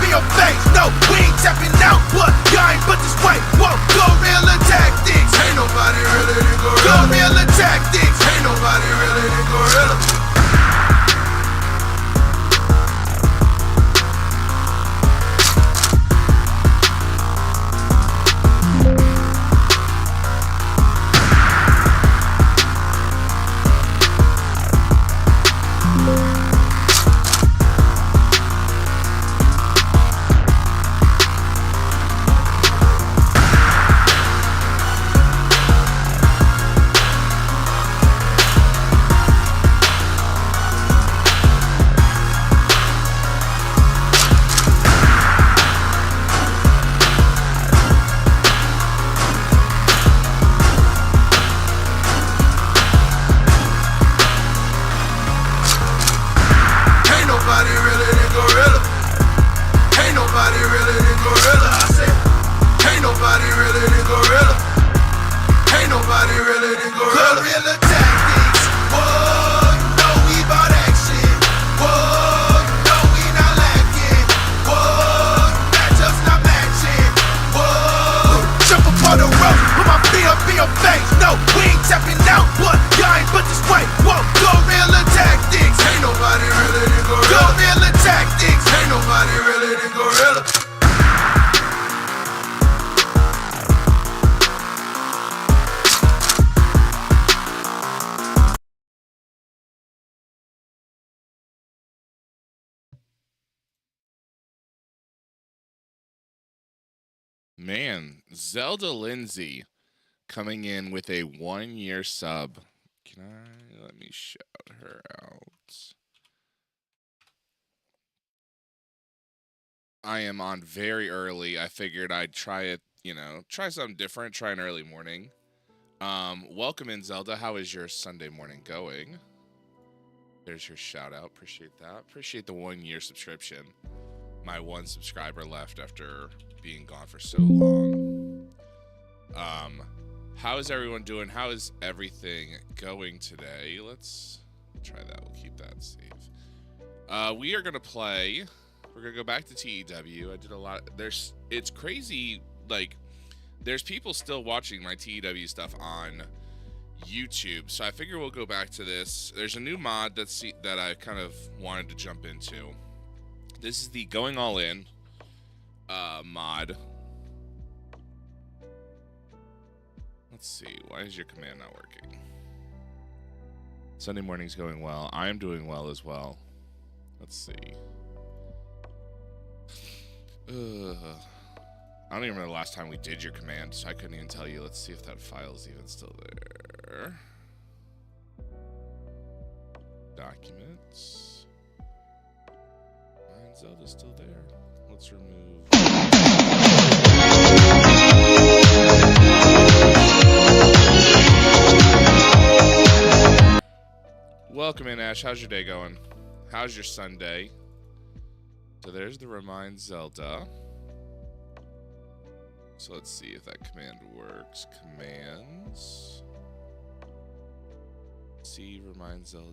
in your face. No, we ain't tapping out. What? Y'all ain't but this way. Whoa, gorilla tactics. Ain't nobody really than gorilla. Gorilla tactics. Ain't nobody really than gorilla. Man, Zelda Lindsay coming in with a 1-year sub. Let me shout her out. I am on very early. I figured I'd try it, try something different, try an early morning. Welcome in, Zelda. How is your Sunday morning going? There's your shout out. Appreciate that. Appreciate the 1-year subscription. My one subscriber left after being gone for so long. How is everyone doing? How is everything going today? Let's try that. We'll keep that safe. We are gonna play. We're gonna go back to TEW. I did a lot. It's crazy. Like, there's people still watching my TEW stuff on YouTube, so I figure we'll go back to this. There's a new mod that I kind of wanted to jump into. This is the Going All In mod. Let's see. Why is your command not working? Sunday morning's going well. I am doing well as well. Let's see. I don't even remember the last time we did your command, so I couldn't even tell you. Let's see if that file's even still there. Documents. Mine Zelda's still there. Let's remove. Welcome in, Ash. How's your day going? How's your Sunday? So there's the Remind Zelda. So let's see if that command works. Commands. See, Remind Zelda.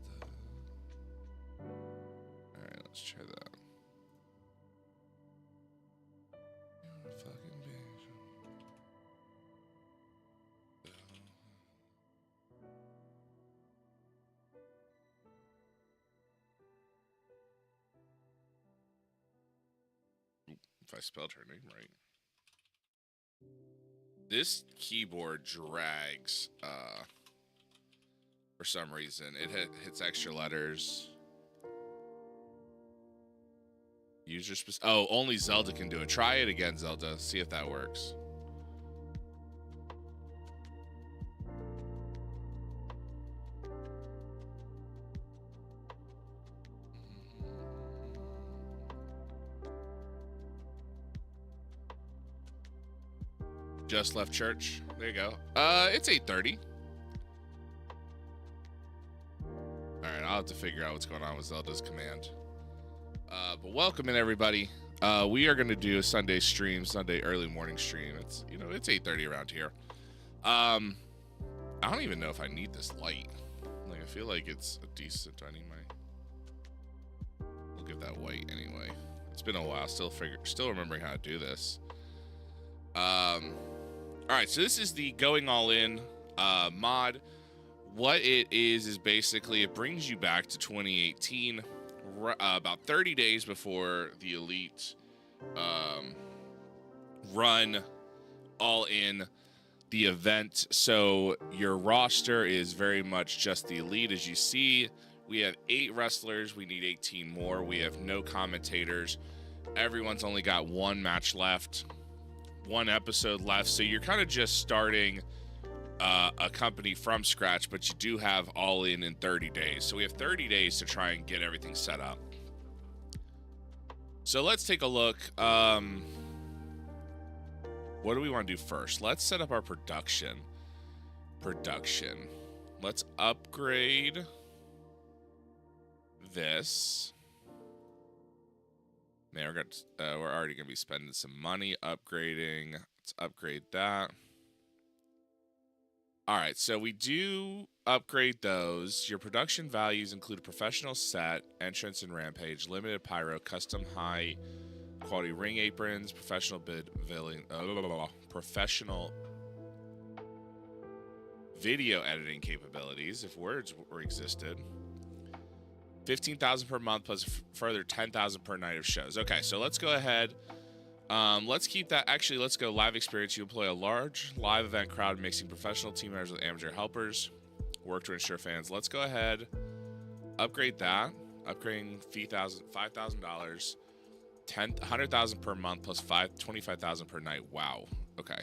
Alright, let's try that. Fucking bitch. If I spelled her name right. This keyboard drags for some reason. It hits extra letters. User specific. Oh, only Zelda can do it. Try it again, Zelda. See if that works. Just left church. There you go. It's 8:30. Alright, I'll have to figure out what's going on with Zelda's command. But welcome in, everybody. We are going to do a Sunday stream, Sunday early morning stream. It's, it's 8:30 around here. I don't even know if I need this light. Like, I feel like it's a decent. Do I need my... We'll give that white anyway. It's been a while. Still remembering how to do this. All right, so this is the Going All In mod. What it is basically it brings you back to 2018, about 30 days before the Elite run All In the event. So your roster is very much just the Elite. As you see, we have 8 wrestlers. We need 18 more. We have no commentators. Everyone's only got 1 match left, 1 episode left. So you're kind of just starting a company from scratch, but you do have All In 30 days. So we have 30 days to try and get everything set up. So let's take a look. What do we want to do first? Let's set up our production. Let's upgrade this. Man, we're already going to be spending some money upgrading. Let's upgrade that. All right, so we do upgrade those. Your production values include a professional set, entrance and rampage, limited pyro, custom high quality ring aprons, professional professional video editing capabilities, if words were existed. 15,000 per month plus further 10,000 per night of shows. Okay, so let's go ahead. Let's keep that. Actually, let's go live experience. You employ a large live event crowd mixing professional team members with amateur helpers. Work to ensure fans. Let's go ahead. Upgrade that. Upgrading fee $5,000. 100,000 per month plus 25,000 per night. Wow. Okay.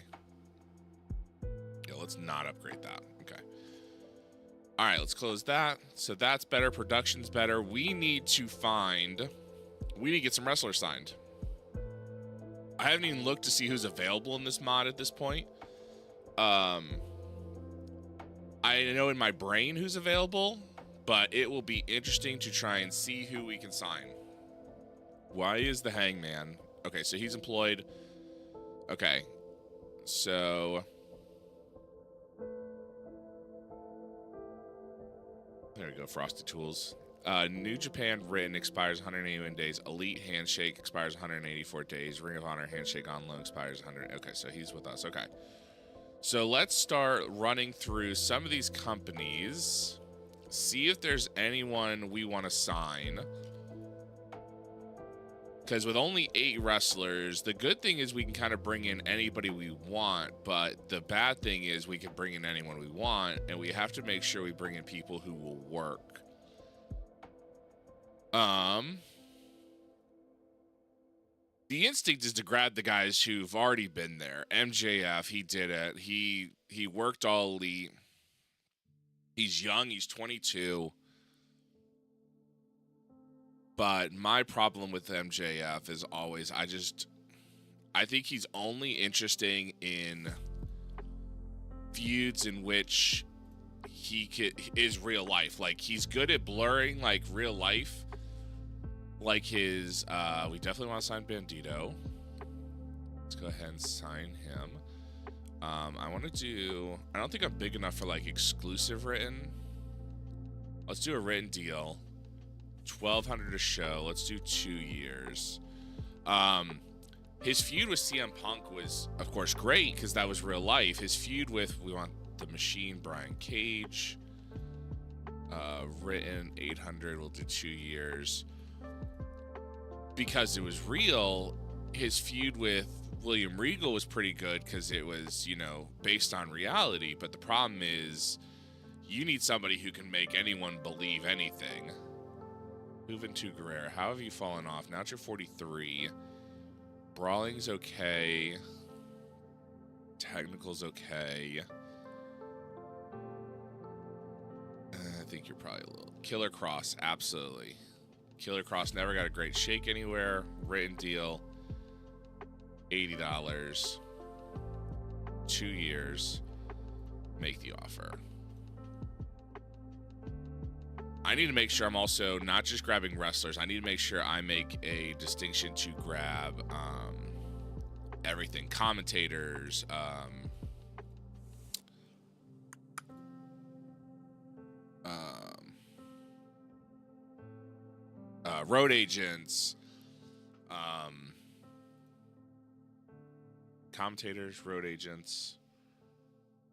Yeah, let's not upgrade that. Okay. All right, let's close that. So that's better. Production's better. We need to get some wrestlers signed. I haven't even looked to see who's available in this mod at this point. I know in my brain who's available, but it will be interesting to try and see who we can sign. Why is the Hangman? Okay, so he's employed. Okay, so there we go. Frosted Tools. New Japan written expires 181 days. Elite Handshake expires 184 days. Ring of Honor Handshake on loan expires 100. Okay, so he's with us. Okay. So let's start running through some of these companies. See if there's anyone we want to sign. Because with only 8 wrestlers, the good thing is we can kind of bring in anybody we want. But the bad thing is we can bring in anyone we want. And we have to make sure we bring in people who will work. The instinct is to grab the guys who've already been there. MJF, he did it. He worked All Elite. He's young. He's 22. But my problem with MJF is always, I think he's only interesting in feuds in which is real life. Like, he's good at blurring, like, real life. Like his, we definitely want to sign Bandito. Let's go ahead and sign him. I don't think I'm big enough for, like, exclusive written. Let's do a written deal. 1,200 a show. Let's do 2 years. His feud with CM Punk was, of course, great because that was real life. His feud with, we want the Machine, Brian Cage. Written 800. We'll do 2 years. Because it was real, his feud with William Regal was pretty good because it was, based on reality. But the problem is, you need somebody who can make anyone believe anything. Moving to Guerrero. How have you fallen off? Now you're 43. Brawling's okay. Technical's okay. I think you're probably a little... Killer Cross, absolutely. Killer Cross never got a great shake anywhere. Written deal. $80. 2 years. Make the offer. I need to make sure I'm also not just grabbing wrestlers. I need to make sure I make a distinction to grab everything. Commentators. Road agents. Commentators, road agents,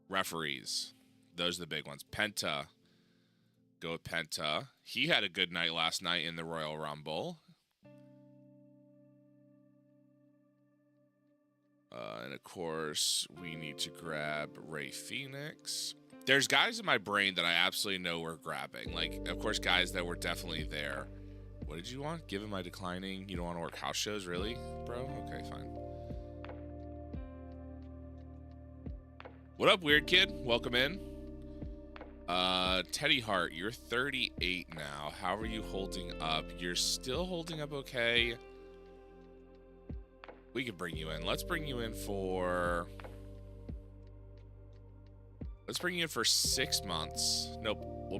referees. Those are the big ones. Penta. Go with Penta. He had a good night last night in the Royal Rumble. And of course, we need to grab Ray Phoenix. There's guys in my brain that I absolutely know we're grabbing. Like, of course, guys that were definitely there. What did you want? Given my declining, you don't want to work house shows, really, bro? Okay, fine. What up, weird kid? Welcome in. Teddy Hart, you're 38 now. How are you holding up? You're still holding up okay. We could bring you in. Let's bring you in for 6 months. Nope. We'll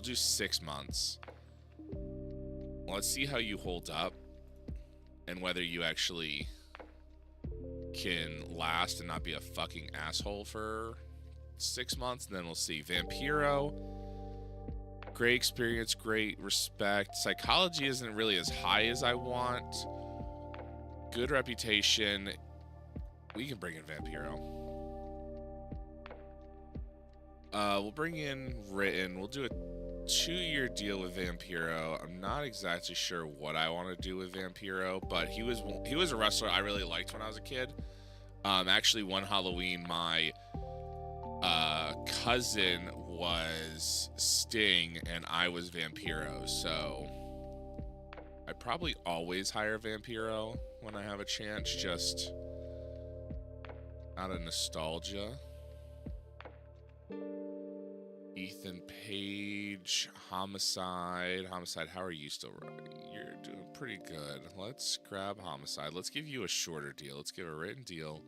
do 6 months. Let's see how you hold up and whether you actually can last and not be a fucking asshole for 6 months, and then we'll see. Vampiro, great experience, great respect. Psychology isn't really as high as I want. Good reputation. We can bring in Vampiro. We'll bring in Written. We'll do a 2-year deal with Vampiro. I'm not exactly sure what I want to do with Vampiro, but he was a wrestler I really liked when I was a kid. Actually, one Halloween, my cousin was Sting and I was Vampiro, so I probably always hire Vampiro when I have a chance, just out of nostalgia. Ethan Page, Homicide, how are you still running? You're doing pretty good. Let's grab Homicide. Let's give you a shorter deal. Let's give a written deal.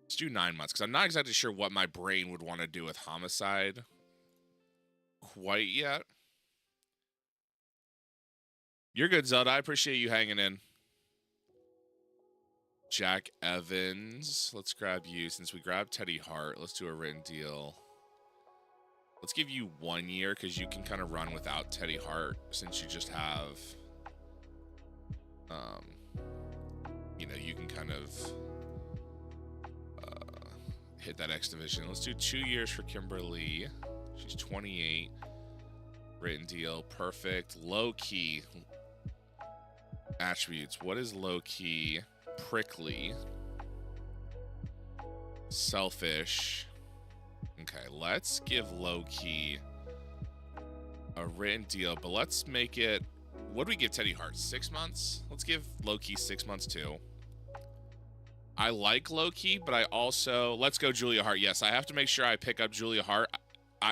Let's do 9 months, because I'm not exactly sure what my brain would want to do with Homicide quite yet. You're good, Zelda. I appreciate you hanging in. Jack Evans. Let's grab you. Since we grabbed Teddy Hart, let's do a written deal. Let's give you 1 year, because you can kind of run without Teddy Hart, since you just have, you can kind of hit that X division. Let's do 2 years for Kimberly. She's 28. Written deal. Perfect. Low key attributes. What is low key? Prickly. Selfish. Okay, let's give low key a written deal, but let's make it. What do we give Teddy Hart? 6 months? Let's give low key 6 months too. I like low key, but I also, let's go Julia Hart. Yes, I have to make sure I pick up Julia Hart.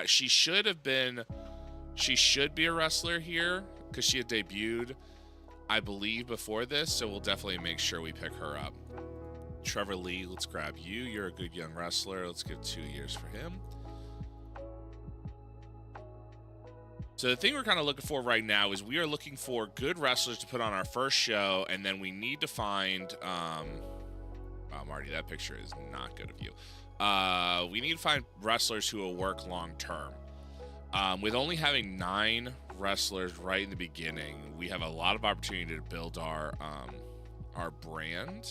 She should be a wrestler here because she had debuted, I believe, before this. So we'll definitely make sure we pick her up. Trevor Lee, let's grab you. You're a good young wrestler. Let's give 2 years for him. So the thing we're kind of looking for right now is we are looking for good wrestlers to put on our first show, and then we need to find Marty, that picture is not good of you. We need to find wrestlers who will work long term. With only having 9 wrestlers right in the beginning, we have a lot of opportunity to build our brand.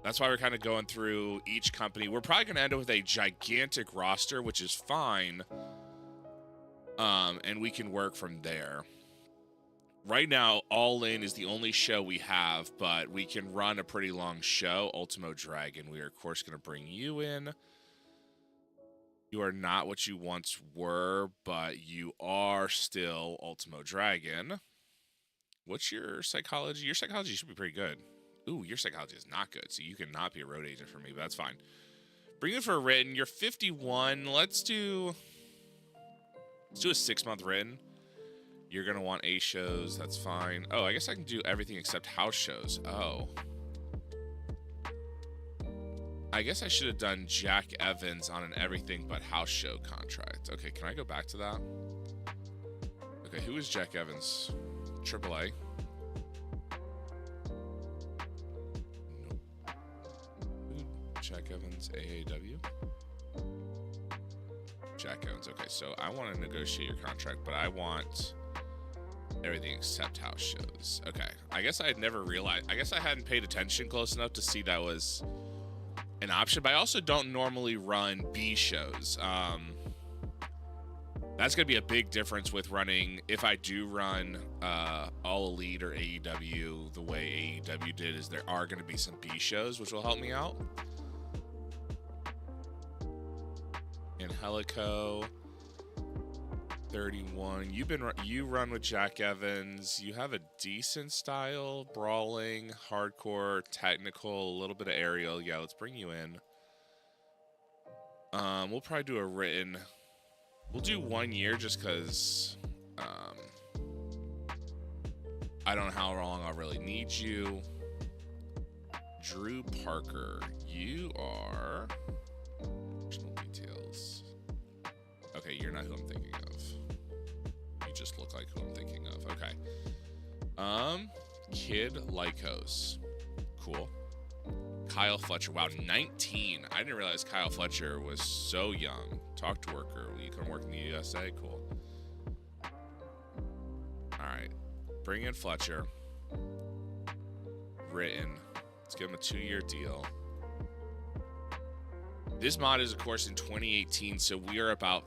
That's why we're kind of going through each company. We're probably going to end up with a gigantic roster, which is fine. And we can work from there. Right now, All In is the only show we have, but we can run a pretty long show. Ultimo Dragon, we are, of course, going to bring you in. You are not what you once were, but you are still Ultimo Dragon. What's your psychology? Your psychology should be pretty good. Ooh, your psychology is not good, so you cannot be a road agent for me, but that's fine. Bring it for a written. You're 51. Let's do a 6 month written. You're going to want A shows. That's fine. Oh, I guess I can do everything except house shows. Oh. I guess I should have done Jack Evans on an everything but house show contract. Okay, can I go back to that? Okay, who is Jack Evans? AAA. Nope. Jack Evans, AAW? Jack Evans. Okay, so I want to negotiate your contract, but I want Everything except house shows. Okay. I guess I had never realized. I guess I hadn't paid attention close enough to see that was an option. But I also don't normally run B shows. That's going to be a big difference with running. If I do run All Elite or AEW the way AEW did, is there are going to be some B shows, which will help me out. Angelico 31. You run with Jack Evans. You have a decent style, brawling, hardcore, technical, a little bit of aerial. Yeah, let's bring you in. We'll probably do a written. We'll do 1 year just because I don't know how long I'll really need you. Drew Parker, you are. Personal details. Okay, you're not who I'm thinking of. You just look like who I'm thinking of. Okay. Kid Lycos. Cool. Kyle Fletcher. Wow, 19. I didn't realize Kyle Fletcher was so young. Talk to worker. You come work in the USA? Cool. Alright. Bring in Fletcher. Written. Let's give him a 2-year deal. This mod is, of course, in 2018, so we are about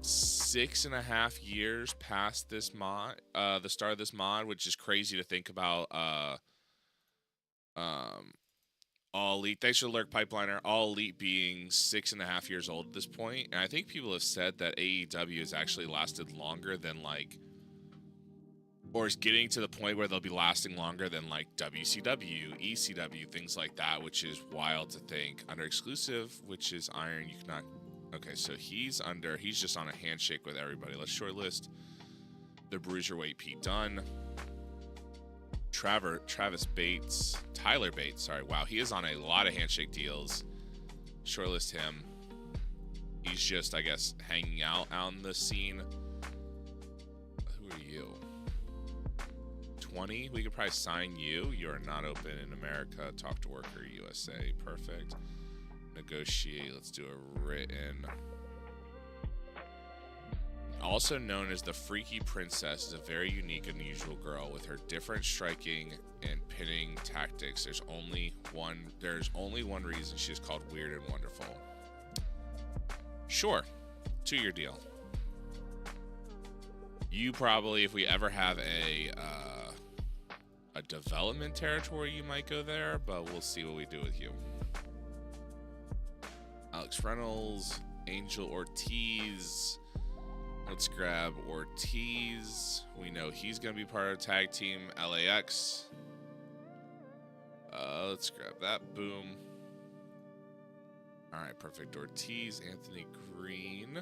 6.5 years past this mod, the start of this mod, which is crazy to think about. All Elite, thanks for the lurk, Pipeliner. All Elite being 6.5 years old at this point, and I think people have said that AEW has actually lasted longer than or is getting to the point where they'll be lasting longer than WCW, ECW, things like that, which is wild to think. Under exclusive, which is Iron, you cannot. Okay, so he's just on a handshake with everybody. Let's shortlist the Bruiserweight Pete Dunne. Travis Bates. Tyler Bates, sorry. Wow, he is on a lot of handshake deals. Shortlist him. He's just, I guess, hanging out on the scene. Who are you? 20? We could probably sign you. You are not open in America. Talk to worker USA. Perfect. Negotiate. Let's do a written. Also known as the Freaky Princess, is a very unique, unusual girl with her different striking and pinning tactics. There's only one reason she's called Weird and Wonderful. Sure. 2-year deal. You probably, if we ever have a development territory, you might go there, but we'll see what we do with you. Alex Reynolds, Angel Ortiz. Let's grab Ortiz. We know he's going to be part of tag team LAX. Let's grab that. Boom. All right, perfect. Ortiz, Anthony Green.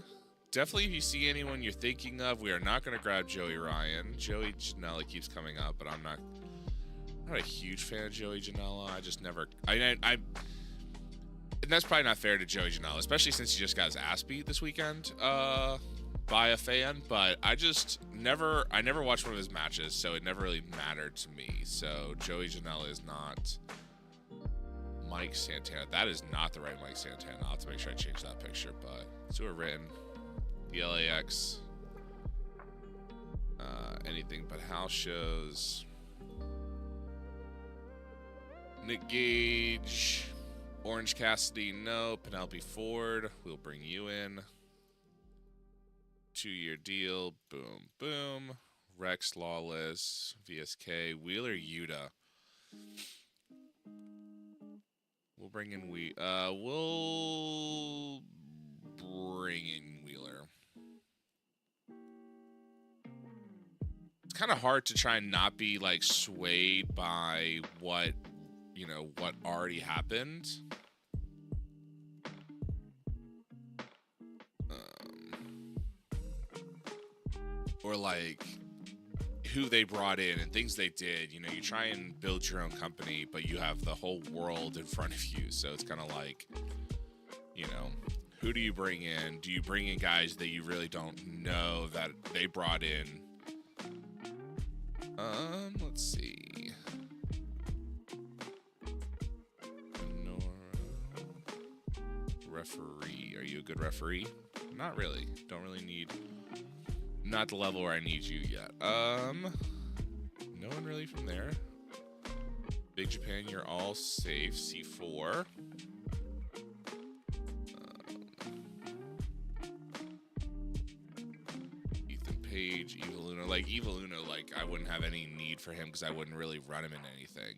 Definitely, if you see anyone you're thinking of, we are not going to grab Joey Ryan. Joey Janela keeps coming up, but I'm not a huge fan of Joey Janela. I just never... And that's probably not fair to Joey Janela, especially since he just got his ass beat this weekend by a fan. But I never watched one of his matches, so it never really mattered to me. So Joey Janela is not Mike Santana. That is not the right Mike Santana. I'll have to make sure I change that picture. But let's do a written. The LAX. Anything but house shows. Nick Gage. Orange Cassidy, no. Penelope Ford, we'll bring you in. 2-year deal, boom, boom. Rex Lawless, VSK, Wheeler Yuta. We'll bring in we'll bring in Wheeler. It's kind of hard to try and not be swayed by what already happened. Or who they brought in and things they did. You try and build your own company, but you have the whole world in front of you. So it's kind of who do you bring in? Do you bring in guys that you really don't know that they brought in? Let's see. Referee. Are you a good referee? Not really. Don't really need... Not the level where I need you yet. no one really from there. Big Japan, you're all safe. C4. Ethan Page, Evil Uno. Like, Evil Uno, like, I wouldn't have any need for him because I wouldn't really run him in anything.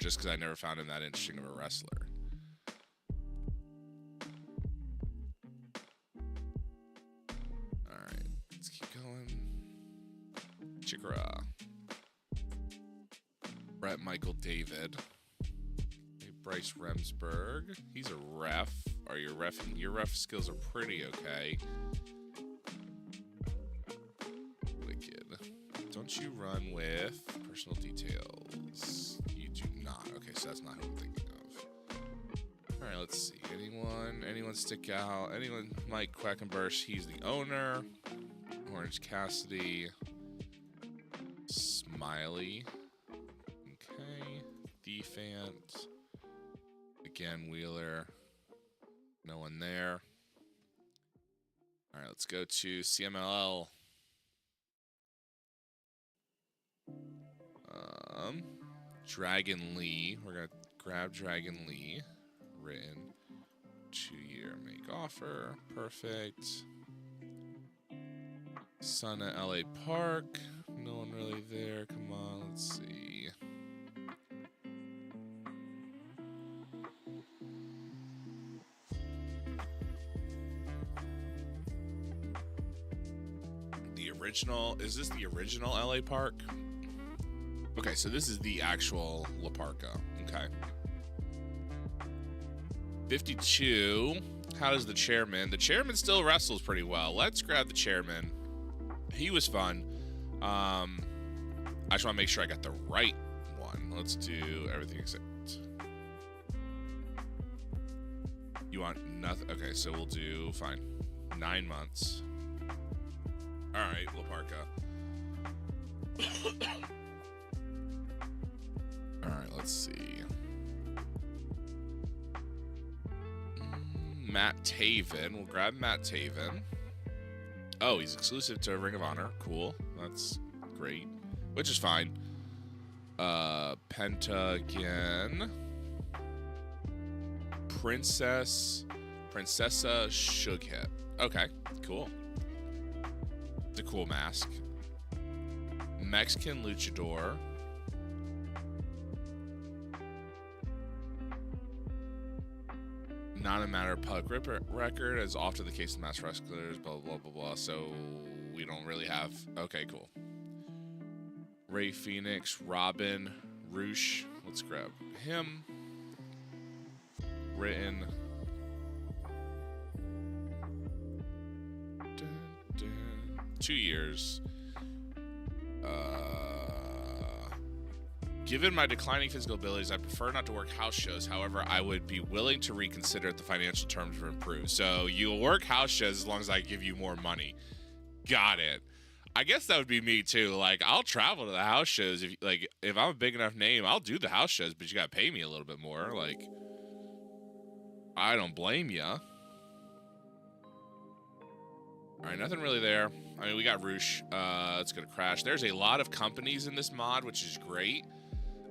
Just because I never found him that interesting of a wrestler. Alright, let's keep going. Chikara. Brett Michael David. Hey, Bryce Remsburg. He's a ref. Are your ref skills are pretty okay. Wicked. Don't you run with personal details? You do not. Okay, so that's not who I'm thinking of. Alright, let's see. Anyone stick out? Anyone? Mike Quackenbush, he's the owner. Orange Cassidy. Smiley. Okay. Defant. Again, Wheeler. No one there. Alright, let's go to CMLL. Dragon Lee. We're gonna grab Dragon Lee. Written. 2-year make offer. Perfect. Son at LA Park. No one really there. Come on, let's see. The original. Is this the original LA Park? Okay, so this is the actual La Parca. Okay. 52. How does the chairman? The chairman still wrestles pretty well. Let's grab the chairman. He was fun. I just want to make sure I got the right one. Let's do everything except. You want nothing? Okay, so we'll do fine. 9 months. All right, La Parca. All right, let's see. Matt Taven. We'll grab Matt Taven. Oh, he's exclusive to Ring of Honor. Cool. That's great. Which is fine. Penta again. Princessa Sughit. Okay, cool. It's a cool mask. Mexican Luchador. Not a matter of public record, as often the case in mass wrestlers, blah, blah, blah, blah. So we don't really have... Okay, cool. Ray Phoenix, Robin, Roosh. Let's grab him. Written. 2 years. Given my declining physical abilities, I prefer not to work house shows. However, I would be willing to reconsider if the financial terms were improved. So you'll work house shows as long as I give you more money. Got it. I guess that would be me too. Like, I'll travel to the house shows. If I'm a big enough name, I'll do the house shows, but you gotta pay me a little bit more. Like, I don't blame ya. All right, nothing really there. I mean, we got Roosh. Let's go to Crash. There's a lot of companies in this mod, which is great.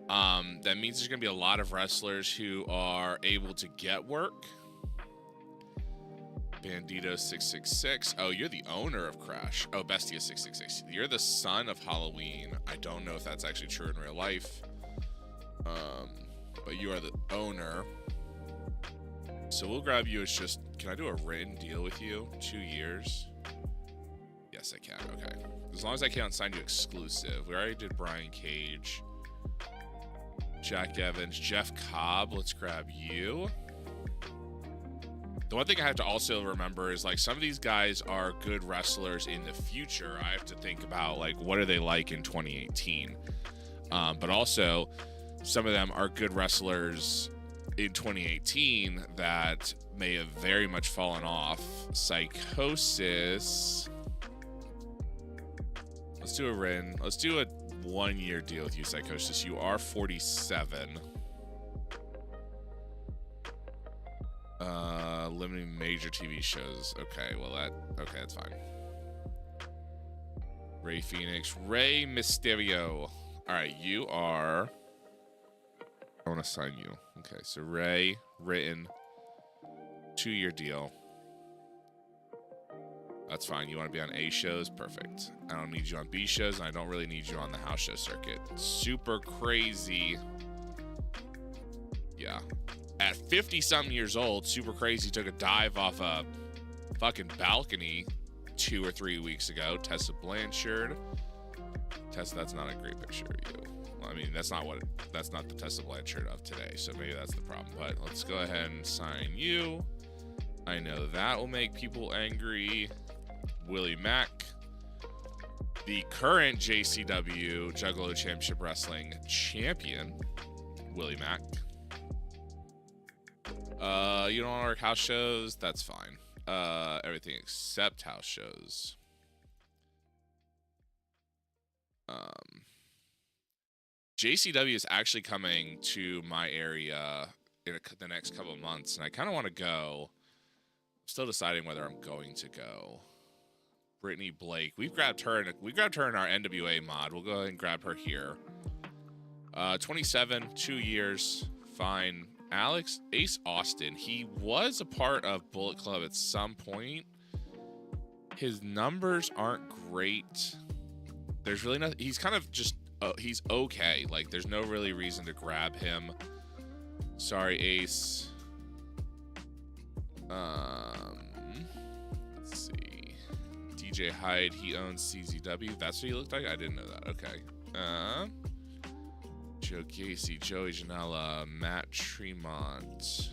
That means there's going to be a lot of wrestlers who are able to get work. Bandito 666. Oh, you're the owner of Crash. Oh, Bestia 666. You're the son of Halloween. I don't know if that's actually true in real life. But you are the owner. So we'll grab you as just... Can I do a written deal with you? 2 years? Yes, I can. Okay. As long as I can't sign you exclusive. We already did Brian Cage. Jack Evans. Jeff Cobb. Let's grab you. The one thing I have to also remember is, like, some of these guys are good wrestlers in the future. I have to think about, like, what are they like in 2018? But also, some of them are good wrestlers in 2018 that may have very much fallen off. Psychosis. Let's do a written. Let's do a 1-year deal with you, Psychosis. You are 47. Limiting major TV shows. Okay, well, that's fine. Ray Phoenix. Ray Mysterio. Alright, you are... I want to sign you. Okay, so Ray, written, 2-year deal. That's fine. You want to be on A shows? Perfect. I don't need you on B shows, and I don't really need you on the house show circuit. Super crazy. Yeah. At 50-something years old, Super Crazy took a dive off a fucking balcony 2 or 3 weeks ago. Tessa Blanchard. Tessa, that's not a great picture of you. Well, I mean, that's not the Tessa Blanchard of today, so maybe that's the problem. But let's go ahead and sign you. I know that will make people angry. Willie Mack, the current JCW Juggalo Championship Wrestling champion, Willie Mack. You don't want to work house shows? That's fine. Everything except house shows. JCW is actually coming to my area in the next couple of months, and I kind of want to go. I'm still deciding whether I'm going to go. Brittany Blake. We grabbed her in our NWA mod. We'll go ahead and grab her here. 27, 2 years. Fine. Alex Ace Austin. He was a part of Bullet Club at some point. His numbers aren't great. There's really nothing. He's kind of just, he's okay. Like, there's no really reason to grab him. Sorry, Ace. Let's see. DJ Hyde, he owns CZW. That's what he looked like? I didn't know that. Okay. Joe Casey, Joey Janela, Matt Tremont,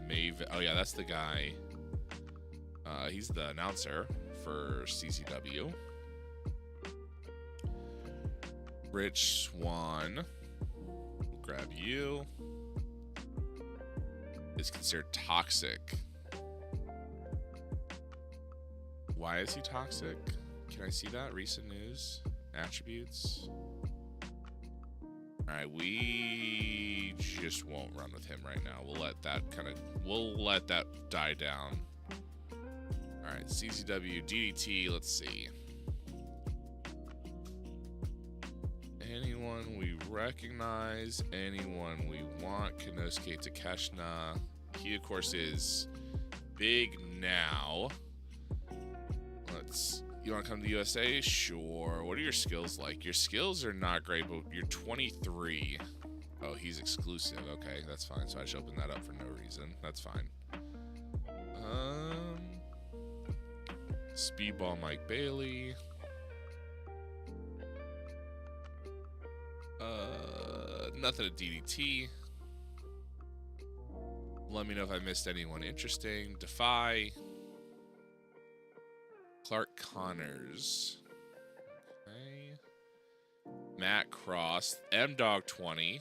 Maven. Oh, yeah, that's the guy. He's the announcer for CZW. Rich Swan. We'll grab you. Is considered toxic. Why is he toxic? Can I see that? Recent news? Attributes? Alright, we just won't run with him right now. We'll let that die down. Alright, CZW, DDT, let's see. Anyone we recognize, anyone we want. Konosuke Takeshina. He, of course, is big now. You want to come to the USA? Sure. What are your skills like? Your skills are not great, but you're 23. Oh, he's exclusive. Okay, that's fine. So I just opened that up for no reason. That's fine. Speedball Mike Bailey. Nothing at DDT. Let me know if I missed anyone interesting. Defy. Clark Connors. Okay. Matt Cross. M-Dog 20.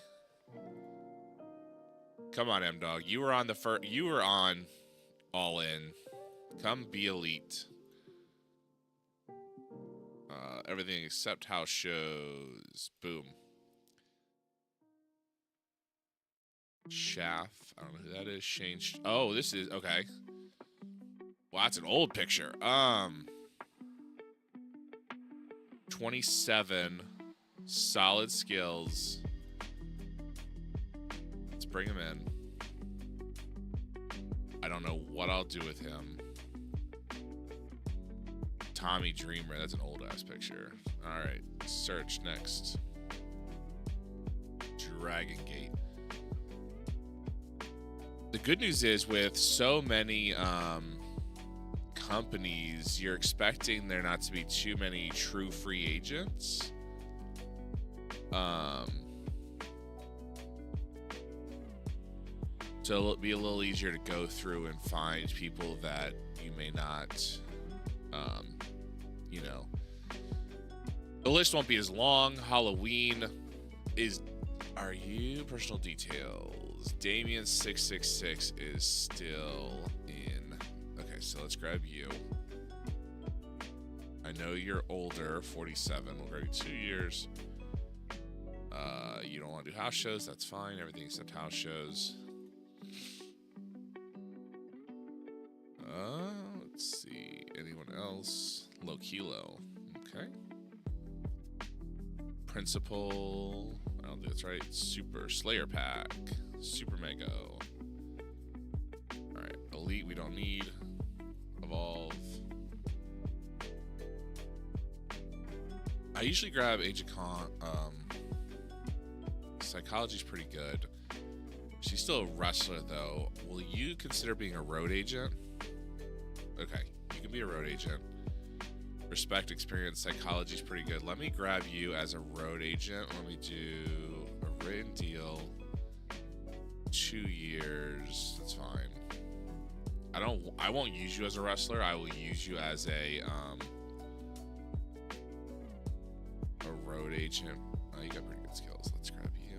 Come on, M-Dog. You were on the first. You were on All In. Come be elite. Everything except house shows. Boom. Shaft. I don't know who that is. Shane. Oh, this is okay. Well, that's an old picture. 27. Solid skills. Let's bring him in. I don't know what I'll do with him. Tommy Dreamer. That's an old ass picture. Alright. Search next. Dragon Gate. The good news is with so many companies, you're expecting there not to be too many true free agents. So it'll be a little easier to go through and find people that you may not, you know. The list won't be as long. Halloween is... Are you? Personal details. Damien 666 is still in. Okay, so let's grab you. I know you're older, 47. We'll grab you 2 years. You don't want to do house shows. That's fine. Everything except house shows. Let's see. Anyone else? Low Kilo. Okay. Principal. I don't think that's right. Super Slayer Pack. Super Mega. Alright. Elite, we don't need. Evolve. I usually grab Agent Con. Psychology's pretty good. She's still a wrestler, though. Will you consider being a road agent? Okay, you can be a road agent. Respect, experience, psychology's pretty good. Let me grab you as a road agent. Let me do a written deal. 2 years. That's fine. I won't use you as a wrestler. I will use you as a road agent. Oh, you got pretty good skills. Let's grab you.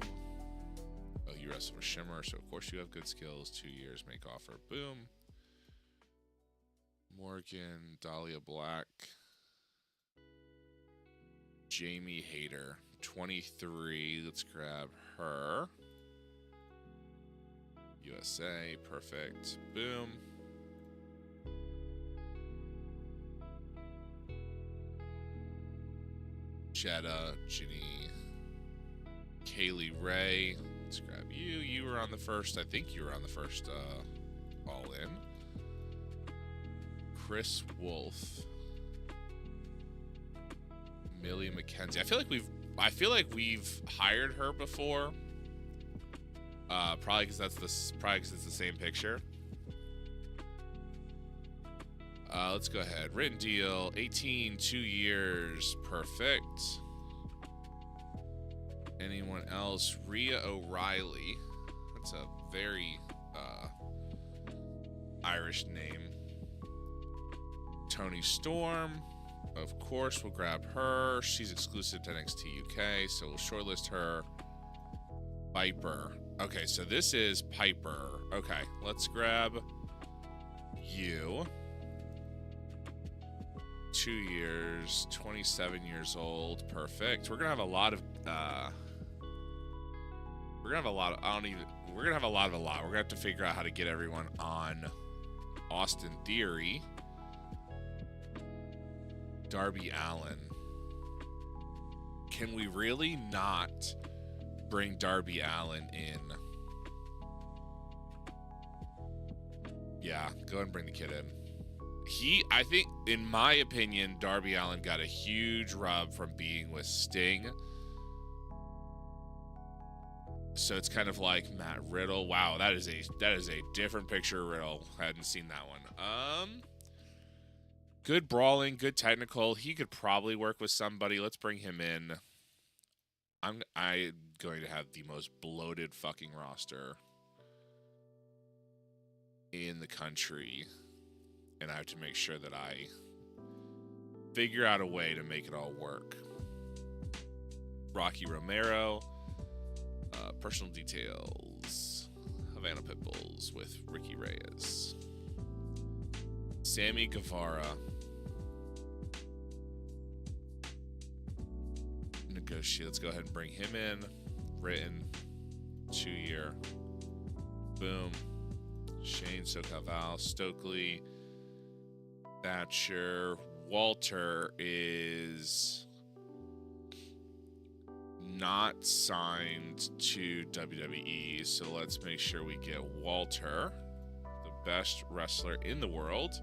Oh, you wrestle with Shimmer, so of course you have good skills. 2 years, make offer. Boom. Morgan, Dahlia Black. Jamie Hayter, 23. Let's grab her. USA, perfect. Boom. Jetta, Ginny, Kaylee Ray. Let's grab you. You were on the first. I think you were on the first all in. Chris Wolf. Millie McKenzie. I feel like we've hired her before. Probably because it's the same picture. Let's go ahead. Written deal. 18, 2 years. Perfect. Anyone else? Rhea O'Reilly. That's a very Irish name. Tony Storm. Of course, we'll grab her. She's exclusive to NXT UK, so we'll shortlist her. Piper. Okay, so this is Piper. Okay, let's grab you. 2 years, 27 years old. Perfect. We're gonna have a lot of we're gonna have a lot of We're gonna have to figure out how to get everyone on Austin Theory. Darby Allin. Can we really not bring Darby Allin in? Yeah, go ahead and bring the kid in. I think, in my opinion, Darby Allin got a huge rub from being with Sting. So it's kind of like Matt Riddle. Wow, that is a different picture of Riddle. I hadn't seen that one. Good brawling, good technical. He could probably work with somebody. Let's bring him in. I'm going to have the most bloated fucking roster in the country. And I have to make sure that I figure out a way to make it all work. Rocky Romero. Personal details. Havana Pitbulls with Ricky Reyes. Sammy Guevara. Negotiate. Let's go ahead and bring him in. Written. 2 year. Boom. Shane Socaval. Stokely. Thatcher. Walter is not signed to WWE, so let's make sure we get Walter, the best wrestler in the world.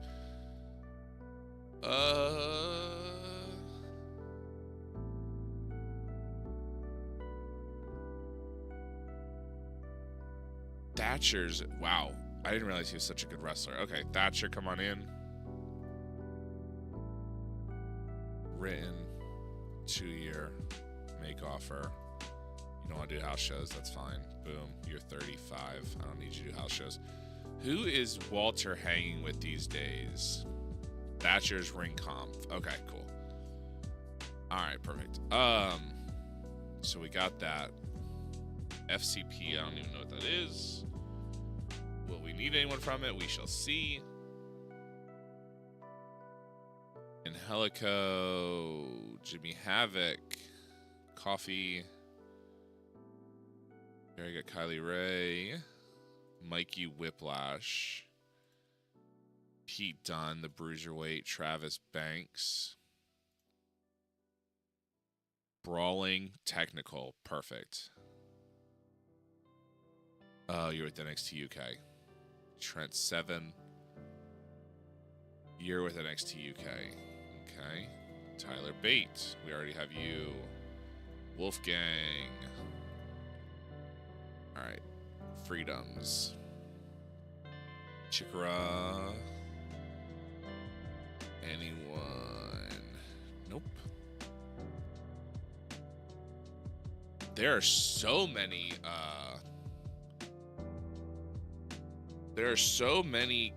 Thatcher's, wow, I didn't realize he was such a good wrestler. Okay, Thatcher, come on in. Written, 2 year, make offer. You don't want to do house shows, that's fine. Boom, you're 35. I don't need you to do house shows. Who is Walter hanging with these days? Thatcher's Ring Conf. Okay, cool. All right, perfect. So we got that. FCP, I don't even know what that is. Will we need anyone from it? We shall see. Angelico, Jimmy Havoc, Coffee. Here I got Kylie Ray, Mikey Whiplash, Pete Dunne, the Bruiserweight, Travis Banks, Brawling Technical. Perfect. Oh, you're with NXT UK. Trent 7. You're with NXT UK. Okay. Tyler Bate. We already have you. Wolfgang. Alright. Freedoms. Chikra. Anyone? Nope. There are so many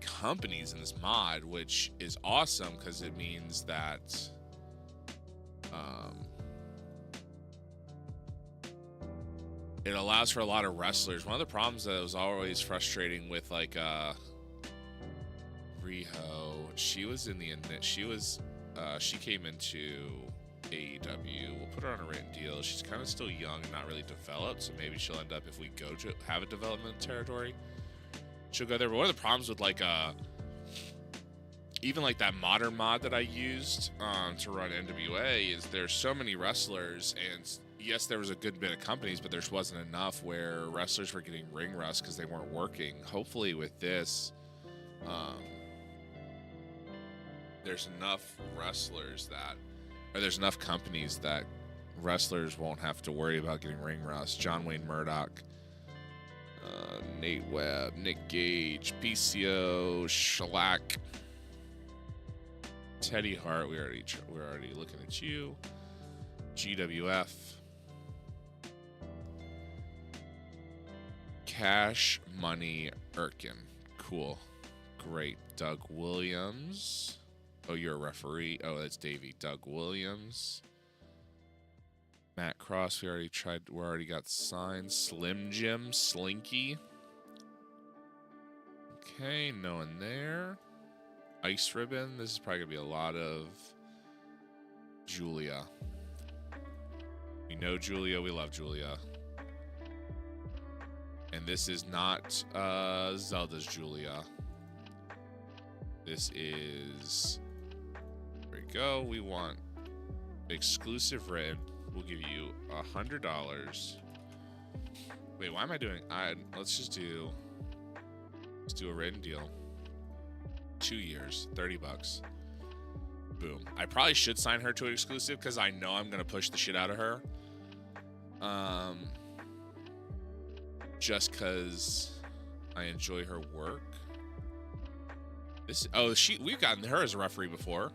companies in this mod, which is awesome because it means that it allows for a lot of wrestlers. One of the problems that was always frustrating with like Riho, she came into AEW. We'll put her on a written deal. She's kind of still young and not really developed, so maybe she'll end up, if we go to have a development territory, she'll go there. But one of the problems with like even like that modern mod that I used to run NWA is there's so many wrestlers, and yes, there was a good bit of companies, but there wasn't enough where wrestlers were getting ring rust because they weren't working. Hopefully with this, there's enough wrestlers that, or there's enough companies that wrestlers won't have to worry about getting ring rust. John Wayne Murdoch, Nate Webb, Nick Gage, PCO, Shellac, Teddy Hart. We're already looking at you. GWF, Cash Money Erkin. Cool, great. Doug Williams. Oh, you're a referee. Oh, that's Davey. Doug Williams. Matt Cross, we already got signed. Slim Jim, Slinky. Okay, no one there. Ice Ribbon, this is probably going to be a lot of Julia. We know Julia, we love Julia. And this is not Zelda's Julia. This is... There we go. We want exclusive red. We'll give you $100. Wait, why am I doing... let's do a written deal. 2 years, $30. Boom. I probably should sign her to an exclusive because I know I'm gonna push the shit out of her. Just because I enjoy her work. We've gotten her as a referee before.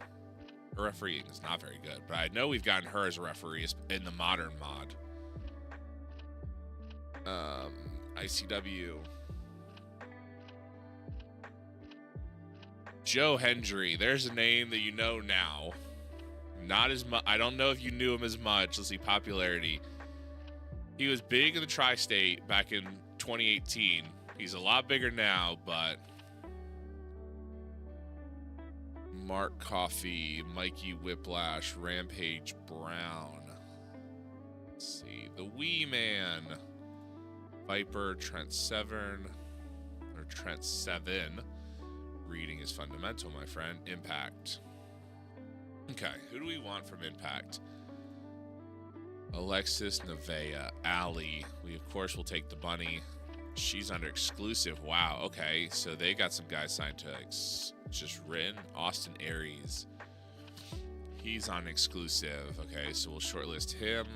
Her refereeing is not very good, but I know we've gotten her as a referee in the modern mod. ICW. Joe Hendry. There's a name that you know now. Not as much. I don't know if you knew him as much. Let's see, popularity. He was big in the tri-state back in 2018. He's a lot bigger now, but Mark Coffey, Mikey Whiplash, Rampage Brown. Let's see, the Wee Man, Viper, Trent 7. Reading is fundamental, my friend. Impact. Okay, who do we want from Impact? Alexis, Nevaeh, Allie. We, of course, will take the bunny. She's under exclusive. Wow, okay. So they got some guys signed to just written. Austin Aries. He's on exclusive. Okay, so we'll shortlist him.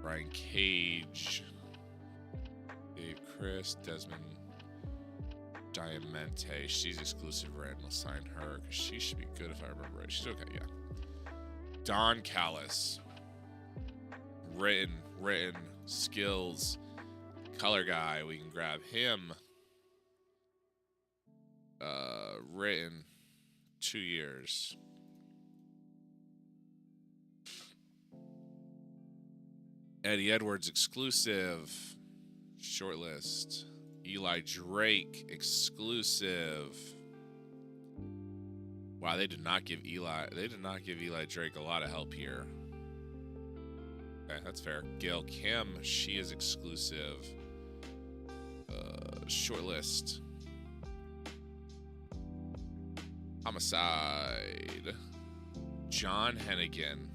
Brian Cage. Dave Chris. Desmond Diamante. She's exclusive red. We'll sign her because she should be good if I remember right. She's okay, yeah. Don Callis. Written, skills, color guy. We can grab him. Written, 2 years. Eddie Edwards exclusive. Shortlist. Eli Drake exclusive. Wow, they did not give Eli Drake a lot of help here. Okay, that's fair. Gail Kim, she is exclusive. Shortlist. Homicide. John Hennigan.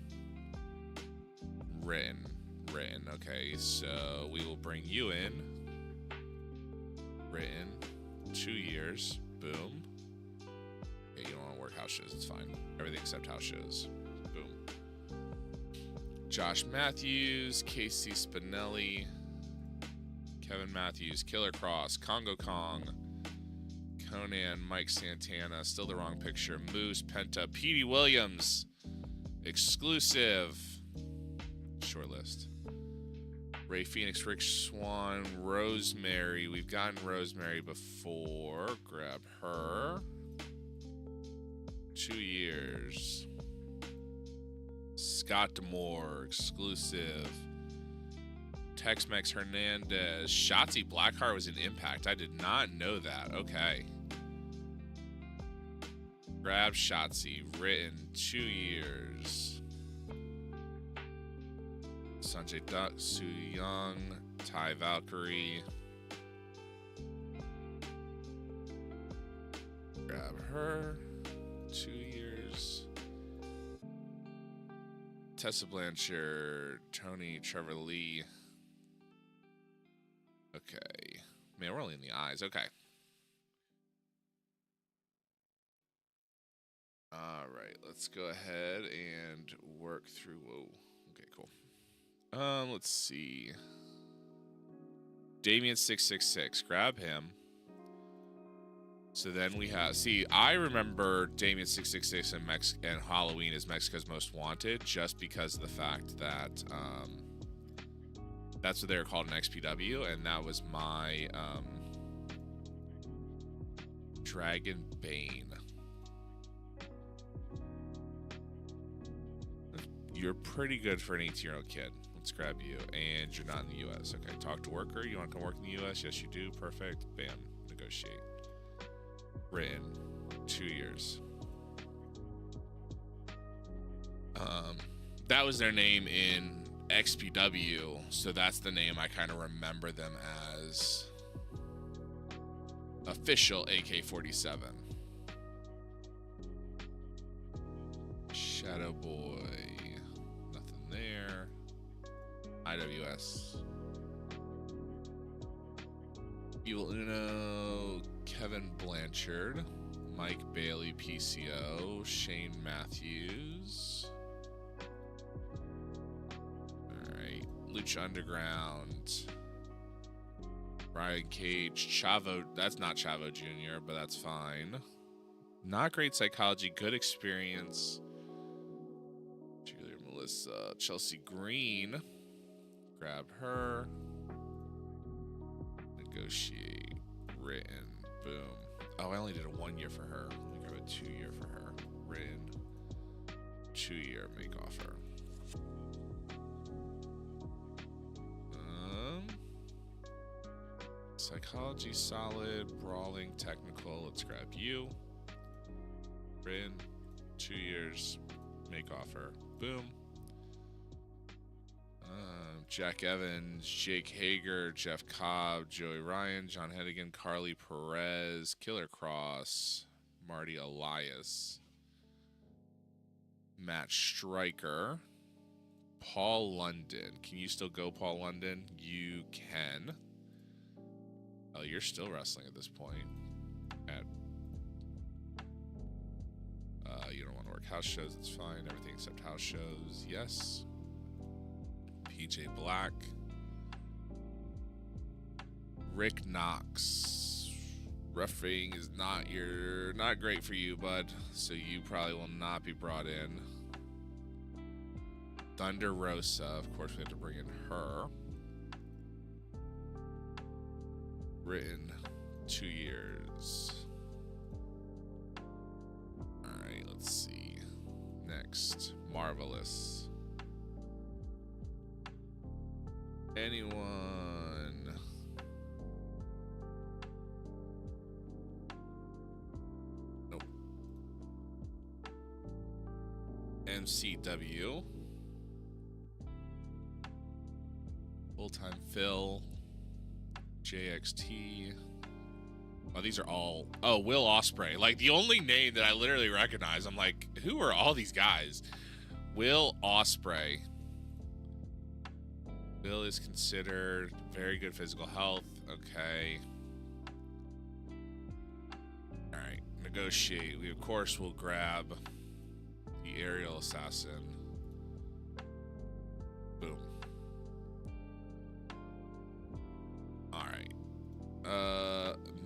Written. Okay, so we will bring you in. Written. 2 years. Boom. Okay, you don't want to work house shows. It's fine. Everything except house shows. Boom. Josh Matthews. Casey Spinelli. Kevin Matthews. Killer Cross. Congo Kong. Conan. Mike Santana. Still the wrong picture. Moose. Penta. Petey Williams. Exclusive. Short list. Ray Phoenix, Rick Swan, Rosemary. We've gotten Rosemary before. Grab her. 2 years. Scott Demore, exclusive. Tex-Mex Hernandez. Shotzi Blackheart was in Impact. I did not know that. Okay. Grab Shotzi. Written. 2 years. Sanjay Dutt, Su Young, Ty Valkyrie. Grab her. 2 years. Tessa Blanchard, Tony Trevor Lee. Okay. Man, we're only in the eyes. Okay. All right. Let's go ahead and work through. Whoa. Okay, cool. Let's see. Damien 666. Grab him. So then we have. See, I remember Damien 666 and Halloween as Mexico's Most Wanted just because of the fact that that's what they were called in XPW, and that was my Dragon Bane. You're pretty good for an 18-year-old kid. Let's grab you. And you're not in the U.S. Okay, talk to worker. You want to come work in the U.S.? Yes, you do. Perfect. Bam. Negotiate. Written. 2 years. That was their name in XPW, so that's the name I kind of remember them as. Official AK-47. Shadow Boy. Nothing there. IWS. Evil Uno. Kevin Blanchard. Mike Bailey, PCO. Shane Matthews. Alright. Lucha Underground. Brian Cage. Chavo. That's not Chavo Jr., but that's fine. Not great psychology. Good experience. Cheerleader Melissa. Chelsea Green. Grab her. Negotiate. Written. Boom. Oh, I only did a 1 year for her. Let me grab a 2 year for her. Written. 2 year make offer. Psychology solid. Brawling technical. Let's grab you. Written. 2 years make offer. Boom. Jack Evans, Jake Hager, Jeff Cobb, Joey Ryan, John Hennigan, Carly Perez, Killer Cross, Marty Elias, Matt Stryker, Paul London. Can you still go, Paul London? You can. Oh, you're still wrestling at this point. You don't want to work house shows. It's fine. Everything except house shows. Yes. PJ Black. Rick Knox. Refereeing is not great for you, bud. So you probably will not be brought in. Thunder Rosa. Of course, we have to bring in her. Written 2 years. Alright, let's see. Next. Marvelous. Anyone? Nope. MCW. Full-time Phil. JXT. Oh, these are all... Oh, Will Ospreay. Like, the only name that I literally recognize. I'm like, who are all these guys? Will Ospreay. Bill is considered very good physical health. Okay. All right. Negotiate. We, of course, will grab the aerial assassin. Boom. All right.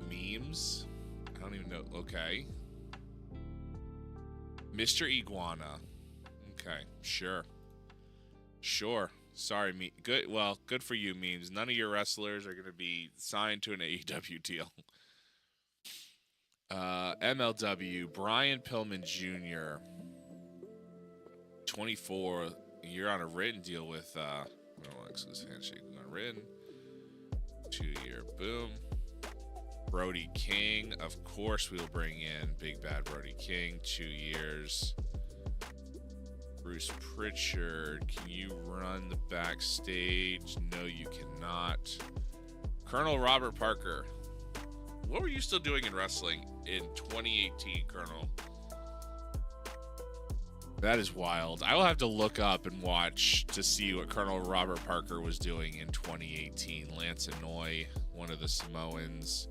Memes. I don't even know. Okay. Mr. Iguana. Okay. Sure. Sure. Sorry, me. Good. Well, good for you, memes. None of your wrestlers are going to be signed to an AEW deal. MLW. Brian Pillman Jr. 24. You're on a written deal with. Exclusive handshake. On written. 2-year. Boom. Brody King. Of course, we'll bring in Big Bad Brody King. 2 years. Bruce Pritchard, can you run the backstage? No, you cannot. Colonel Robert Parker. What were you still doing in wrestling in 2018, Colonel? That is wild. I will have to look up and watch to see what Colonel Robert Parker was doing in 2018. Lance Anoy, one of the Samoans.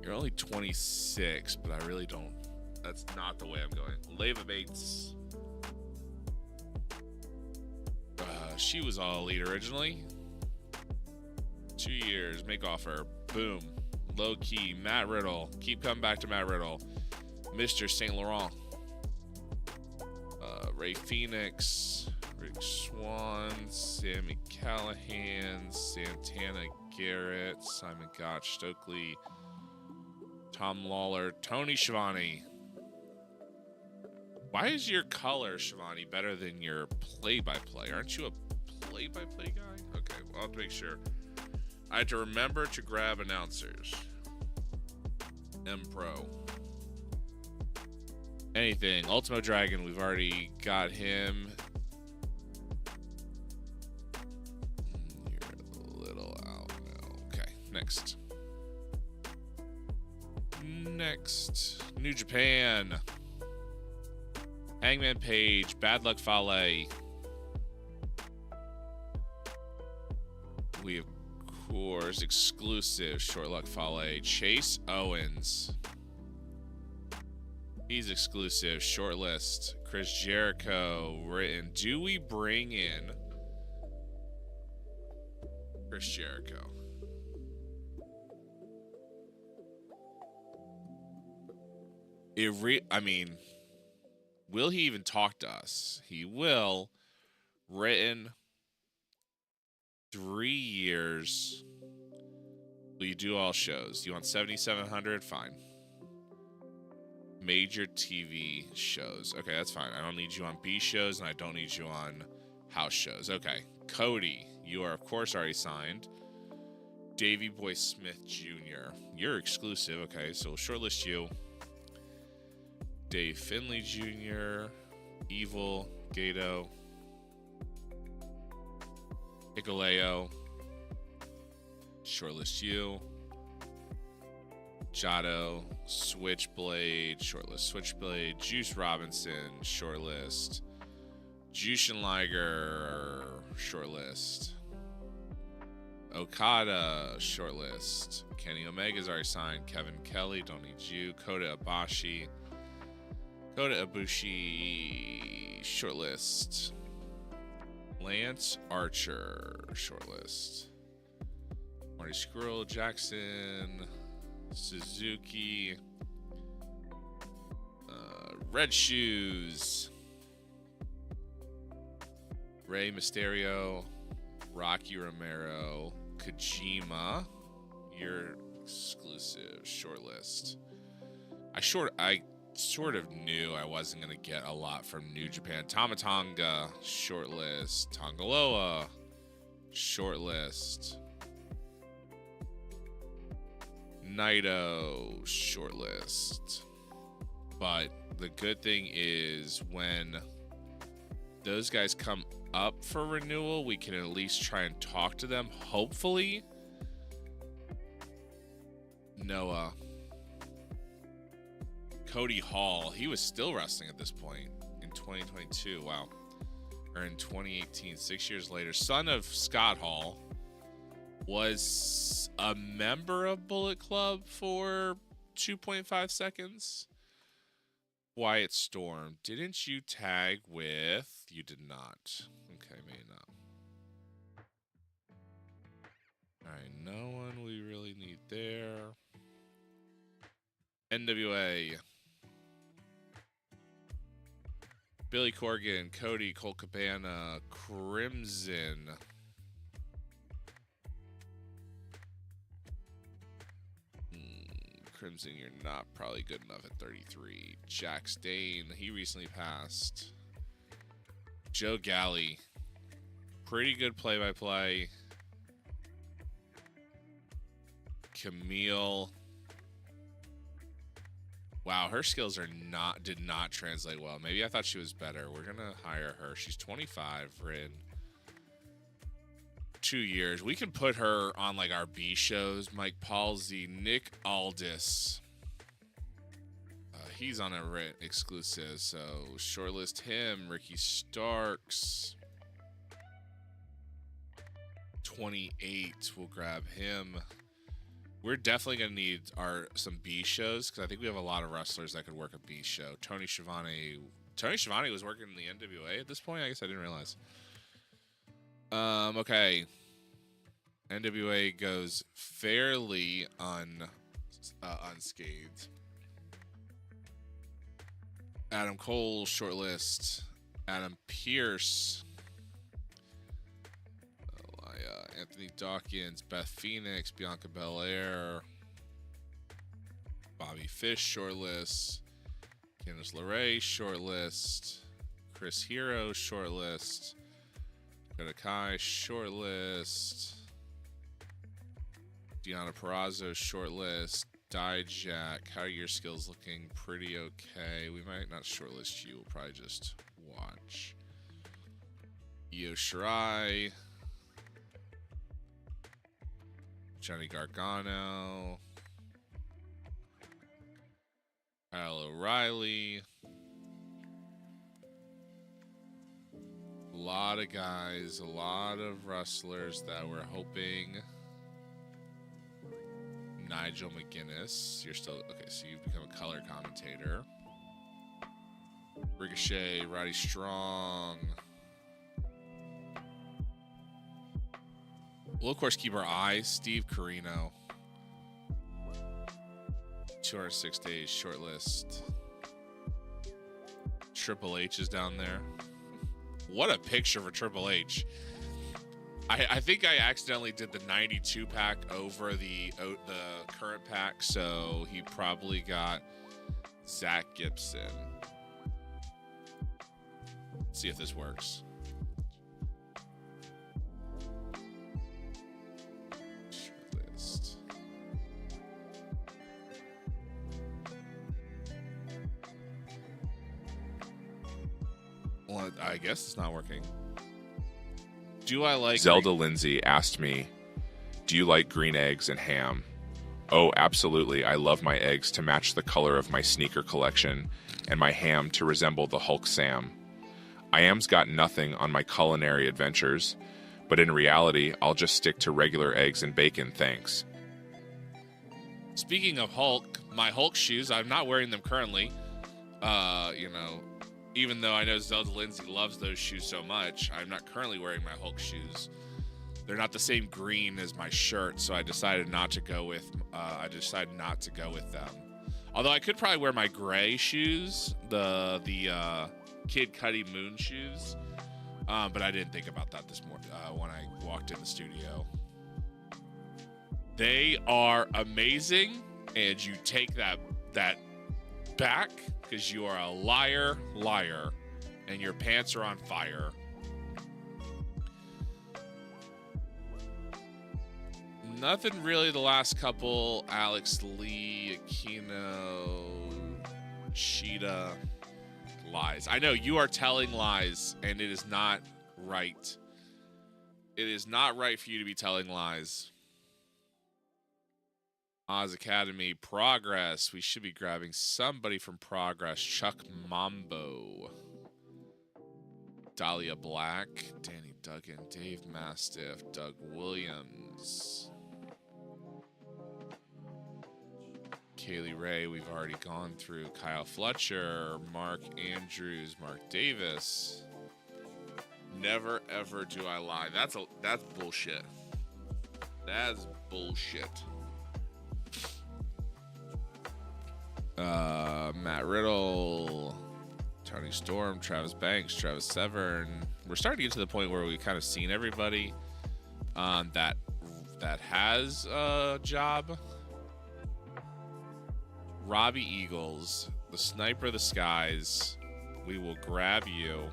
You're only 26, but I really don't. That's not the way I'm going. Leva Bates. She was all elite originally. 2 years. Make offer. Boom. Low key. Matt Riddle. Keep coming back to Matt Riddle. Mr. St. Laurent. Ray Phoenix. Rick Swan. Sammy Callahan. Santana Garrett. Simon Gotch. Stokely. Tom Lawler. Tony Schiavone. Why is your color, Shivani, better than your play-by-play? Aren't you a play-by-play guy? Okay, well, I'll have to make sure. I have to remember to grab announcers. M-Pro. Anything. Ultimo Dragon, we've already got him. You're a little out now. Okay, next. Next. New Japan. Hangman Page, Bad Luck Fale. We, of course, exclusive Short Luck Fale. Chase Owens. He's exclusive. Short list. Chris Jericho, written. Do we bring in Chris Jericho? I mean... Will he even talk to us? He will. Written. 3 years. Will you do all shows? You want 7,700? Fine. Major TV shows. Okay, that's fine. I don't need you on B shows, and I don't need you on house shows. Okay. Cody, you are, of course, already signed. Davey Boy Smith Jr. You're exclusive. Okay, so we'll shortlist you. Dave Finley Jr., Evil, Gato, Hikuleo, shortlist you, Jado, Switchblade, shortlist Switchblade, Juice Robinson, shortlist, Jushin Liger, shortlist, Okada, shortlist, Kenny Omega's already signed, Kevin Kelly, don't need you, Kota Ibushi, shortlist. Lance Archer, shortlist. Marty Scurll, Jackson, Suzuki, Red Shoes, Rey Mysterio, Rocky Romero, Kojima, your exclusive shortlist. I sort of knew I wasn't going to get a lot from New Japan. Tamatonga, shortlist. Tongaloa, shortlist. Naito, shortlist. But the good thing is when those guys come up for renewal, we can at least try and talk to them. Hopefully, Noah. Cody Hall, he was still wrestling at this point in 2022. Wow. Or in 2018, 6 years later. Son of Scott Hall. Was a member of Bullet Club for 2.5 seconds. Wyatt Storm. Didn't you tag with... You did not. Okay, maybe not. Alright, no one we really need there. NWA. Billy Corgan, Cody, Colt Cabana, Crimson. Crimson, you're not probably good enough at 33. Jack Stain, he recently passed. Joe Galley, pretty good play-by-play. Camille. Wow, her skills did not translate well. Maybe I thought she was better. We're gonna hire her. She's 25. We're in 2 years. We can put her on like our B shows. Mike Palsy, Nick Aldis. He's on a exclusive, so shortlist him. Ricky Starks. 28. We'll grab him. We're definitely gonna need some B shows because I think we have a lot of wrestlers that could work a B show. Tony Schiavone. Tony Schiavone was working in the NWA at this point. I guess I didn't realize. Okay. NWA goes fairly unscathed. Adam Cole, shortlist. Adam Pierce. Anthony Dawkins, Beth Phoenix, Bianca Belair. Bobby Fish, shortlist. Candice LeRae, shortlist. Chris Hero, shortlist. Dakota Kai, shortlist. Deanna Perrazzo, shortlist. Dijak, how are your skills looking? Pretty okay. We might not shortlist you. We'll probably just watch. Io Shirai. Johnny Gargano. Kyle O'Reilly. A lot of guys, a lot of wrestlers that we're hoping. Nigel McGuinness. You're still... Okay, so you've become a color commentator. Ricochet, Roddy Strong. We'll, of course, keep our eyes. Steve Carino. 206 days shortlist. Triple H is down there. What a picture for Triple H. I think I accidentally did the 92 pack over the current pack, so he probably got Zach Gibson. Let's see if this works. Shortlist. Well, I guess it's not working. Do I like... Zelda Lindsay asked me, do you like green eggs and ham? Oh, absolutely. I love my eggs to match the color of my sneaker collection and my ham to resemble the Hulk Sam. I am's got nothing on my culinary adventures, but in reality, I'll just stick to regular eggs and bacon, thanks. Speaking of Hulk, my Hulk shoes, I'm not wearing them currently. Even though I know Zelda Lindsay loves those shoes so much, I'm not currently wearing my Hulk shoes. They're not the same green as my shirt, so I decided not to go with. Them. Although I could probably wear my gray shoes, the Kid Cudi Moon shoes, but I didn't think about that this morning when I walked in the studio. They are amazing, and you take that back. Because you are a liar, and your pants are on fire. Nothing really the last couple. Alex Lee, Aquino, Cheetah, lies. I know you are telling lies, and it is not right. It is not right for you to be telling lies. Oz Academy, Progress. We should be grabbing somebody from Progress. Chuck Mambo. Dahlia Black, Danny Duggan, Dave Mastiff, Doug Williams, Kaylee Ray, we've already gone through. Kyle Fletcher, Mark Andrews, Mark Davis. Never ever do I lie. That's bullshit. That's bullshit. Matt Riddle, Tony Storm, Travis Banks, Travis Severn. We're starting to get to the point where we've kind of seen everybody that has a job. Robbie Eagles, the Sniper of the Skies. We will grab you.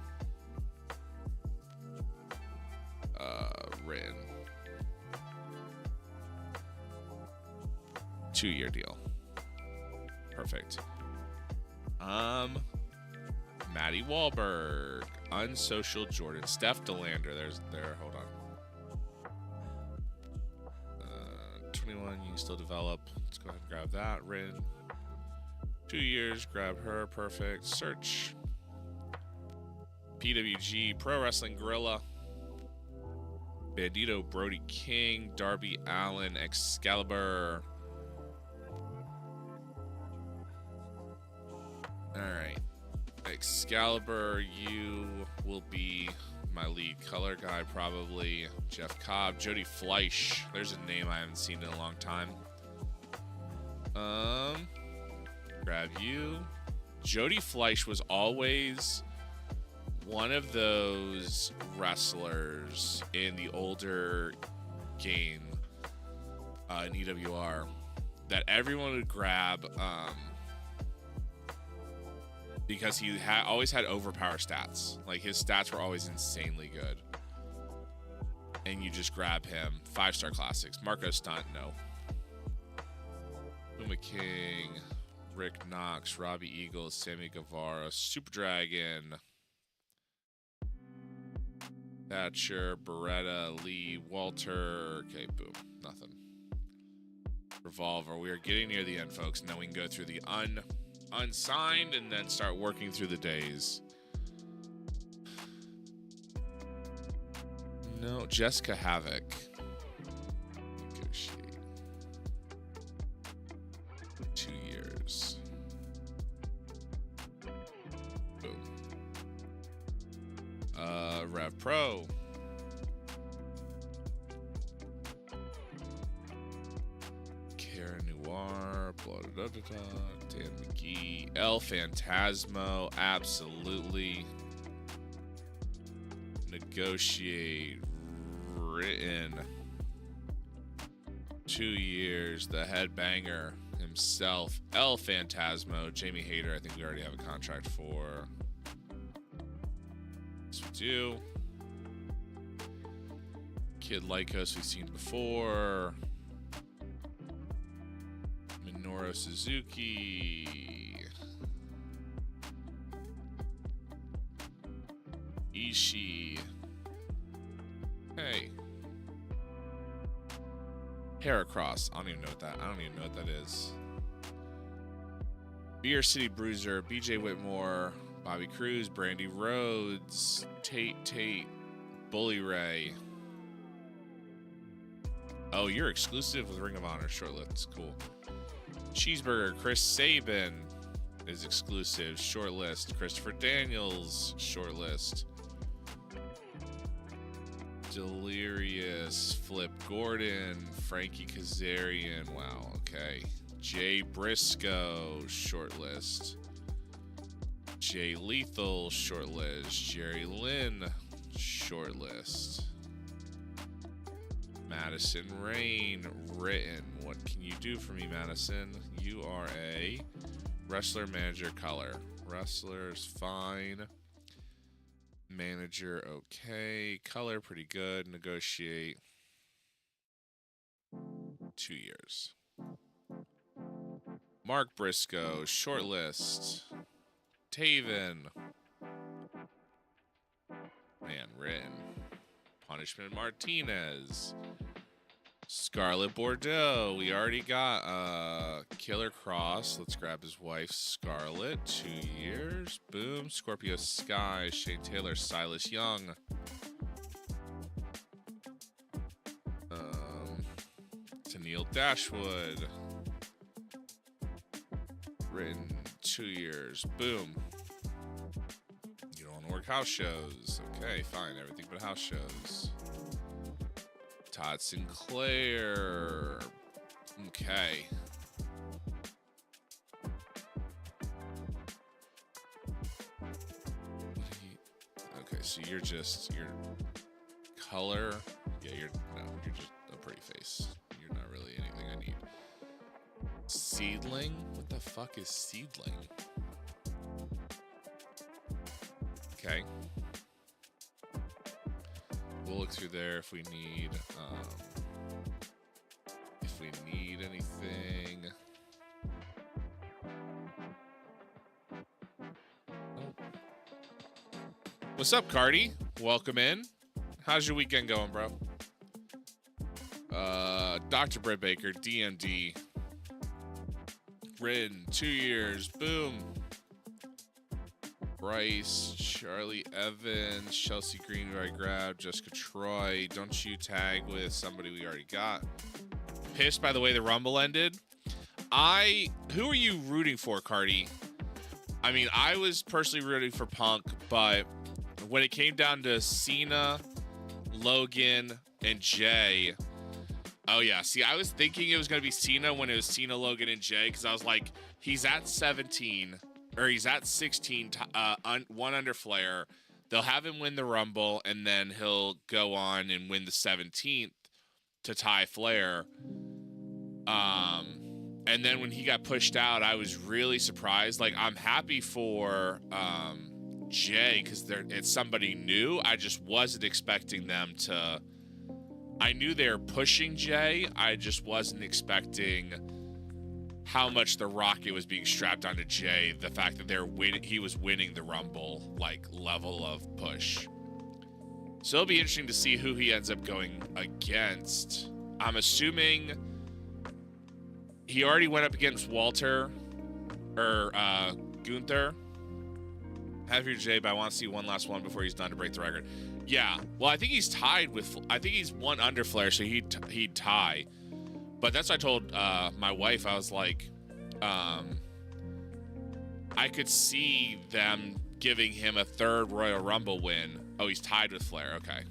Written. 2-year deal. Perfect. Maddie Wahlberg, Unsocial Jordan, Steph DeLander. Hold on. 21, you can still develop. Let's go ahead and grab that. Rin. 2 years, grab her. Perfect. Search. PWG, Pro Wrestling Gorilla. Bandito, Brody King, Darby Allen, Excalibur. Alright. Excalibur, you will be my lead color guy, probably. Jeff Cobb, Jody Fleisch. There's a name I haven't seen in a long time. Grab you. Jody Fleisch was always one of those wrestlers in the older game in EWR that everyone would grab because he always had overpower stats. Like, his stats were always insanely good. And you just grab him. 5-star classics. Marco Stunt, no. Puma King, Rick Knox, Robbie Eagles, Sammy Guevara, Super Dragon, Thatcher, Beretta, Lee, Walter. Okay, boom. Nothing. Revolver. We are getting near the end, folks. And then we can go through the unsigned and then start working through the days. No, Jessica Havoc. Negotiate. 2 years. Boom. Rev Pro. Karen Noir. Blah, da, da, da, da. Dan McGee. El Phantasmo. Absolutely. Negotiate. Written. 2 years. The headbanger himself. El Phantasmo. Jamie Hayter. I think we already have a contract for. Yes, we do. Kid Lycos we've seen before. Minoru Suzuki. Ishii. Hey. Heracross. I don't even know what that is. Beer City Bruiser, BJ Whitmore, Bobby Cruz, Brandy Rhodes, Tate, Bully Ray. Oh, you're exclusive with Ring of Honor. Shortlist. Cool. Cheeseburger, Chris Sabin is exclusive. Shortlist. Christopher Daniels, shortlist. Delirious, Flip Gordon, Frankie Kazarian. Wow, okay. Jay Briscoe, shortlist. Jay Lethal, shortlist. Jerry Lynn, shortlist. Madison Rain, written. What can you do for me, Madison? You are a wrestler, manager, color. Wrestler's fine. Manager, okay. Color, pretty good. Negotiate. 2 years. Mark Briscoe, shortlist. Taven. Man, written. Punishment Martinez. Scarlett Bordeaux. We already got Killer Cross. Let's grab his wife, Scarlett. 2 years. years. Boom. Scorpio Sky, Shane Taylor, Silas Young. Tennille Dashwood. Written 2 years. Boom. You don't want to work house shows. Okay, fine. Everything but house shows. Todd Sinclair. Okay. Okay, so you're just your color. Yeah, you're just a pretty face. You're not really anything I need. Seedling? What the fuck is seedling? Okay. We'll look through there if we need anything. Oh. What's up, Cardi? Welcome in. How's your weekend going, bro? Dr. Britt Baker, DMD. Written 2 years. Boom. Bryce, Charlie Evans, Chelsea Green, who I grabbed, Jessica Troy. Don't you tag with somebody we already got. Pissed by the way the Rumble ended. Who are you rooting for, Cardi? I mean, I was personally rooting for Punk, but when it came down to Cena, Logan, and Jay, oh yeah, see, I was thinking it was going to be Cena when it was Cena, Logan, and Jay, because I was like, he's at 17, or he's at 16, one under Flair. They'll have him win the Rumble, and then he'll go on and win the 17th to tie Flair. And then when he got pushed out, I was really surprised. Like, I'm happy for Jay, because it's somebody new. I just wasn't expecting them to... I knew they were pushing Jay. I just wasn't expecting how much the rocket was being strapped onto Jay. The fact that he was winning the Rumble, like, level of push. So it'll be interesting to see who he ends up going against. I'm assuming he already went up against Walter or Gunther. Have your Jay, but I want to see one last one before he's done to break the record. Yeah, well, I think he's tied with... I think he's one under Flair, so he'd tie. But that's what I told my wife. I was like, I could see them giving him a third Royal Rumble win. Oh, he's tied with Flair. Okay.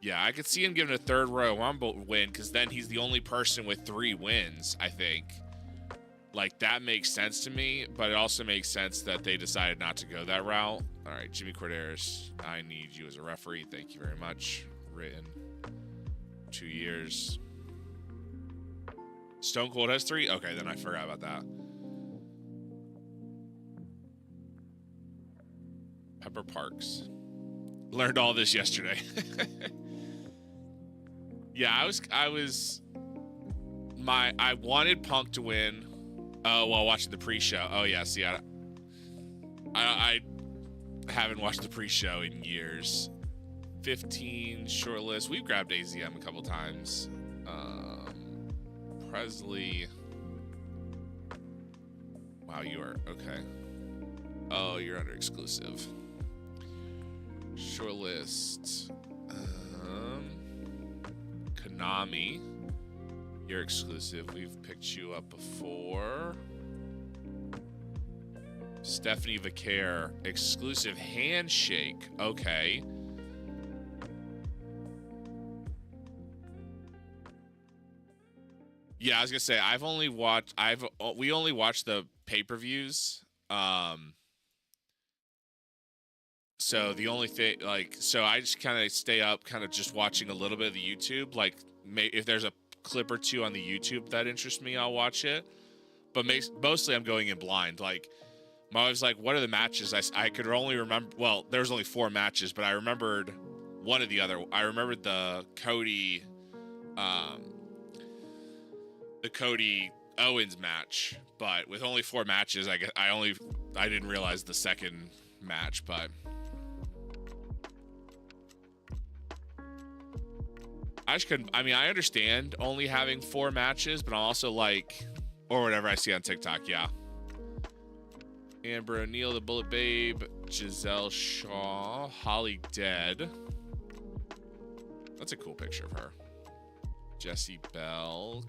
Yeah, I could see him giving a third Royal Rumble win, because then he's the only person with 3 wins, I think. Like, that makes sense to me, but it also makes sense that they decided not to go that route. All right, Jimmy Corderas, I need you as a referee. Thank you very much. Written 2 years. Stone Cold has 3? Okay, then I forgot about that. Pepper Parks. Learned all this yesterday. Yeah, I wanted Punk to win while watching the pre-show. Oh yeah, see, I haven't watched the pre-show in years. 15 shortlist. We've grabbed AZM a couple times. Presley. Wow, you are okay. Oh, you're under exclusive. Shortlist. Konami. You're exclusive. We've picked you up before. Stephanie Vicaire. Exclusive handshake. Okay. Yeah, I was gonna say we only watched the pay-per-views. So the only thing, so I just kind of stay up, kind of just watching a little bit of the YouTube. Like, if there's a clip or two on the YouTube that interests me, I'll watch it. But mostly I'm going in blind. Like, my wife's like, what are the matches? I could only remember, well, there was only 4 matches, but I remembered one of the other. I remembered the Cody Owens match, but with only 4 matches, I didn't realize the second match, but I just couldn't. I mean, I understand only having 4 matches, but I'm also like, or whatever I see on TikTok, yeah. Amber O'Neal, the Bullet Babe, Giselle Shaw, Holly Dead. That's a cool picture of her. Jessie Bell,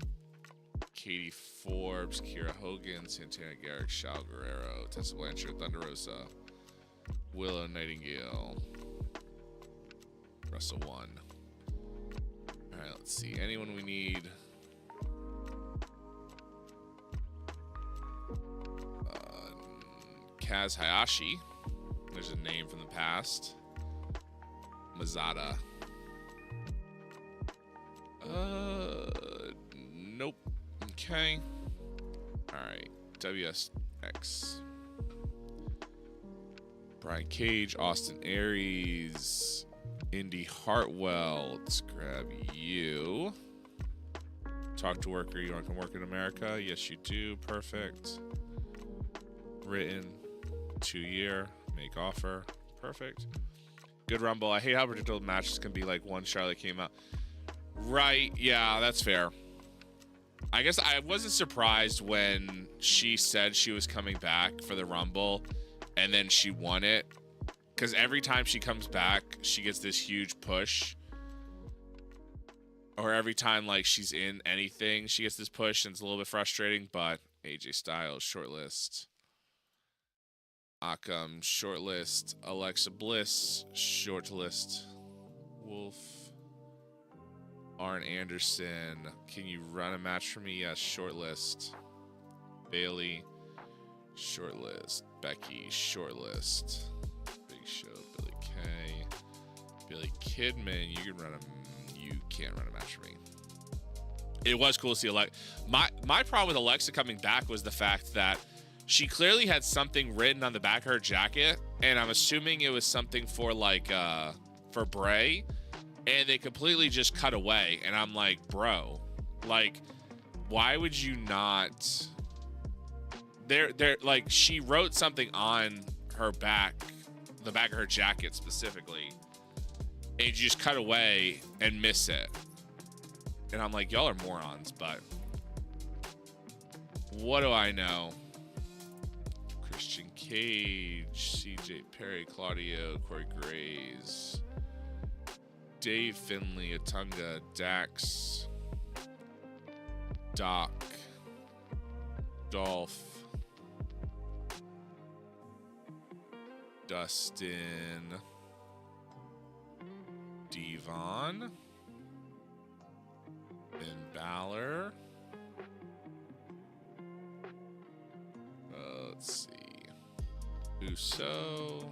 Katie Forbes, Kira Hogan, Santana Garrick, Shao Guerrero, Tessa Blanchard, Thunder Rosa, Willow Nightingale, Russell One. All right, let's see. Anyone we need? Kaz Hayashi. There's a name from the past. Mazada. Nope. Okay. Alright. WSX. Brian Cage, Austin Aries, Indy Hartwell. Let's grab you. Talk to worker. You want to come work in America? Yes, you do. Perfect. Written. 2-year. Make offer. Perfect. Good Rumble. I hate how predictable matches can be. Like one Charlotte came out. Right. Yeah, that's fair. I guess I wasn't surprised when she said she was coming back for the Rumble and then she won it. Because every time she comes back, she gets this huge push. Or every time like she's in anything, she gets this push and it's a little bit frustrating. But AJ Styles, shortlist. Akam, shortlist. Alexa Bliss, shortlist. Wolf. Arn Anderson, can you run a match for me? Yes, shortlist. Bailey, shortlist. Becky, shortlist. Big Show, Billy Kay. Billy Kidman, you can't run a match for me. It was cool to see Alexa. My problem with Alexa coming back was the fact that she clearly had something written on the back of her jacket, and I'm assuming it was something for like for Bray. And they completely just cut away. And I'm like, bro, like, why would you not? They're like, she wrote something on her back, the back of her jacket specifically. And you just cut away and miss it. And I'm like, y'all are morons, but what do I know? Christian Cage, CJ Perry, Claudio, Corey Graves. Dave Finley, Atunga, Dax, Doc, Dolph, Dustin, Devon, Ben Balor. Let's see. Uso.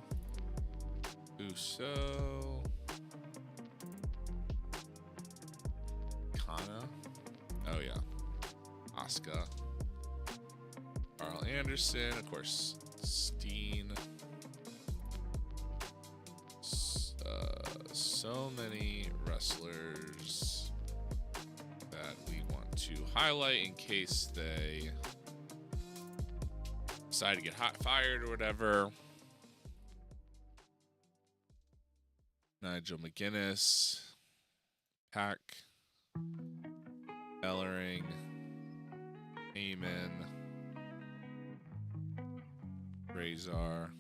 Oh yeah, Asuka, Carl Anderson, of course, Steen. So many wrestlers that we want to highlight in case they decide to get fired or whatever. Nigel McGuinness, Pack. Ellering, Eamon, Razor,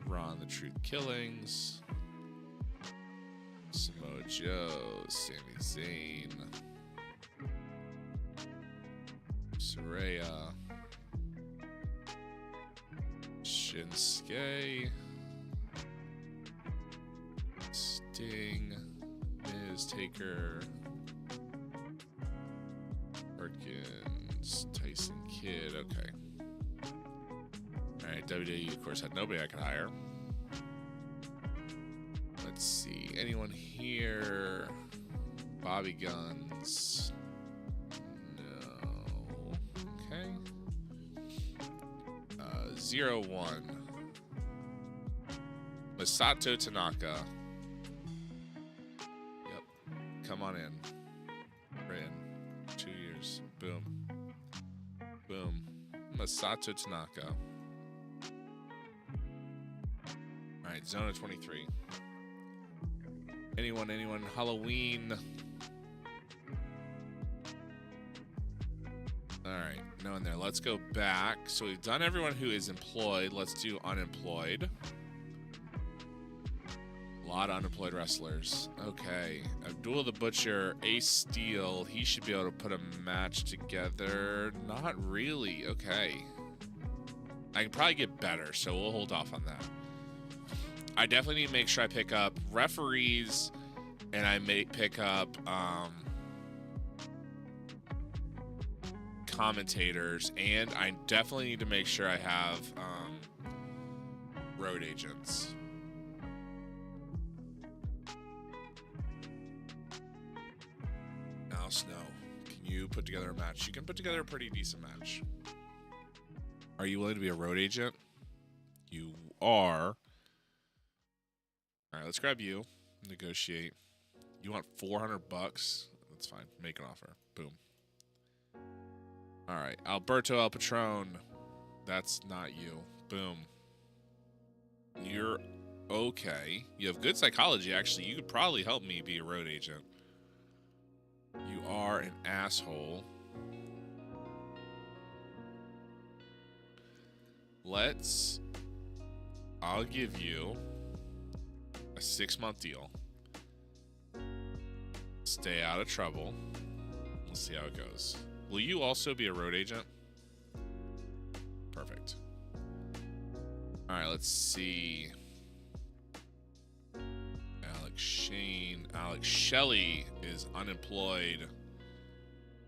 Ron the Truth Killings, Samoa Joe, Sami Zayn, Saraya, Shinsuke, Sting, Miz, Taker, Perkins, Tyson Kidd. Okay. All right. WWE, of course, had nobody I could hire. Let's see. Anyone here? Bobby Guns. No. Okay. 01. Masato Tanaka. Come on in. We're in. 2 years. Boom. Boom. Masato Tanaka. Alright, Zona 23. Anyone? Halloween. right, no in there. Let's go back. So we've done everyone who is employed. Let's do unemployed. A lot of unemployed wrestlers. Okay. Abdul the Butcher, Ace Steel. He should be able to put a match together. Not really. Okay. I can probably get better, so we'll hold off on that. I definitely need to make sure I pick up referees, and I may pick up commentators, and I definitely need to make sure I have road agents. Now, Snow, can you put together a match? You can put together a pretty decent match. Are you willing to be a road agent? You are. All right, let's grab you. Negotiate. You want $400? That's fine. Make an offer. Boom. All right, Alberto El Patron. That's not you. Boom. You're okay. You have good psychology, actually. You could probably help me be a road agent. You are an asshole. I'll give you a 6-month deal. Stay out of trouble. We'll see how it goes. Will you also be a road agent? Perfect. All right, let's see. Alex Shane. Alex Shelley is unemployed.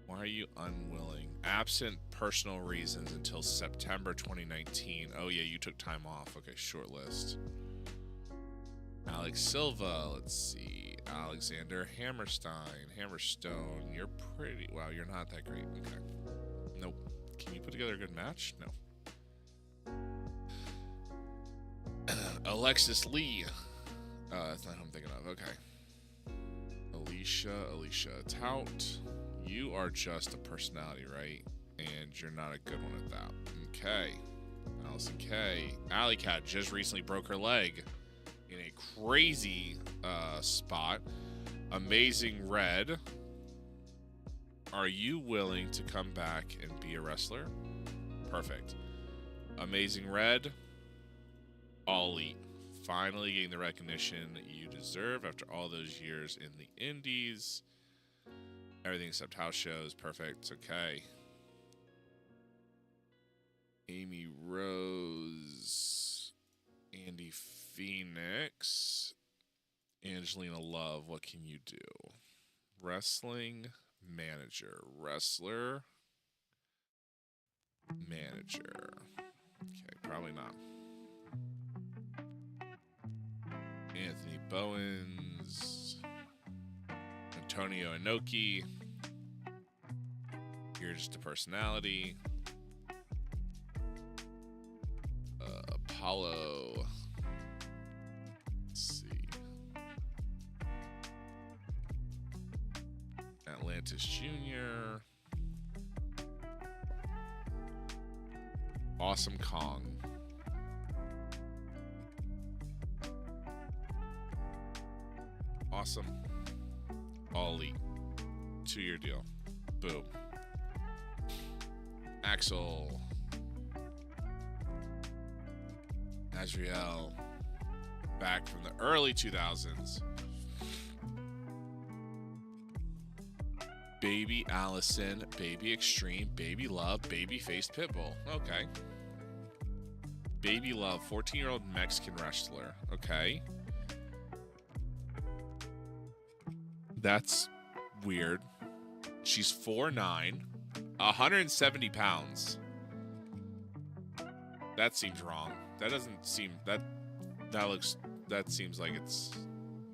Why are you unwilling? Absent personal reasons until September 2019. Oh, yeah, you took time off. Okay, short list. Alex Silva. Let's see. Alexander Hammerstone. You're pretty... Wow, you're not that great. Okay. Nope. Can you put together a good match? No. Alexis Lee. That's not who I'm thinking of. Okay. Alicia Tout. You are just a personality, right? And you're not a good one at that. Okay. Allison K. Alley Cat just recently broke her leg in a crazy spot. Amazing Red. Are you willing to come back and be a wrestler? Perfect. Amazing Red. All Elite. Finally getting the recognition you deserve after all those years in the indies. Everything except house shows. Perfect. Okay. Amy Rose. Andy Phoenix. Angelina Love. What can you do? Wrestling manager. Wrestler manager. Okay, probably not. Anthony Bowens. Antonio Inoki. You're just a personality. Apollo. Let's see. Atlantis Jr. Awesome Kong. Awesome. All Elite. 2-year deal. Boom. Axel. Azriel. Back from the early 2000s. Baby Allison. Baby Extreme. Baby Love. Baby Faced Pitbull. Okay. Baby Love. 14-year-old Mexican wrestler. Okay. That's weird. She's 4'9", 170 pounds. That seems wrong. That doesn't seem... That seems like it's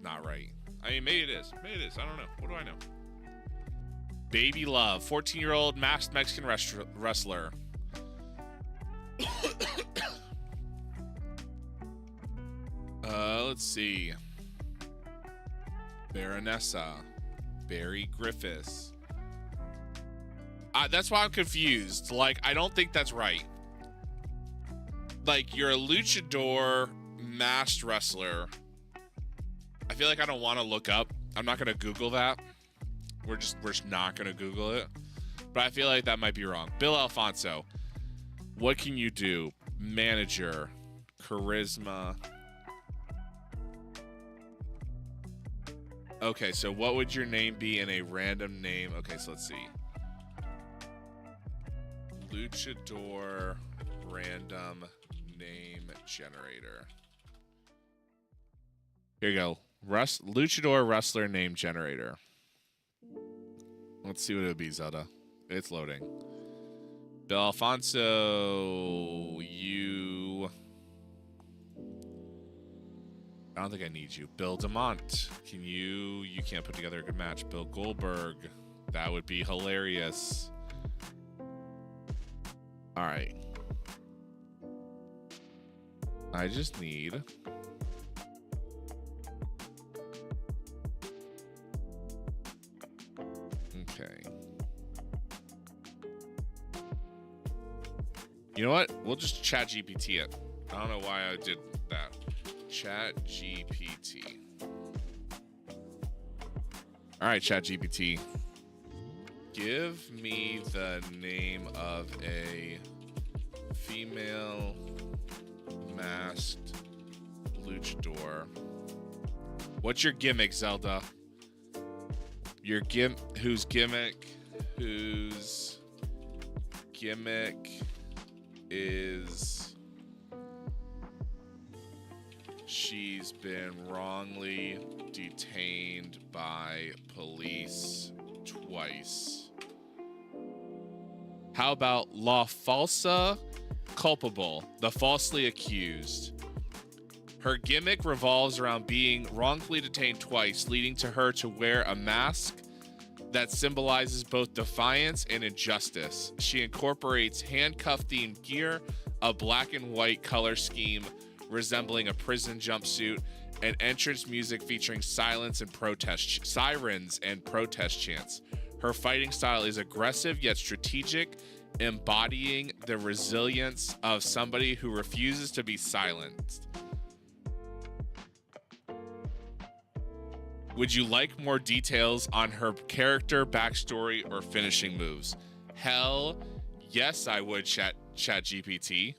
not right. I mean, maybe it is. Maybe it is. I don't know. What do I know? Baby Love. 14-year-old masked Mexican wrestler. Let's see. Baronessa. Barry Griffiths. That's why I'm confused. Like, I don't think that's right. Like, you're a luchador masked wrestler. I feel like I don't want to look up. I'm not going to Google that. We're just not going to Google it. but I feel like that might be wrong. Bill Alfonso, what can you do? Manager, charisma. Okay, so what would your name be in a random name? Okay, so let's see. Luchador random name generator. Here you go. Luchador wrestler name generator. Let's see what it would be, Zelda. It's loading. Bill Alfonso, you... I don't think I need you. Bill DeMont, can you... You can't put together a good match. Bill Goldberg, that would be hilarious. All right. I just need... Okay. You know what? We'll just chat GPT it. I don't know why I did that. Chat GPT. All right, chat GPT. Give me the name of a female masked luchador. What's your gimmick, Zelda? Your whose gimmick is she's been wrongly detained by police twice. How about la falsa culpable, the falsely accused? Her gimmick revolves around being wrongfully detained twice, leading to her to wear a mask that symbolizes both defiance and injustice. She incorporates handcuff-themed gear, a black and white color scheme resembling a prison jumpsuit, and entrance music featuring sirens and protest chants. Her fighting style is aggressive yet strategic, embodying the resilience of somebody who refuses to be silenced. Would you like more details on her character, backstory, or finishing moves? Hell yes, I would, Chat GPT.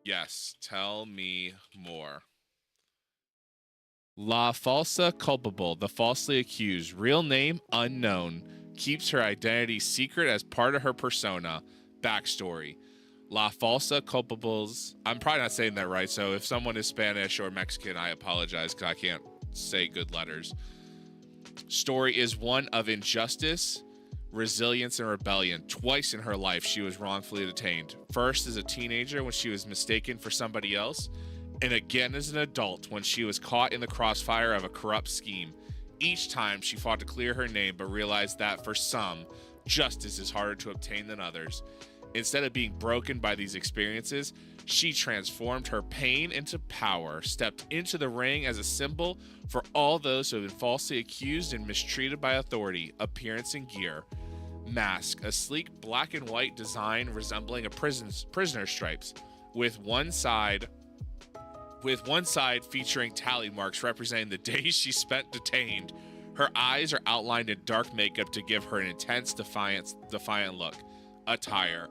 Yes, tell me more. La falsa culpable, the falsely accused, real name unknown, keeps her identity secret as part of her persona. Backstory. La falsa culpables. I'm probably not saying that right, so if someone is Spanish or Mexican, I apologize because I can't say good letters. Story is one of injustice, resilience, and rebellion. Twice in her life, she was wrongfully detained. First as a teenager when she was mistaken for somebody else, and again as an adult when she was caught in the crossfire of a corrupt scheme. Each time she fought to clear her name, but realized that for some, justice is harder to obtain than others. Instead of being broken by these experiences, she transformed her pain into power, stepped into the ring as a symbol for all those who have been falsely accused and mistreated by authority. Appearance and gear. Mask, a sleek black and white design resembling a prisoner's stripes, with one side featuring tally marks representing the days she spent detained. Her eyes are outlined in dark makeup to give her an intense, defiant look. Attire.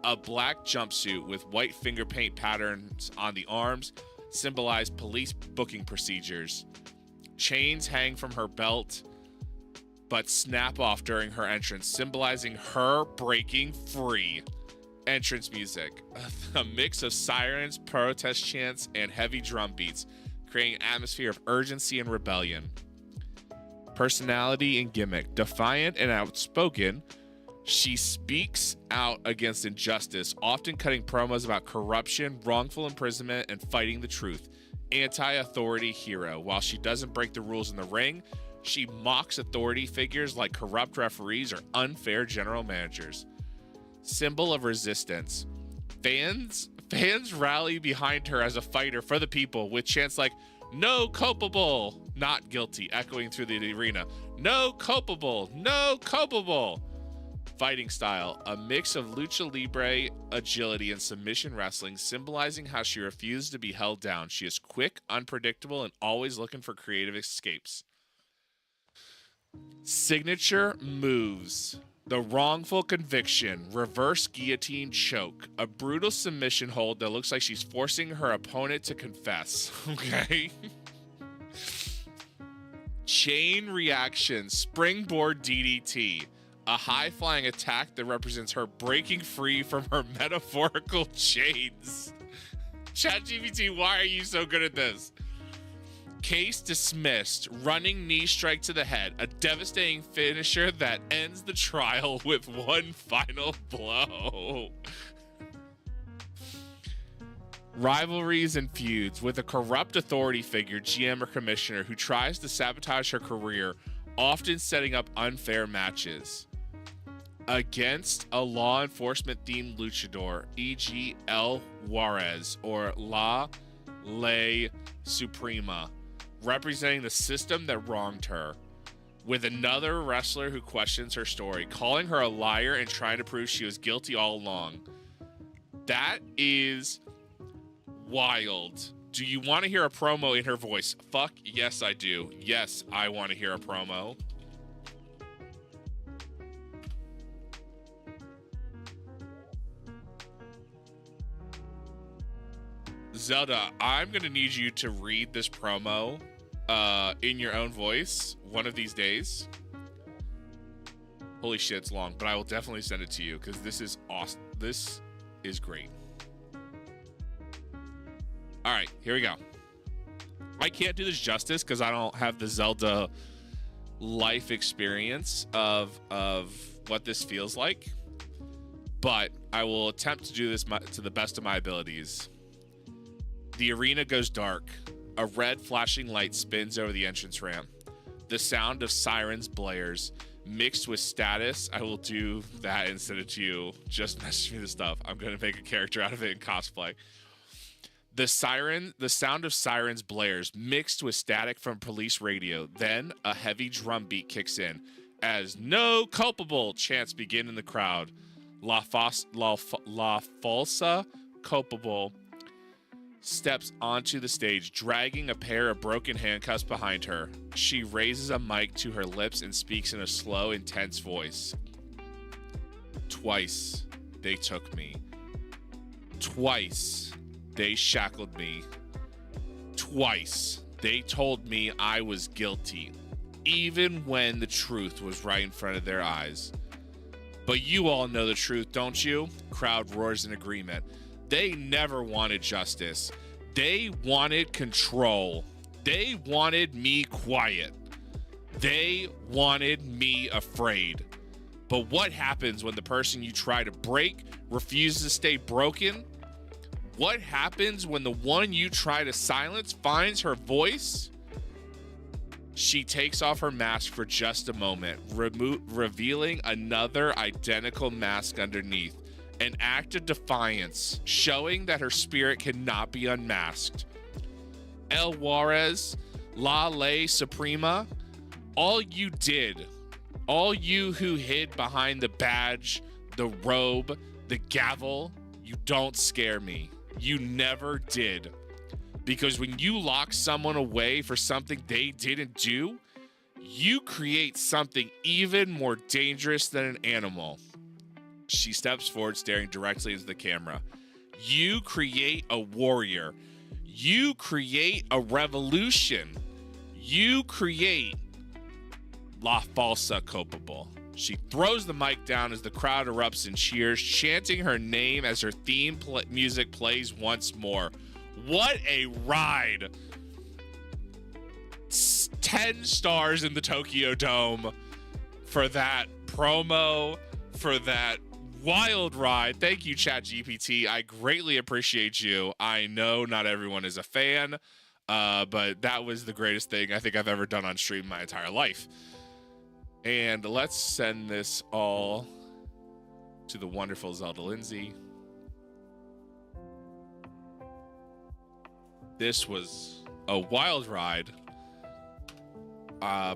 A black jumpsuit with white finger paint patterns on the arms symbolize police booking procedures. Chains hang from her belt but snap off during her entrance, symbolizing her breaking free. Entrance music. A mix of sirens, protest chants, and heavy drum beats, creating an atmosphere of urgency and rebellion. Personality and gimmick. Defiant and outspoken, she speaks out against injustice, often cutting promos about corruption, wrongful imprisonment, and fighting the truth. Anti-authority hero. While she doesn't break the rules in the ring, she mocks authority figures like corrupt referees or unfair general managers. Symbol of resistance. Fans rally behind her as a fighter for the people with chants like, "No culpable, not guilty," echoing through the arena. "No culpable, no culpable." Fighting style, a mix of lucha libre, agility, and submission wrestling, symbolizing how she refused to be held down. She is quick, unpredictable, and always looking for creative escapes. Signature moves. The wrongful conviction, reverse guillotine choke, a brutal submission hold that looks like she's forcing her opponent to confess. Okay. Chain reaction, springboard DDT, a high-flying attack that represents her breaking free from her metaphorical chains. ChatGPT, why are you so good at this? Case dismissed, running knee strike to the head, a devastating finisher that ends the trial with one final blow. Rivalries and feuds with a corrupt authority figure, GM or commissioner, who tries to sabotage her career, often setting up unfair matches. Against a law enforcement themed luchador, e.g. El Juarez or La Ley Suprema, representing the system that wronged her, with another wrestler who questions her story, calling her a liar and trying to prove she was guilty all along. That is wild. Do you want to hear a promo in her voice? Fuck yes, I do. Yes, I want to hear a promo. Zelda, I'm going to need you to read this promo in your own voice one of these days. Holy shit, it's long, but I will definitely send it to you because this is awesome. This is great. All right, here we go. I can't do this justice because I don't have the Zelda life experience of what this feels like, but I will attempt to do this to the best of my abilities. The arena goes dark. A red flashing light spins over the entrance ramp. The sound of sirens blares, mixed with status. I will do that instead of you. Just message me the stuff. I'm going to make a character out of it in cosplay. The sound of sirens blares, mixed with static from police radio. Then a heavy drum beat kicks in as "No culpable" chants begin in the crowd. La Falsa Culpable steps onto the stage, dragging a pair of broken handcuffs behind her. She raises a mic to her lips and speaks in a slow, intense voice. Twice they took me. Twice they shackled me. Twice they told me I was guilty, even when the truth was right in front of their eyes. But you all know the truth, don't you? Crowd roars in agreement. They never wanted justice. They wanted control. They wanted me quiet. They wanted me afraid. But what happens when the person you try to break refuses to stay broken? What happens when the one you try to silence finds her voice? She takes off her mask for just a moment, revealing another identical mask underneath. An act of defiance, showing that her spirit cannot be unmasked. El Juarez, La Ley Suprema, all you did, all you who hid behind the badge, the robe, the gavel, you don't scare me. You never did. Because when you lock someone away for something they didn't do, you create something even more dangerous than an animal. She steps forward, staring directly into the camera. You create a warrior. You create a revolution. You create La Falsa Culpable. She throws the mic down as the crowd erupts in cheers, chanting her name as her theme music plays once more. What a ride! 10 stars in the Tokyo Dome for that promo, for that wild ride. Thank you, ChatGPT. I greatly appreciate you. I know not everyone is a fan, but that was the greatest thing I think I've ever done on stream my entire life. And let's send this all to the wonderful Zelda Lindsay. This was a wild ride.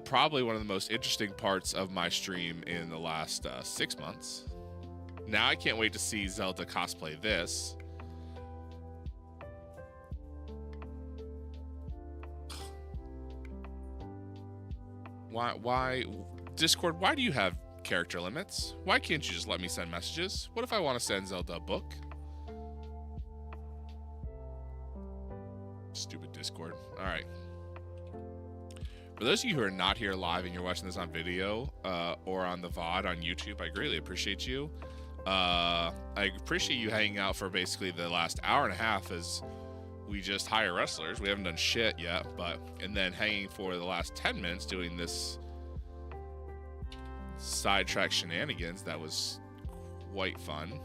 Probably one of the most interesting parts of my stream in the last 6 months. Now I can't wait to see Zelda cosplay this. Why, Discord? Why do you have character limits? Why can't you just let me send messages? What if I want to send Zelda a book? Stupid Discord. All right. For those of you who are not here live and you're watching this on video or on the VOD on YouTube, I greatly appreciate you. I appreciate you hanging out for basically the last hour and a half as we just hire wrestlers. We haven't done shit yet, and then hanging for the last 10 minutes doing this sidetrack shenanigans. That was quite fun.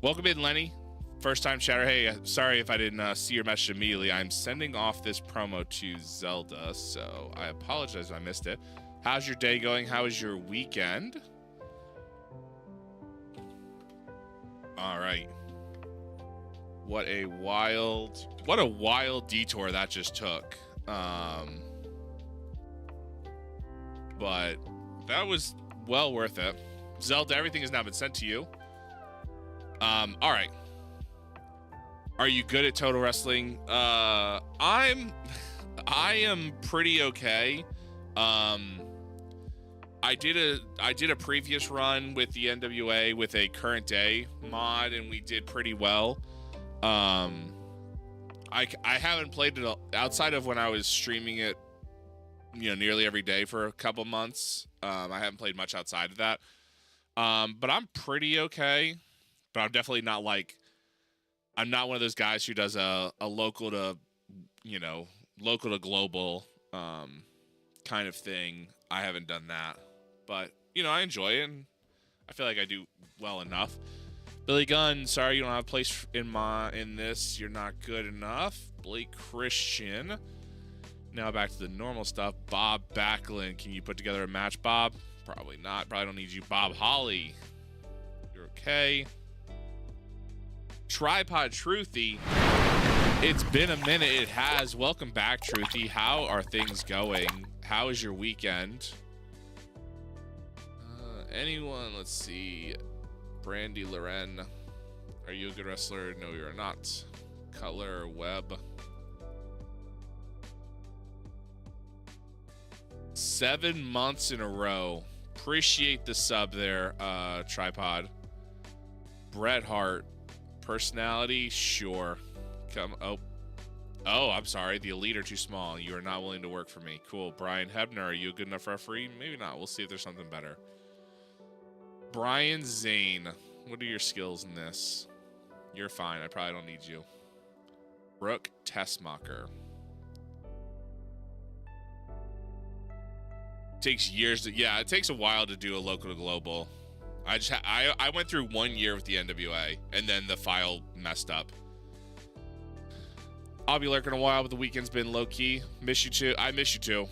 Welcome in, Lenny. First time chatter. Hey, sorry if I didn't see your message immediately. I'm sending off this promo to Zelda, so I apologize if I missed it. How's your day going? How was your weekend? All right. What a wild detour that just took. But that was well worth it. Zelda, everything has now been sent to you. All right. Are you good at Total Wrestling? I am pretty okay. I did a previous run with the NWA with a current day mod, and we did pretty well. I haven't played it outside of when I was streaming it, nearly every day for a couple months. I haven't played much outside of that. But I'm pretty okay. But I'm definitely not I'm not one of those guys who does a local to global kind of thing. I haven't done that, but I enjoy it, and I feel like I do well enough. Billy Gunn, sorry you don't have a place in this. You're not good enough. Blake Christian. Now back to the normal stuff. Bob Backlund, can you put together a match, Bob? Probably not. Probably don't need you. Bob Holly, you're okay. Tripod Truthy, it's been a minute. It has. Welcome back, Truthy. How are things going? How is your weekend? Anyone? Let's see. Brandy Loren, are you a good wrestler? No, you're not. Cutler Webb. 7 months in a row. Appreciate the sub there, Tripod. Bret Hart. Personality, sure. Oh, I'm sorry. The Elite are too small. You are not willing to work for me. Cool. Brian Hebner, are you a good enough referee? Maybe not. We'll see if there's something better. Brian Zane, what are your skills in this? You're fine. I probably don't need you. Brooke Tessmacher. Takes years yeah, it takes a while to do a local to global. I went through 1 year with the NWA, and then the file messed up. I'll be lurking a while, but the weekend's been low-key. Miss you too. I miss you too.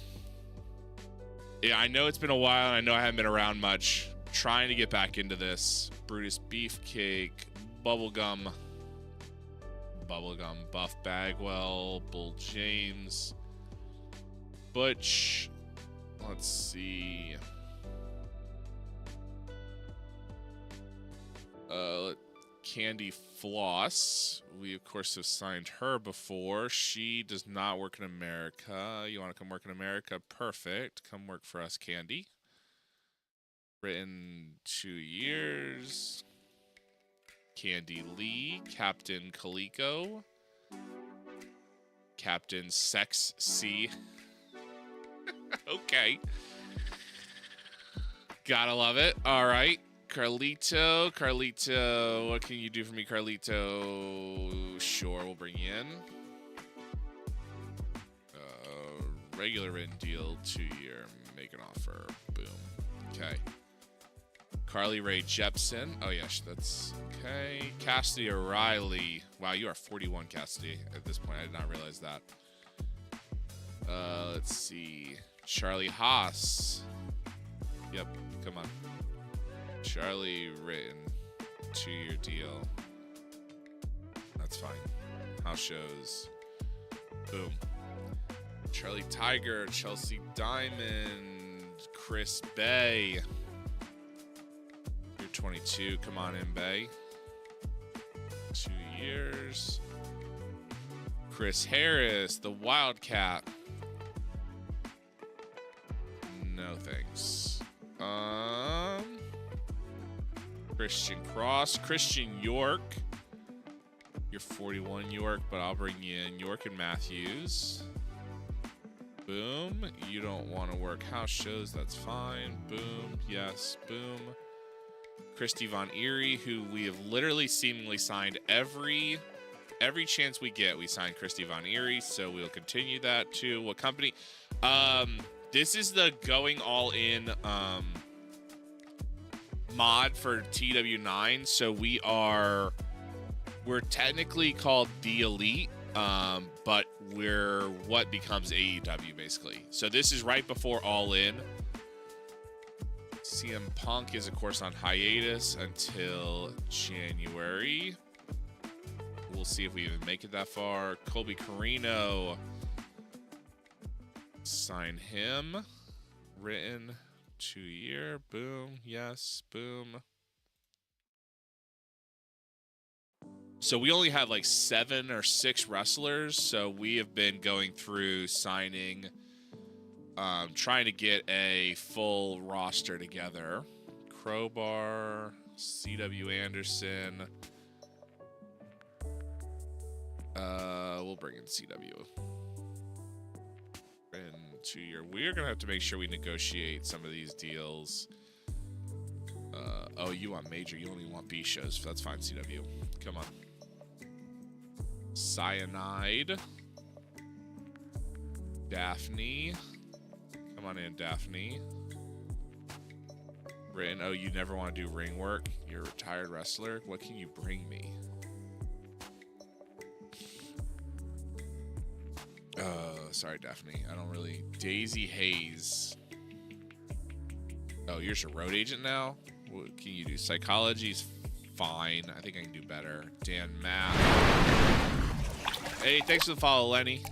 Yeah, I know it's been a while, and I know I haven't been around much. Trying to get back into this. Brutus Beefcake, Bubblegum, Buff Bagwell, Bull James, Butch. Let's see. Candy Floss. We, of course, have signed her before. She does not work in America. You want to come work in America? Perfect. Come work for us, Candy. Written 2 years. Candy Lee. Captain Kaliko. Captain Sex C. Okay. Gotta love it. All right. Carlito, what can you do for me, Carlito? Sure, we'll bring you in. Regular written deal, 2 year, make an offer. Boom. Okay. Carly Rae Jepsen. Oh, yeah, that's okay. Cassidy O'Reilly. Wow, you are 41, Cassidy, at this point. I did not realize that. Let's see. Charlie Haas. Yep, come on. Charlie written 2 year deal. That's fine. House shows. Boom. Charlie Tiger, Chelsea Diamond, Chris Bay. You're 22. Come on in, Bay. 2 years. Chris Harris, the Wildcat. No thanks. Christian Cross, Christian York. You're 41 York, but I'll bring you in York and Matthews. Boom. You don't want to work house shows, that's fine. Boom. Yes. Boom. Christy Von Erie, who we have literally seemingly signed every chance we get. We signed Christy Von Erie, so we'll continue that too. What company? This is the going all in mod for TEW9. So we're technically called the Elite, but we're what becomes AEW basically. So this is right before All In. CM Punk is of course on hiatus until January. We'll see if we even make it that far. Colby Carino, sign him. Written 2-year. Boom. Yes. Boom. So we only have like 7 or 6 wrestlers. So we have been going through signing, trying to get a full roster together. Crowbar, C.W. Anderson. We'll bring in CW. And 2-year. We're gonna have to make sure we negotiate some of these deals. Oh, you want major? You only want B shows. That's fine, CW. Come on. Cyanide. Daphne. Come on in, Daphne. Written. Oh, you never want to do ring work? You're a retired wrestler. What can you bring me? Sorry, Daphne. I don't really... Daisy Hayes. Oh, you're just a road agent now? What can you do? Psychology's fine. I think I can do better. Dan Math. Hey, thanks for the follow, Lenny.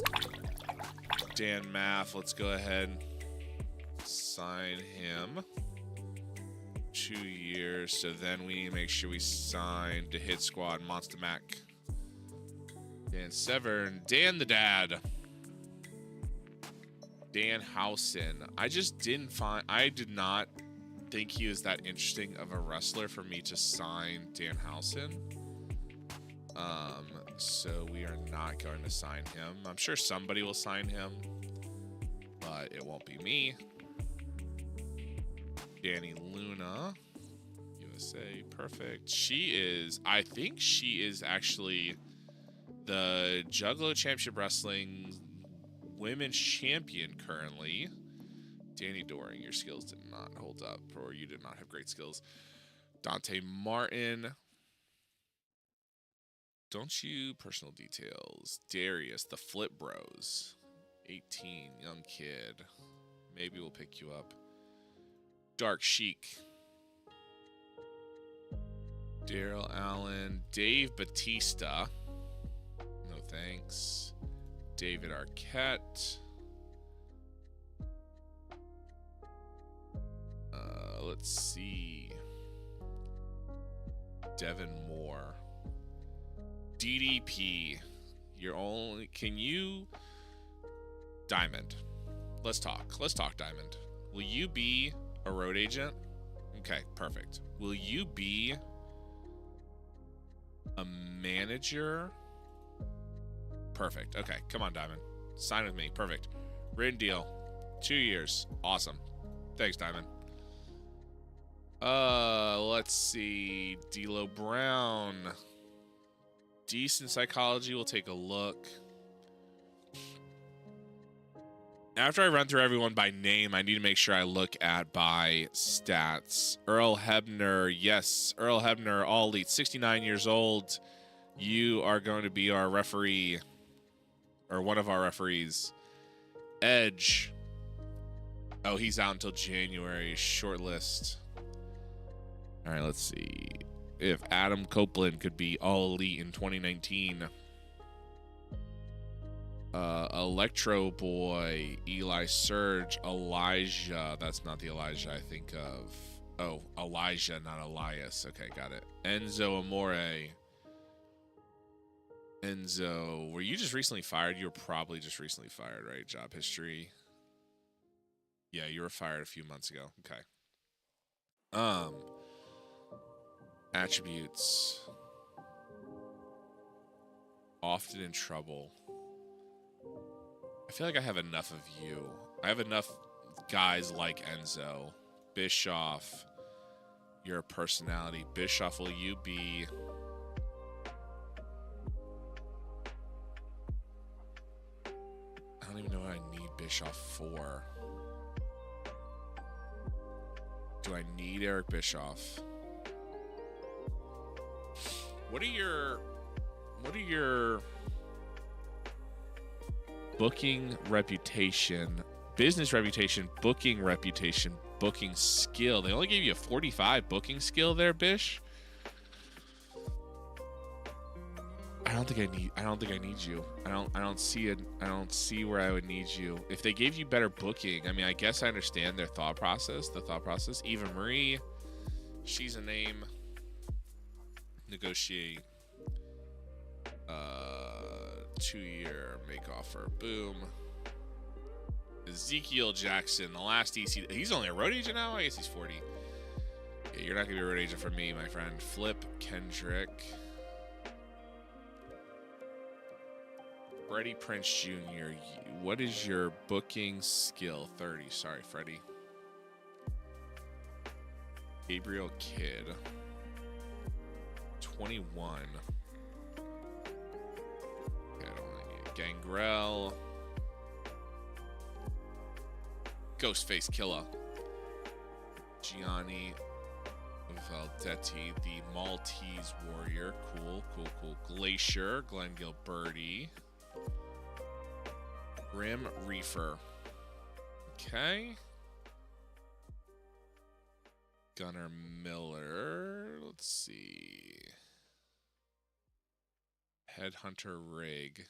Dan Math. Let's go ahead and sign him. 2 years. So then we need to make sure we sign to Hit Squad, Monster Mac. Dan Severn. Dan the Dad. Dan Housen. I did not think he was that interesting of a wrestler for me to sign Dan Housen. So we are not going to sign him. I'm sure somebody will sign him, but it won't be me. Danny Luna, USA, perfect. I think she is actually the Juggalo Championship Wrestling Women's Champion currently. Danny Doring, your skills did not hold up, or you did not have great skills. Dante Martin. Don't you? Personal details. Darius, the Flip Bros. 18, young kid. Maybe we'll pick you up. Dark Chic. Daryl Allen. Dave Batista. No thanks. David Arquette. Let's see. Devin Moore. DDP. Can you... Diamond. Let's talk, Diamond. Will you be a road agent? Okay, perfect. Will you be a manager? Perfect. Okay, come on, Diamond. Sign with me. Perfect. Written deal. 2 years. Awesome. Thanks, Diamond. Let's see. D'Lo Brown. Decent psychology. We'll take a look. After I run through everyone by name, I need to make sure I look at by stats. Earl Hebner. Yes, Earl Hebner, all elite. 69 years old. You are going to be our referee. Or one of our referees. Edge. Oh, he's out until January. Short list. All right, let's see. If Adam Copeland could be all elite in 2019. Electro Boy. Eli Surge. Elijah. That's not the Elijah I think of. Oh, Elijah, not Elias. Okay, got it. Enzo Amore. Enzo, were you just recently fired? You were probably just recently fired, right? Job history. Yeah, you were fired a few months ago. Okay. Attributes. Often in trouble. I feel like I have enough of you. I have enough guys like Enzo. Bischoff. Your personality. Bischoff, will you be... I don't even know what I need Bischoff for. Do I need Eric Bischoff? What are your booking reputation, business reputation, booking reputation, booking skill? They only gave you a 45 booking skill there, Bish. I don't think I need you. I don't see it. I don't see where I would need you. If they gave you better booking, I mean, I guess I understand their thought process. The thought process. Eva Marie, she's a name. Negotiate. 2-year make offer. Boom. Ezekiel Jackson, the last EC. He's only a road agent now? I guess he's 40. Yeah, you're not going to be a road agent for me, my friend. Flip Kendrick. Freddie Prince Jr. What is your booking skill? 30. Sorry, Freddie. Gabriel Kidd. 21. Gangrel. Ghostface Killer. Gianni Valdetti, the Maltese Warrior. Cool. Glacier. Glenn Gilberti. Grim Reefer. Okay. Gunnar Miller. Let's see. Headhunter Rig.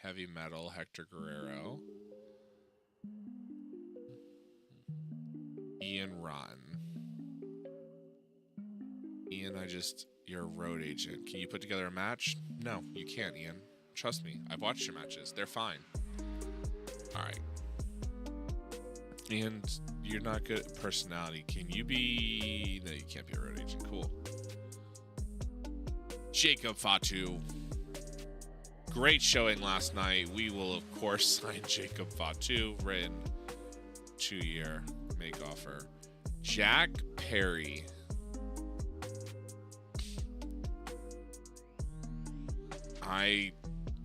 Heavy Metal, Hector Guerrero. Ian Rotten. Ian, you're a road agent. Can you put together a match? No, you can't, Ian. Trust me, I've watched your matches. They're fine. Alright. And you're not good at personality. Can you be... No, you can't be a road agent. Cool. Jacob Fatu. Great showing last night. We will, of course, sign Jacob Fatu. Written 2-year make offer. Jack Perry.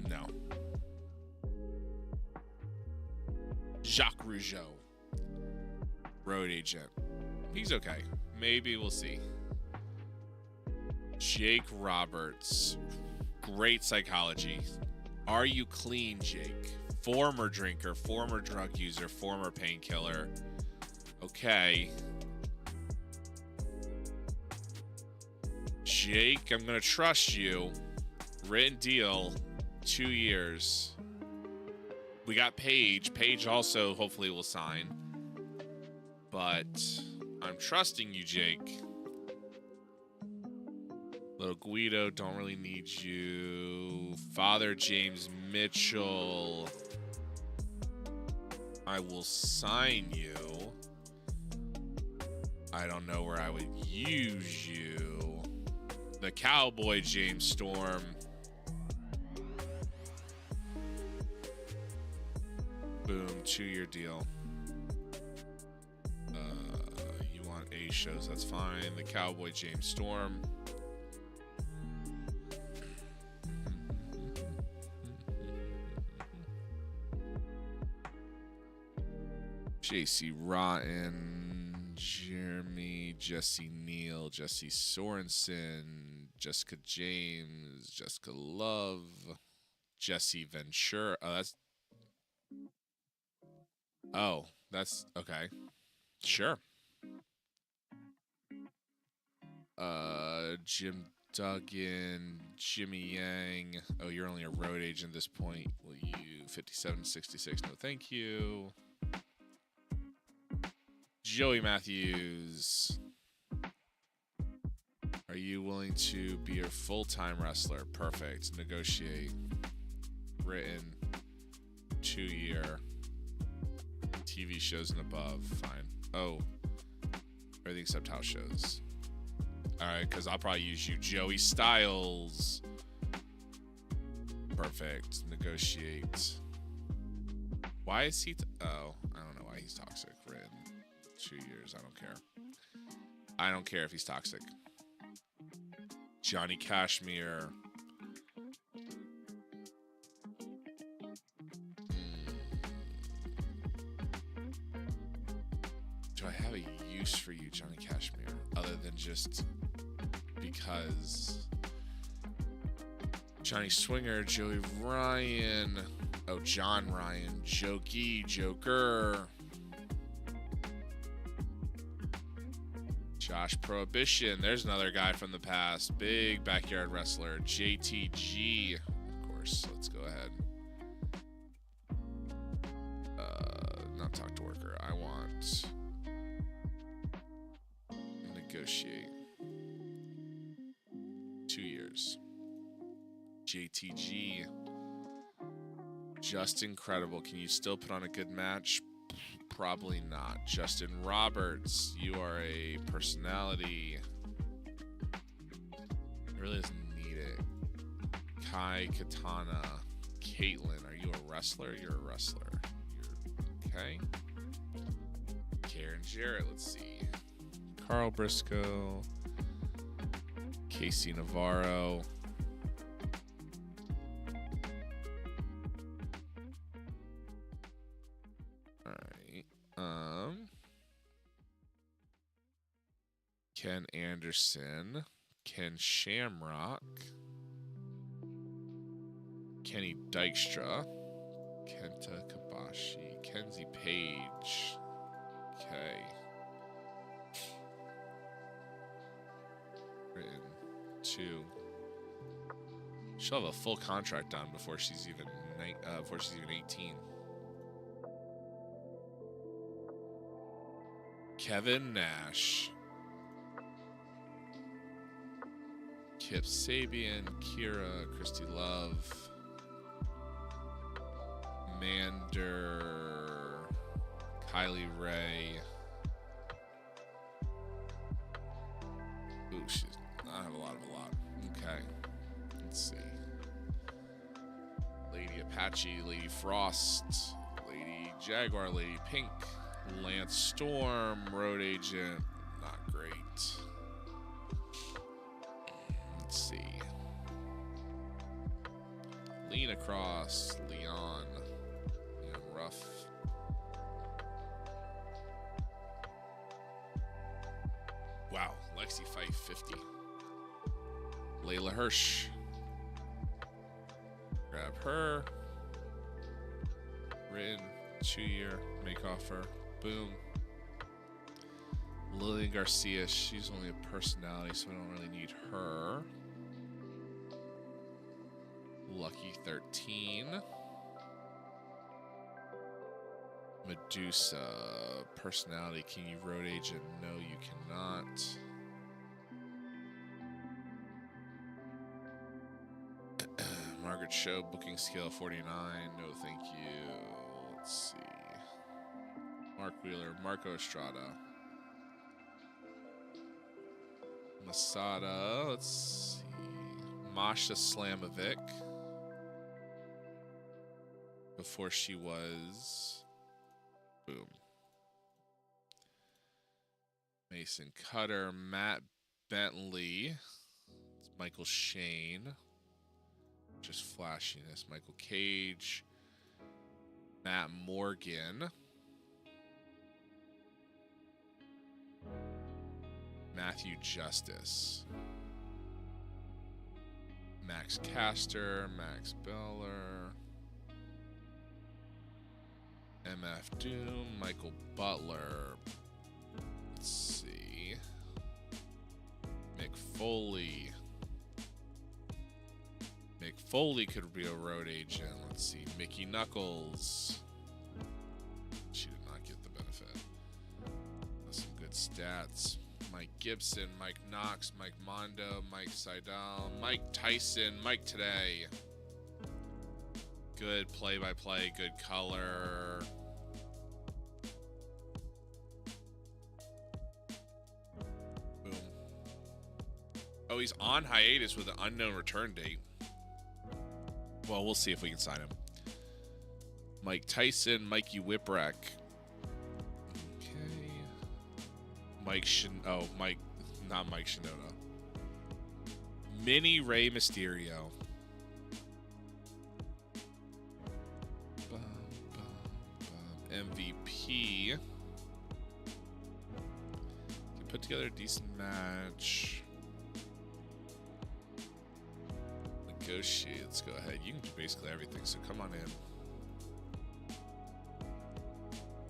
No. Jacques Rougeau. Road agent. He's okay. Maybe we'll see. Jake Roberts. Great psychology. Are you clean, Jake? Former drinker, former drug user, former painkiller. Okay. Jake, I'm going to trust you. Written deal. 2 years. We got Paige. Paige also hopefully will sign. But I'm trusting you, Jake. Little Guido, don't really need you. Father James Mitchell. I will sign you. I don't know where I would use you. The Cowboy James Storm. Boom, 2-year deal. You want A shows, that's fine. The Cowboy James Storm. JC Rotten, Jeremy, Jesse Neal, Jesse Sorensen, Jessica James, Jessica Love, Jesse Ventura. That's okay. Sure. Jim Duggan, Jimmy Yang. Oh, you're only a road agent at this point. Will you 57.66? No, thank you. Joey Matthews. Are you willing to be a full-time wrestler? Perfect. Negotiate. Written. 2-year. TV shows and above. Fine. Oh. Everything except house shows. Alright, because I'll probably use you. Joey Styles. Perfect. Negotiate. Why is he... oh, I don't know why he's toxic. Written. 2 years. I don't care. I don't care if he's toxic. Johnny Cashmere. Do I have a use for you, Johnny Cashmere, other than just because? Johnny Swinger, Joey Ryan, oh, John Ryan, Jokey, Joker, Josh Prohibition. There's another guy from the past. Big backyard wrestler. JTG. Of course. Let's go ahead. Not talk to worker. I want... negotiate. 2 years. JTG. Just incredible. Can you still put on a good match? Probably not. Justin Roberts, you are a personality. It really doesn't need it. Kai Katana. Caitlin, are you a wrestler? You're a wrestler. You're okay. Karen Jarrett, let's see. Carl Briscoe. Casey Navarro. Ken Anderson, Ken Shamrock, Kenny Dykstra, Kenta Kabashi, Kenzie Page. Okay. Written 2. She'll have a full contract done before she's even 18. Kevin Nash. Kip Sabian, Kira, Christy Love, Mander, Kylie Ray. Ooh, she's not have a lot. Okay. Let's see. Lady Apache, Lady Frost, Lady Jaguar, Lady Pink, Lance Storm, Road Agent. Not great. Let's see. Lean across, Leon. Leon Ruff. Wow, Lexi Fife 50. Layla Hirsch. Grab her. Written 2-year make offer. Boom. Lillian Garcia, she's only a personality, so we don't really need her. Lucky 13. Medusa, personality. Can you road agent? No, you cannot. Margaret Show, booking skill 49. No, thank you. Let's see. Mark Wheeler, Marco Estrada. Masada, let's see. Masha Slamovic. Before she was... boom. Mason Cutter, Matt Bentley. It's Michael Shane. Just flashiness. Michael Cage. Matt Morgan. Matthew Justice. Max Caster. Max Beller. MF Doom. Michael Butler. Let's see. Mick Foley. Mick Foley could be a road agent. Let's see. Mickey Knuckles. She did not get the benefit. That's some good stats. Mike Gibson, Mike Knox, Mike Mondo, Mike Seidel, Mike Tyson, Mike Today. Good play-by-play, good color. Boom. Oh, he's on hiatus with an unknown return date. Well, we'll see if we can sign him. Mike Tyson, Mikey Whipwreck. Okay. Mike, not Mike Shinoda. Mini Rey Mysterio. MVP. Can put together a decent match. Negotiate. Let's go ahead. You can do basically everything, so come on in.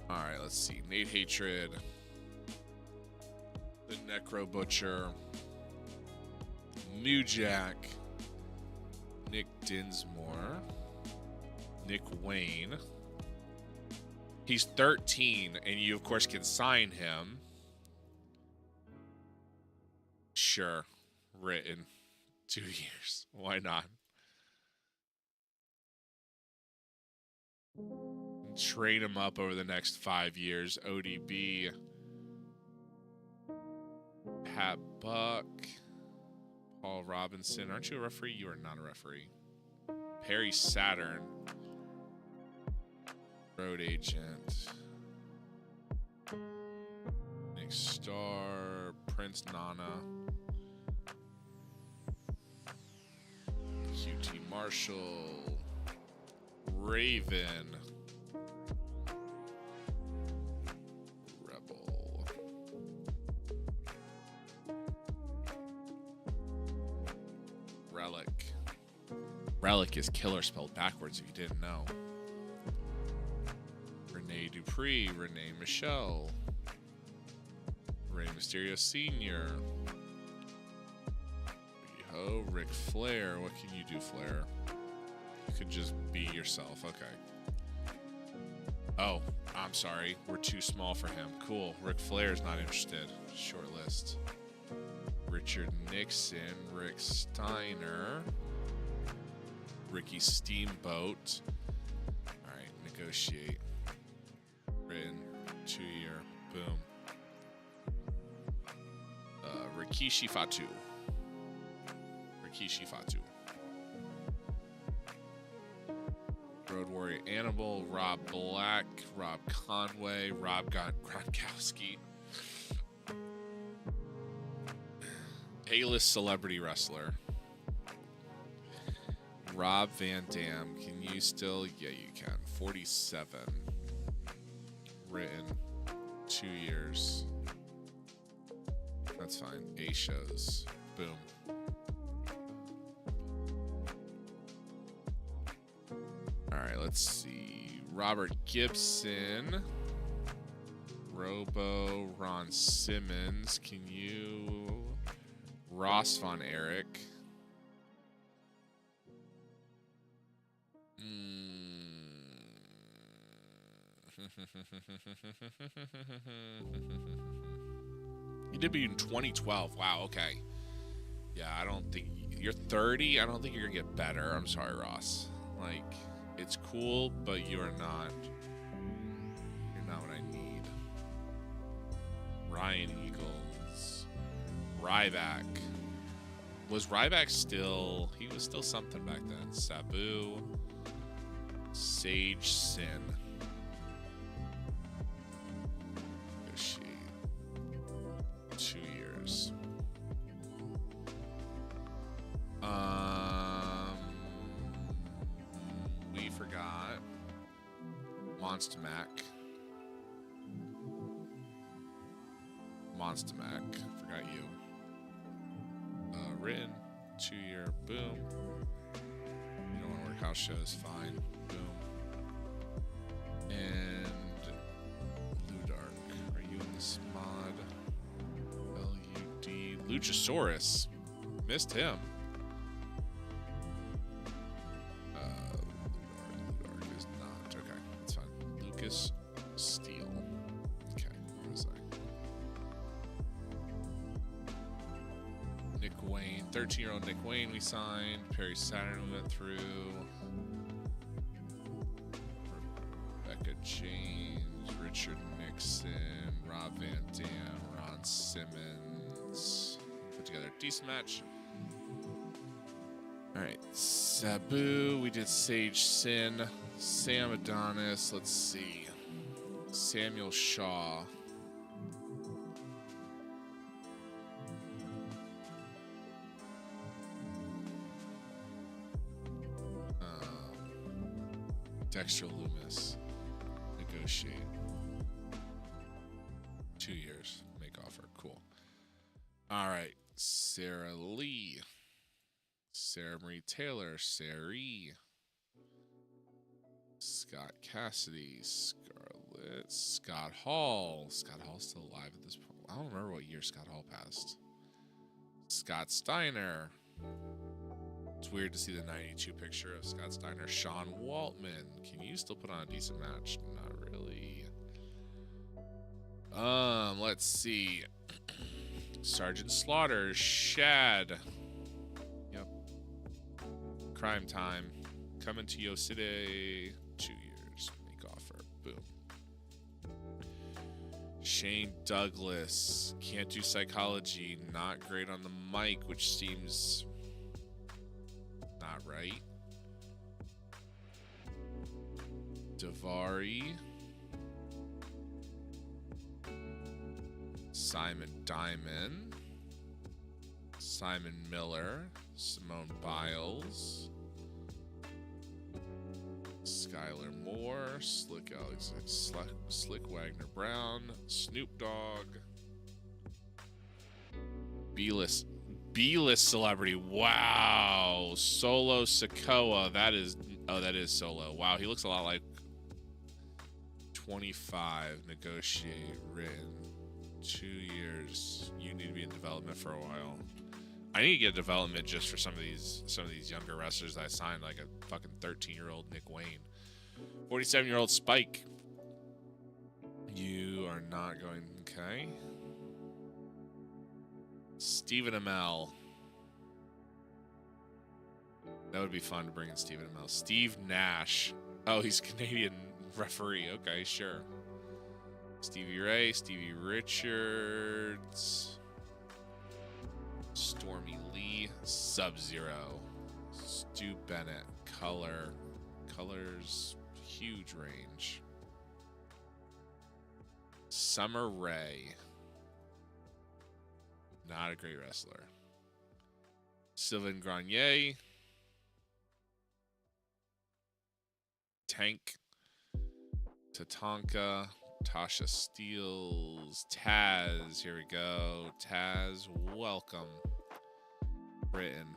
Alright, let's see. Nate Hatred. The Necro Butcher. New Jack. Nick Dinsmore. Nick Wayne. He's 13, and you, of course, can sign him. Sure. Written. 2 years. Why not? Train him up over the next 5 years. ODB. Pat Buck. Paul Robinson. Aren't you a referee? You are not a referee. Perry Saturn. Road Agent. Nick Starr. Prince Nana. QT Marshall. Raven. Rebel. Relic. Relic is killer spelled backwards if you didn't know. Rene Dupree, Rene Michelle, Rey Mysterio Sr. Ho, Ric Flair. What can you do, Flair? You could just be yourself. Okay. Oh, I'm sorry. We're too small for him. Cool. Ric Flair's not interested. Short list. Richard Nixon, Rick Steiner, Ricky Steamboat. All right, negotiate. Written 2 year. Boom. Rikishi Fatu. Rikishi Fatu. Road Warrior Animal. Rob Black. Rob Conway. Rob Gronkowski. A-list celebrity wrestler. Rob Van Dam. Can you still? Yeah, you can. 47. Written 2 years. That's fine. A shows. Boom. All right, let's see. Robert Gibson. Robo. Ron Simmons. Can you? Ross Von Erich. You debuted in 2012. Wow, okay. Yeah, I don't think... You're 30? I don't think you're going to get better. I'm sorry, Ross. Like, it's cool, but you are not... You're not what I need. Ryan Eagles. Ryback. Was Ryback still... He was still something back then. Sabu. Sage Sin. 2 years. We forgot Monster Mac. Monster Mac. Forgot you. Written 2 year. Boom. You don't want to work house shows. Fine. Boom. And Ludark. Are you in this mod? LUD. Luchasaurus. Missed him. Ludark is not. Okay, that's fine. Lucas Steele. Okay, where was Nick Wayne, 13-year-old Nick Wayne we signed. Perry Saturn we went through. Rebecca James, Richard Nixon, Rob Van Dam, Ron Simmons. Put together a decent match. Alright, Sabu, we did Sage Sin, Sam Adonis, let's see. Samuel Shaw. Dexter Loomis. Negotiate. 2 years. Make offer. Cool. Alright, Sarah Lee. Sarah Marie Taylor, Sari, Scott Cassidy, Scarlett, Scott Hall. Scott Hall's still alive at this point. I don't remember what year Scott Hall passed. Scott Steiner. It's weird to see the 92 picture of Scott Steiner. Sean Waltman. Can you still put on a decent match? Not really. Let's see. Sergeant Slaughter, Shad. Crime Time, coming to Yo City, 2 years, make offer, boom. Shane Douglas, can't do psychology, not great on the mic, which seems not right. Davari, Simon Diamond, Simon Miller, Simone Biles, Skylar Moore, Slick Wagner Brown, Snoop Dogg, B-list celebrity. Wow, Solo Sikoa. That is Solo. Wow, he looks a lot like 25. Negotiate, written, 2 years. You need to be in development for a while. I need to get development just for some of these younger wrestlers that I signed, like a fucking 13-year-old Nick Wayne. 47-year-old Spike. You are not going, okay. Stephen Amell. That would be fun to bring in Stephen Amell. Steve Nash. Oh, he's a Canadian referee. Okay, sure. Stevie Ray, Stevie Richards. Stormy Lee, Sub-Zero, Stu Bennett, colors, huge range. Summer Rae, not a great wrestler. Sylvain Grenier, Tank, Tatanka, Tasha Steeles, Taz, here we go. Taz, welcome. Britain,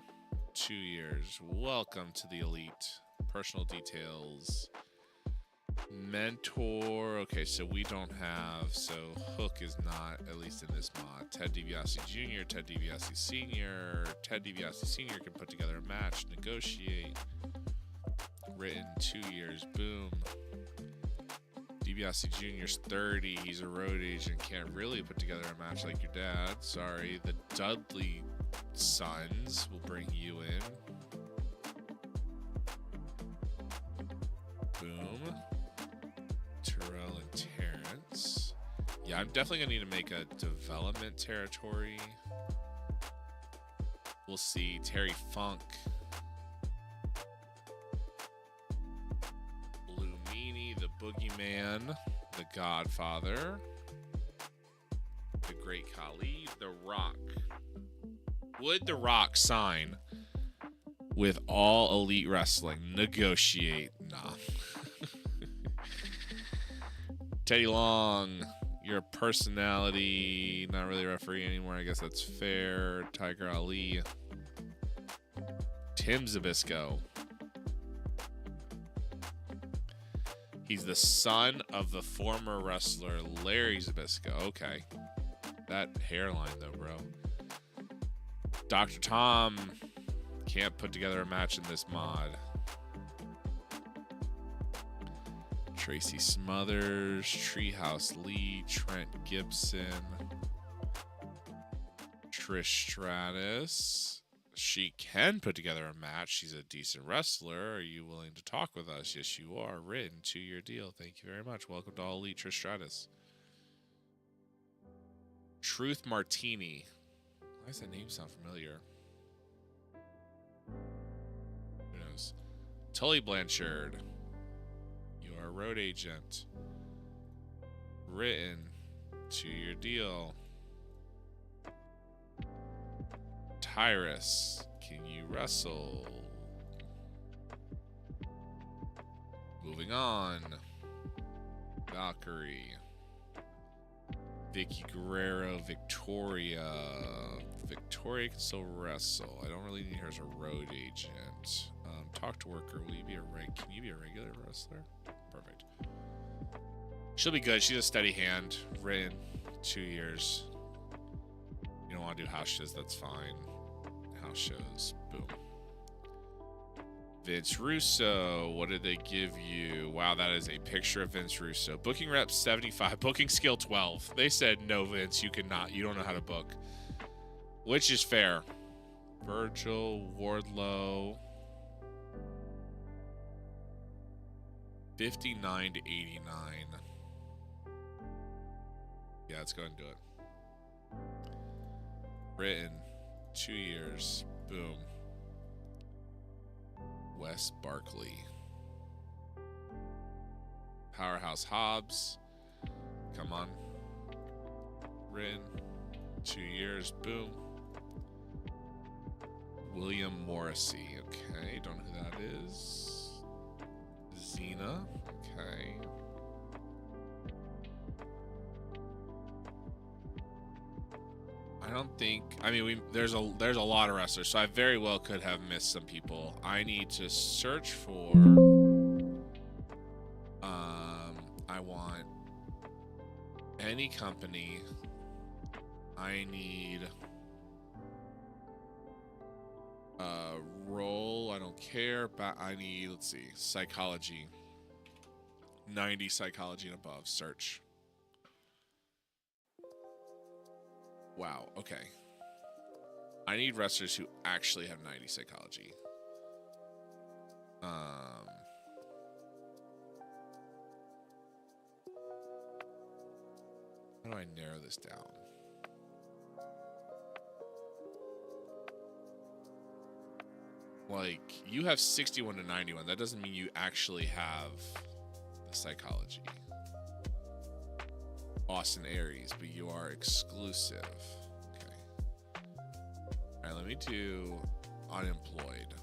2 years. Welcome to the Elite. Personal details. Mentor. Okay, so we don't have, so Hook is not, at least in this mod. Ted DiBiase Jr., Ted DiBiase Sr. Ted DiBiase Sr. can put together a match, negotiate. Written 2 years. Boom. DiBiase Jr.'s 30. He's a road agent. Can't really put together a match like your dad. Sorry. The Dudley sons will bring you in. Boom. Terrell and Terrence. Yeah, I'm definitely going to need to make a development territory. We'll see. Terry Funk. The Boogeyman, the Godfather, the Great Khali, The Rock. Would The Rock sign with All Elite Wrestling? Negotiate. Nah. Teddy Long, you're a personality, not really a referee anymore. I guess that's fair. Tiger Ali. Tim Zabisco. He's the son of the former wrestler Larry Zbyszko. Okay. That hairline, though, bro. Dr. Tom can't put together a match in this mod. Tracy Smothers, Treehouse Lee, Trent Gibson, Trish Stratus. She can put together a match. She's a decent wrestler. Are you willing to talk with us? Yes, you are. Written 2-year deal. Thank you very much. Welcome to All Elite Trish Stratus. Truth Martini. Why does that name sound familiar? Who knows? Tully Blanchard. You are a road agent. Written 2-year deal. Tyrus, can you wrestle? Moving on. Valkyrie. Vicky Guerrero, Victoria. Victoria can still wrestle. I don't really need her as a road agent. Talk to worker. Will you be can you be a regular wrestler? Perfect. She'll be good. She's a steady hand. Written 2 years. You don't want to do house shows, that's fine. House shows. Boom. Vince Russo. What did they give you? Wow, that is a picture of Vince Russo. Booking rep 75. Booking skill 12. They said, no, Vince, you cannot. You don't know how to book. Which is fair. Virgil Wardlow. 59 to 89. Yeah, let's go and do it. Written 2 years. Boom. Wes Barkley. Powerhouse Hobbs. Come on. Written 2 years. Boom. William Morrissey. Okay, don't know who that is. Xena. Okay. I don't think. I mean, there's a lot of wrestlers, so I very well could have missed some people. I need to search for. I want any company. I need role. I don't care, but I need. Let's see, psychology. 90 psychology and above. Search. Wow, okay. I need wrestlers who actually have 90 psychology. How do I narrow this down? Like, you have 61 to 91. That doesn't mean you actually have the psychology. Austin Aries, but you are exclusive. Okay. All right, let me do unemployed.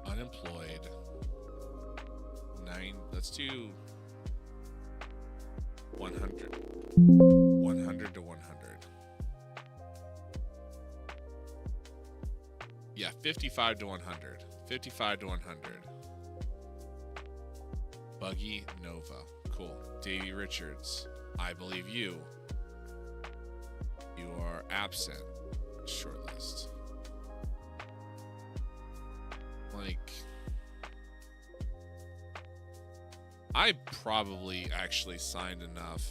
Unemployed. 9. Let's do 100. 100 to 100. Yeah, 55 to 100. 55 to 100. Buggy Nova. Cool. Davey Richards. I believe you. You are absent. Shortlist. Like, I probably actually signed enough.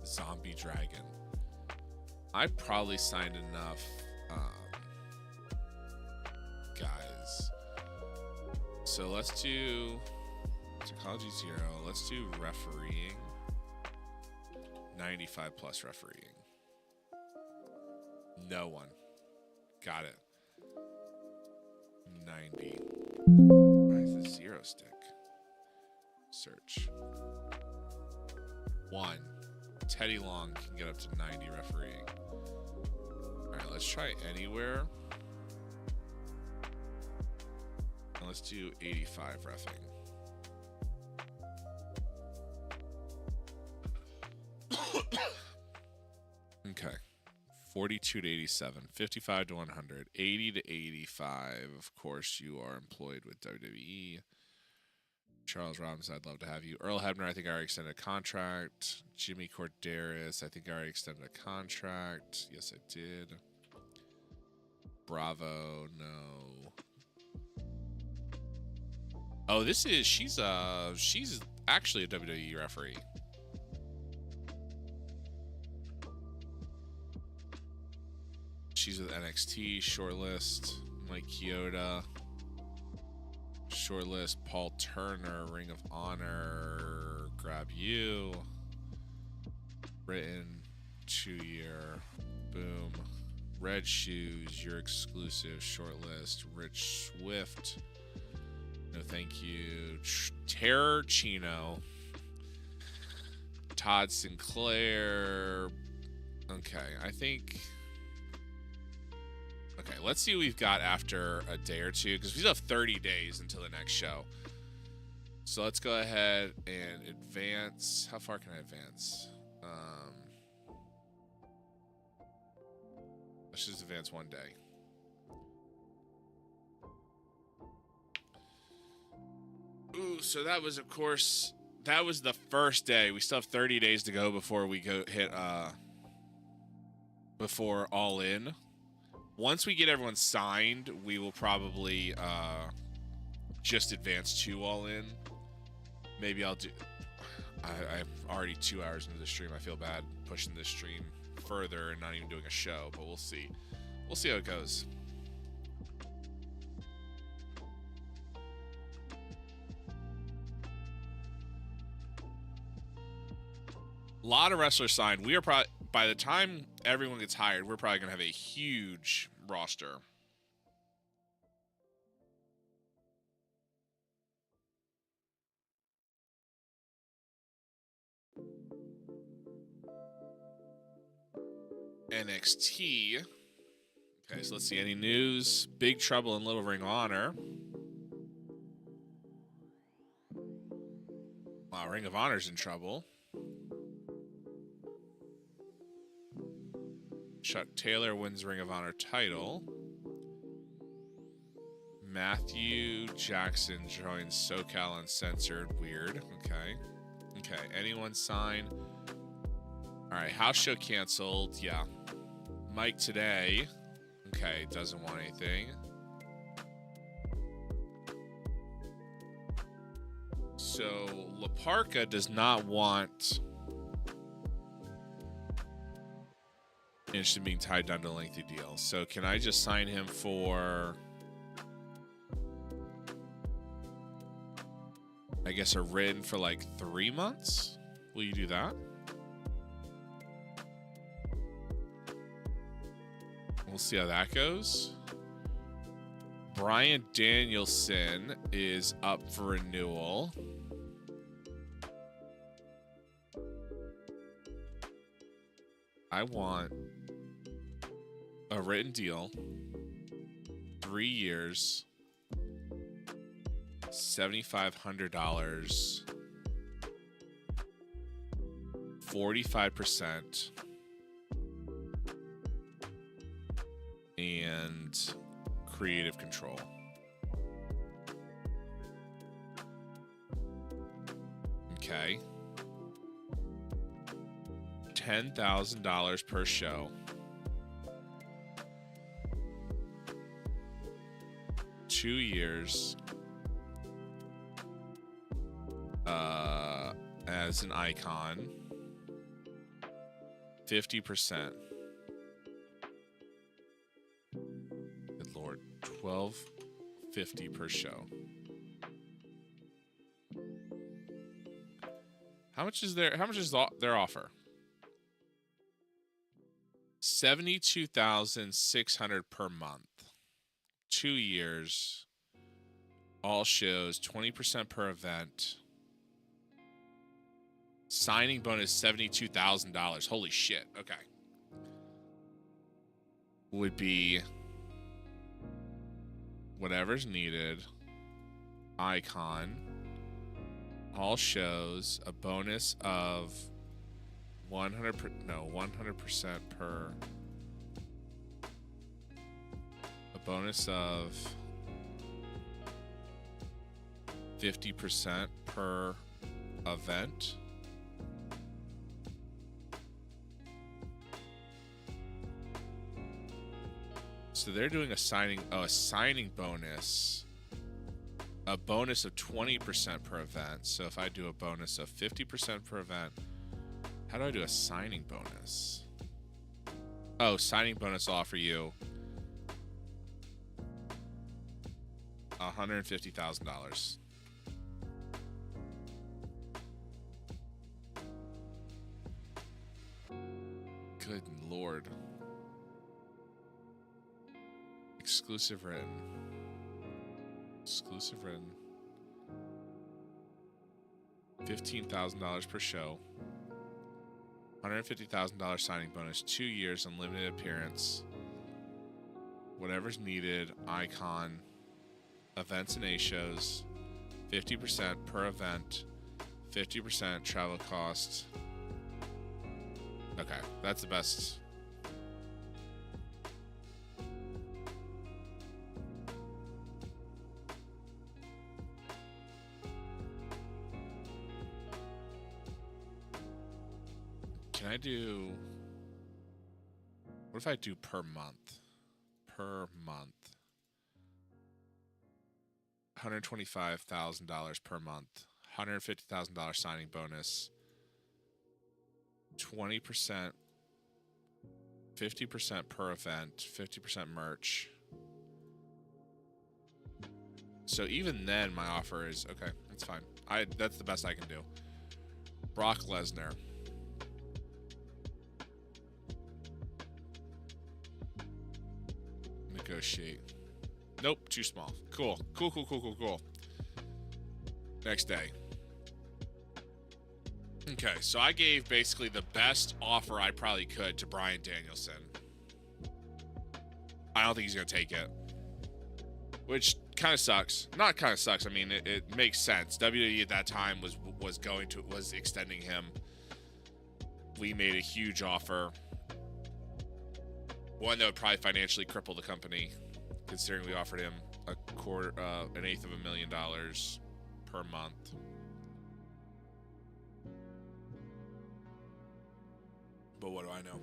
Zombie Dragon. I probably signed enough guys. So let's do psychology 0. Let's do refereeing. 95 plus refereeing. No one. Got it. 90. Why is the 0 stick? Search. 1. Teddy Long can get up to 90 refereeing. Alright, let's try anywhere. And let's do 85 reffing. Okay. 42 to 87, 55 to 100, 80 to 85. Of course, you are employed with WWE. Charles Robinson, I'd love to have you. Earl Hebner, I think I already extended a contract. Jimmy Corderas, I think I already extended a contract. Yes, I did. Bravo, no. Oh, this is she's actually a WWE referee. She's with NXT, shortlist, Mike Chioda, shortlist, Paul Turner, Ring of Honor, Grab You, Britain, 2-year, boom, Red Shoes, your exclusive, shortlist, Rich Swift, no thank you, Terror Chino, Todd Sinclair, okay, I think... Okay, let's see what we've got after a day or two, because we still have 30 days until the next show. So let's go ahead and advance. How far can I advance? Let's just advance one day. Ooh, so that was, of course, that was the first day. We still have 30 days to go before we go hit, before All In. Once we get everyone signed, we will probably just advance to All In. Maybe I'll do... I'm already 2 hours into the stream. I feel bad pushing this stream further and not even doing a show, but we'll see. We'll see how it goes. A lot of wrestlers signed. We are probably... By the time everyone gets hired, we're probably going to have a huge roster. NXT. Okay, so let's see. Any news? Big Trouble in Little Ring of Honor. Wow, Ring of Honor's in trouble. Chuck Taylor wins Ring of Honor title. Matthew Jackson joins SoCal Uncensored. Weird. Okay. Okay. Anyone sign? All right. House show canceled. Yeah. Mike today. Okay. Doesn't want anything. So La Parka does not want... interested in being tied down to a lengthy deal. So can I just sign him for, I guess, a written for like 3 months? Will you do that? We'll see how that goes. Bryan Danielson is up for renewal. I want a written deal, 3 years, $7,500, 45%, and creative control. Okay. $10,000 per show. 2 years as an icon. 50%. Good Lord. $12.50 per show. How much is their offer? $72,600 per month. 2 years. All shows, 20% per event. Signing bonus $72,000. Holy shit. Okay. Would be whatever's needed. Icon. All shows, a bonus of 100% per. A bonus of 50% per event. So they're doing a signing bonus a bonus of 20% per event. So if I do a bonus of 50% per event, how do I do a signing bonus? Oh, signing bonus will offer you $150,000. Good Lord. Exclusive written. Exclusive written. $15,000 per show. $150,000 signing bonus. 2 years unlimited appearance. Whatever's needed. Icon. Events and A shows. 50% per event. 50% travel cost. Okay, that's the best. Can I do... What if I do per month? Per month. $125,000 per month. $150,000 signing bonus. 20%, 50% per event, 50% merch. So even then, my offer is okay. That's fine. That's the best I can do. Brock Lesnar. Negotiate. Nope, too small. Cool. Cool. Next day. Okay, so I gave basically the best offer I probably could to Bryan Danielson. I don't think he's going to take it. Which kind of sucks. Not kind of sucks. I mean, it makes sense. WWE at that time was extending him. We made a huge offer. One that would probably financially cripple the company, considering we offered him an $1/8 of $1 million per month. But what do I know?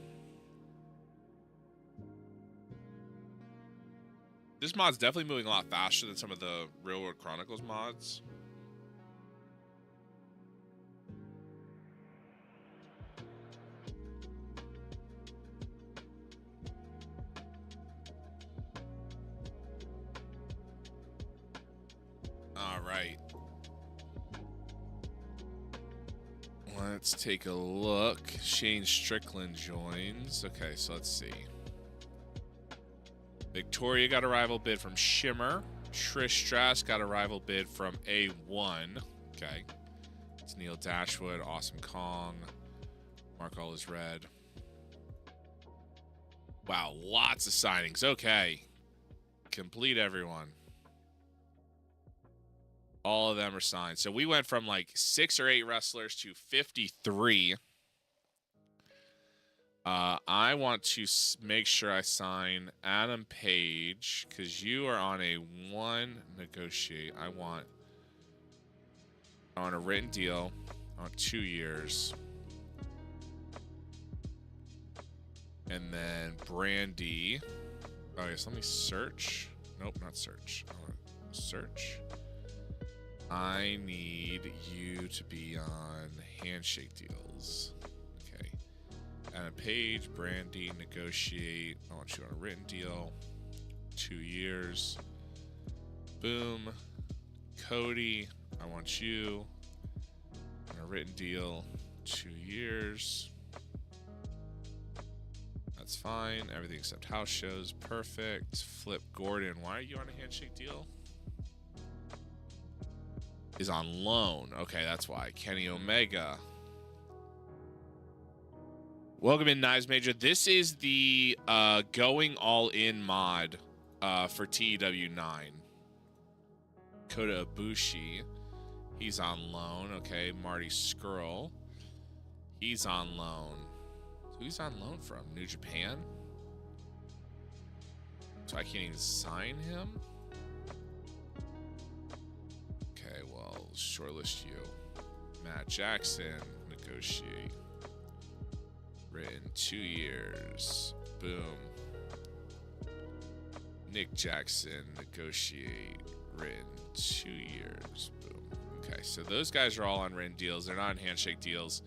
This mod's definitely moving a lot faster than some of the Real World Chronicles mods. All right. Let's take a look. Shane Strickland joins. Okay, so let's see. Victoria got a rival bid from Shimmer. Trish Stratus got a rival bid from A1. Okay. It's Neil Dashwood, Awesome Kong, Mark All Is Red. Wow, lots of signings. Okay. Complete everyone. All of them are signed. So we went from like 6 or 8 wrestlers to 53. I want to make sure I sign Adam Page because you are on a 1 negotiate. I want a written deal on 2 years. And then Brandy. Oh, yes, let me search. Nope, not search. I want to search. I need you to be on handshake deals. Okay. Adam Page, Brandy, negotiate. I want you on a written deal. 2 years. Boom. Cody, I want you on a written deal. 2 years. That's fine. Everything except house shows. Perfect. Flip Gordon. Why are you on a handshake deal? Is on loan. Okay, that's why. Kenny Omega. Welcome in, Knives Major. This is the going all in mod for TEW 9. Kota Ibushi. He's on loan. Okay, Marty Scurll. He's on loan. Who's on loan from? New Japan? So I can't even sign him? Okay, well, shortlist you. Matt Jackson, negotiate. Written 2 years. Boom. Nick Jackson, negotiate. written 2 years. Boom. Okay, so those guys are all on written deals. They're not on handshake deals.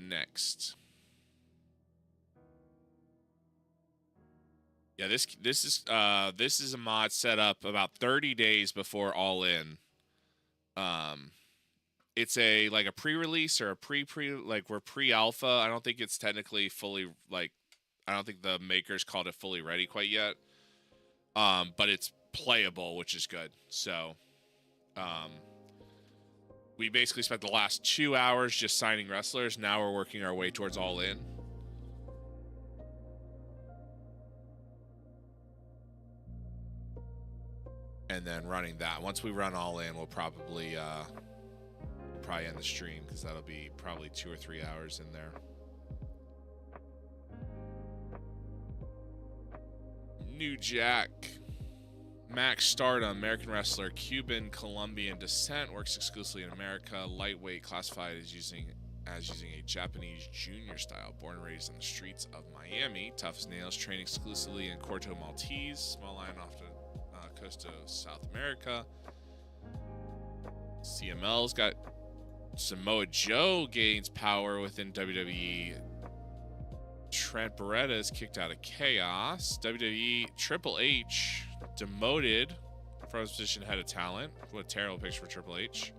Next. Yeah, this is a mod set up about 30 days before All In. It's a like a pre-release or a like we're pre-alpha. I don't think it's technically fully like I don't think the makers called it fully ready quite yet. But it's playable, which is good. So, we basically spent the last 2 hours just signing wrestlers. Now we're working our way towards All In. And then running that. Once we run All In, we'll probably end the stream because that'll be probably 2 or 3 hours in there. New Jack. Max Stardom, American wrestler, Cuban, Colombian descent, works exclusively in America. Lightweight, classified as using a Japanese junior style. Born and raised on the streets of Miami. Tough as nails, trained exclusively in Corto Maltese. Small line off the coast of South America. CML's got Samoa Joe gains power within WWE. Trent Beretta is kicked out of Chaos. WWE Triple H demoted from his position head of talent. What a terrible picture for Triple H.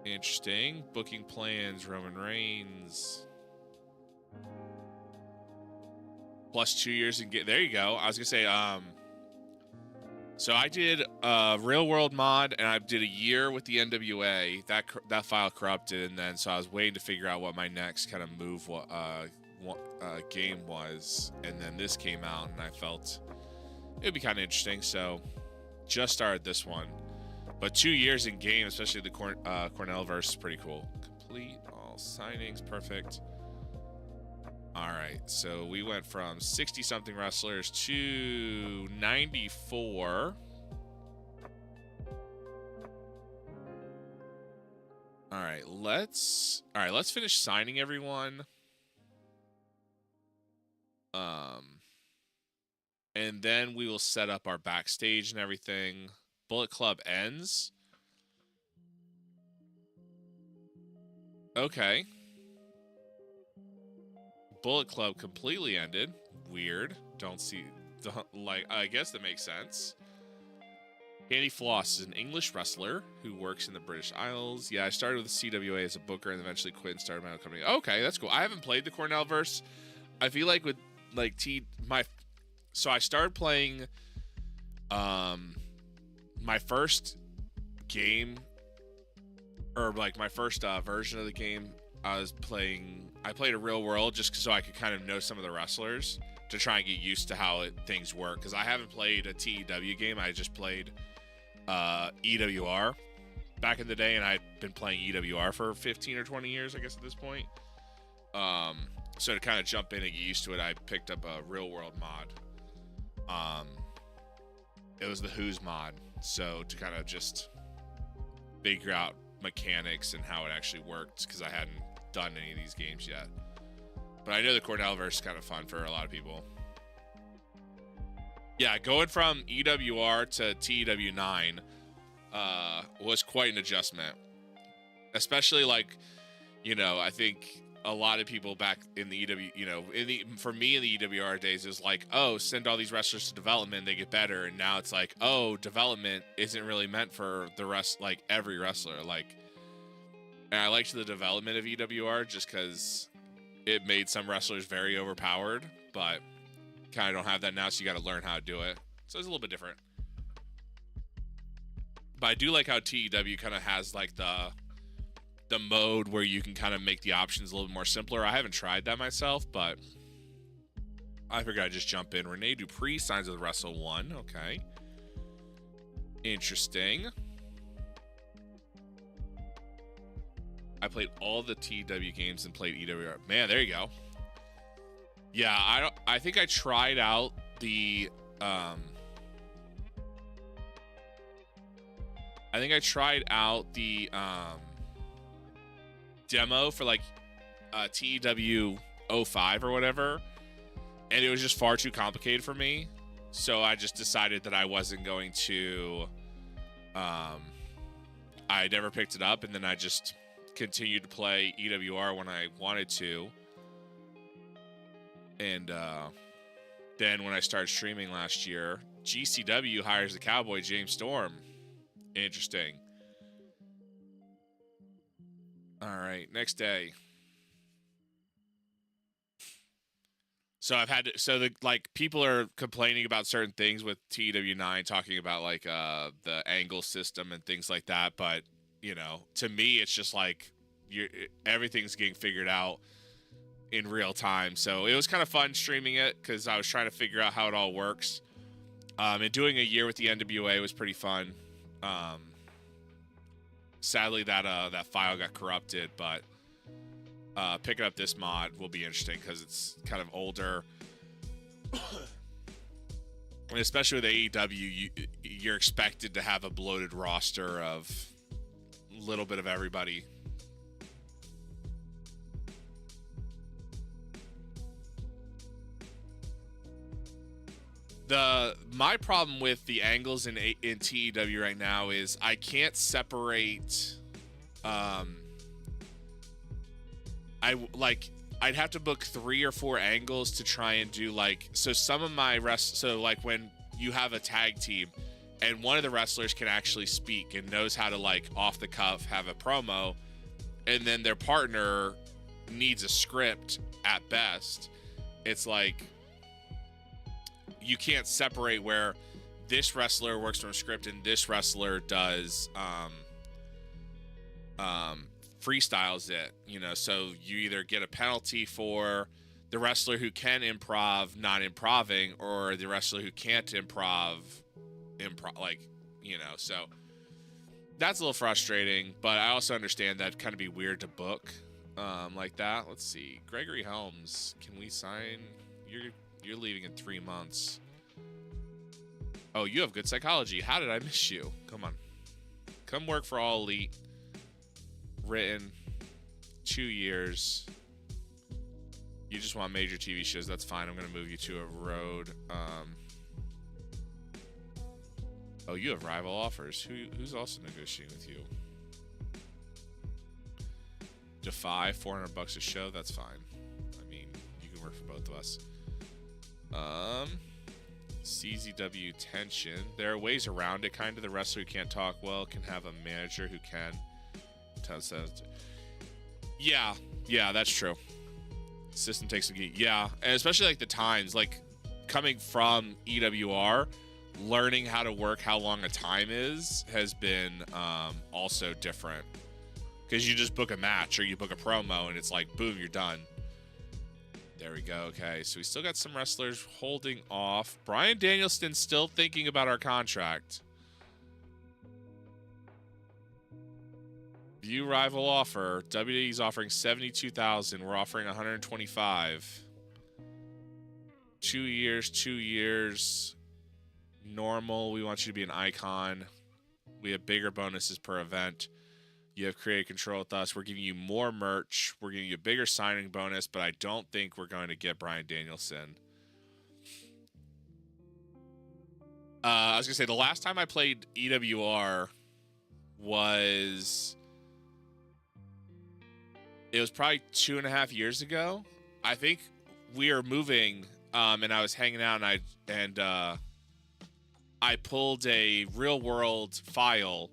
Interesting. Booking plans, Roman Reigns. Plus 2 years in there you go. I was gonna say, so I did a real world mod and I did a year with the NWA. That file corrupted, and then so I was waiting to figure out what my next kind of move game was, and then this came out and I felt it would be kind of interesting, so just started this one. But 2 years in game, especially the Cornell verse, is pretty cool. Complete all signings, perfect. All right, so we went from 60-something wrestlers to 94. All right, let's finish signing everyone. And then we will set up our backstage and everything. Bullet Club ends. Okay. Bullet Club completely ended. Weird. I guess that makes sense. Candy Floss is an English wrestler who works in the British Isles. Yeah, I started with the CWA as a booker and eventually quit and started my own company. Okay, that's cool. I haven't played the Cornell verse. I feel like with like so I started playing my first game, or like my first version of the game. I played a real world just so I could kind of know some of the wrestlers to try and get used to how things work, because I haven't played a TEW game. I just played EWR back in the day, and I'd been playing EWR for 15 or 20 years, I guess, at this point. So to kind of jump in and get used to it, I picked up a real world mod. It was the Who's mod, so to kind of just figure out mechanics and how it actually worked, because I hadn't done any of these games yet. But I know the Cornellverse is kind of fun for a lot of people. Yeah, going from EWR to TEW9 was quite an adjustment. Especially like, I think a lot of people back in the EW, for me in the EWR days, it was like, oh, send all these wrestlers to development, they get better. And now it's like, oh, development isn't really meant for the rest, like every wrestler. And I liked the development of EWR just because it made some wrestlers very overpowered, but kind of don't have that now, so you got to learn how to do it. So it's a little bit different. But I do like how TEW kind of has like the mode where you can kind of make the options a little bit more simpler. I haven't tried that myself, but I figured I'd just jump in. Rene Dupree signs with Wrestle 1. Okay. Interesting. I played all the TEW games and played EWR. Man, there you go. Yeah, I think I tried out the demo for like TEW 05 or whatever, and it was just far too complicated for me. So I just decided that I wasn't going to. I never picked it up, and then I just continued to play EWR when I wanted to. And then when I started streaming last year, GCW hires the Cowboy James Storm. Interesting. All right, next day. So I've had to, so the like people are complaining about certain things with TEW9, talking about like the angle system and things like that, but you know, to me it's just like everything's getting figured out in real time. So it was kind of fun streaming it because I was trying to figure out how it all works. And doing a year with the NWA was pretty fun. Sadly, that file got corrupted, but picking up this mod will be interesting because it's kind of older. And especially with AEW, you're expected to have a bloated roster of a little bit of everybody. My problem with the angles in TEW right now is I can't separate. I'd have to book 3 or 4 angles to try and do like, so some of my so like when you have a tag team and one of the wrestlers can actually speak and knows how to like off the cuff have a promo, and then their partner needs a script at best, it's like you can't separate where this wrestler works from a script and this wrestler does freestyles it, you know. So you either get a penalty for the wrestler who can improv not improving, or the wrestler who can't improv, like, you know. So that's a little frustrating, but I also understand that kind of be weird to book like that. Let's see, Gregory Helms, can we sign? You're leaving in 3 months. Oh, you have good psychology. How did I miss you? Come on, come work for All Elite. Written 2 years. You just want major TV shows. That's fine. I'm going to move you to a road. Oh, you have rival offers. Who's also negotiating with you? Defy, $400 a show. That's fine. I mean, you can work for both of us. CZW tension. There are ways around it. Kind of the wrestler who can't talk well can have a manager who can. Yeah, that's true. System takes a geek. Yeah, and especially like the times, like coming from EWR, learning how to work how long a time is has been also different. Because you just book a match or you book a promo and it's like, boom, you're done. There we go. Okay, so we still got some wrestlers holding off. Bryan Danielson's still thinking about our contract. View rival offer. WWE's offering $72,000. We're offering $125,000. 2 years, 2 years. Normal. We want you to be an icon. We have bigger bonuses per event. You have creative control with us. We're giving you more merch. We're giving you a bigger signing bonus, but I don't think we're going to get Bryan Danielson. I was going to say, the last time I played EWR was... It was probably 2.5 years ago. I think we were moving, and I was hanging out, and I pulled a real world file,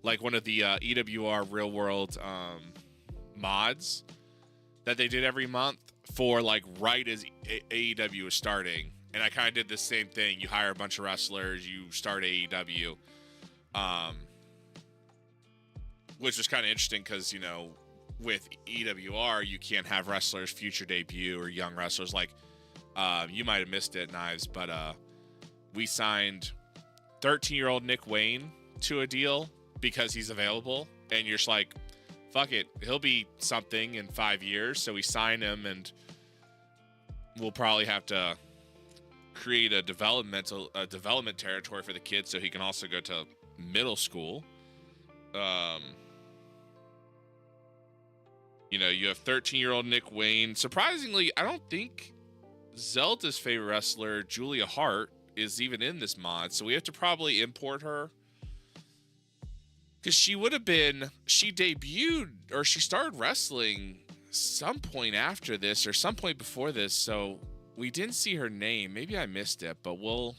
like one of the EWR real world mods that they did every month for like right as AEW was starting. And I kind of did the same thing. You hire a bunch of wrestlers, you start AEW, which was kind of interesting because, you know, with EWR, you can't have wrestlers future debut or young wrestlers. Like, you might have missed it, Knives, but we signed 13-year-old Nick Wayne to a deal because he's available, and you're just like, fuck it, he'll be something in 5 years. So we sign him, and we'll probably have to create a development territory for the kid so he can also go to middle school. You know, you have 13-year-old Nick Wayne. Surprisingly, I don't think Zelda's favorite wrestler, Julia Hart, is even in this mod, so we have to probably import her. Because she would have been, she debuted, or she started wrestling some point after this, or some point before this, so we didn't see her name. Maybe I missed it, but we'll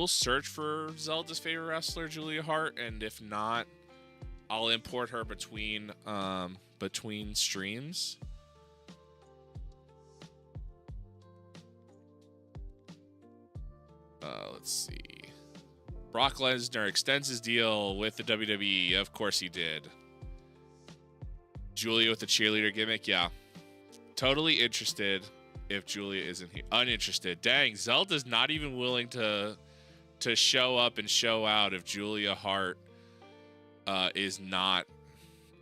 search for Zelda's favorite wrestler, Julia Hart, and if not, I'll import her between streams. Let's see. Brock Lesnar extends his deal with the WWE. Of course he did. Julia with the cheerleader gimmick. Yeah. Totally interested if Julia isn't here. Uninterested. Dang, Zelda's not even willing to show up and show out if Julia Hart is not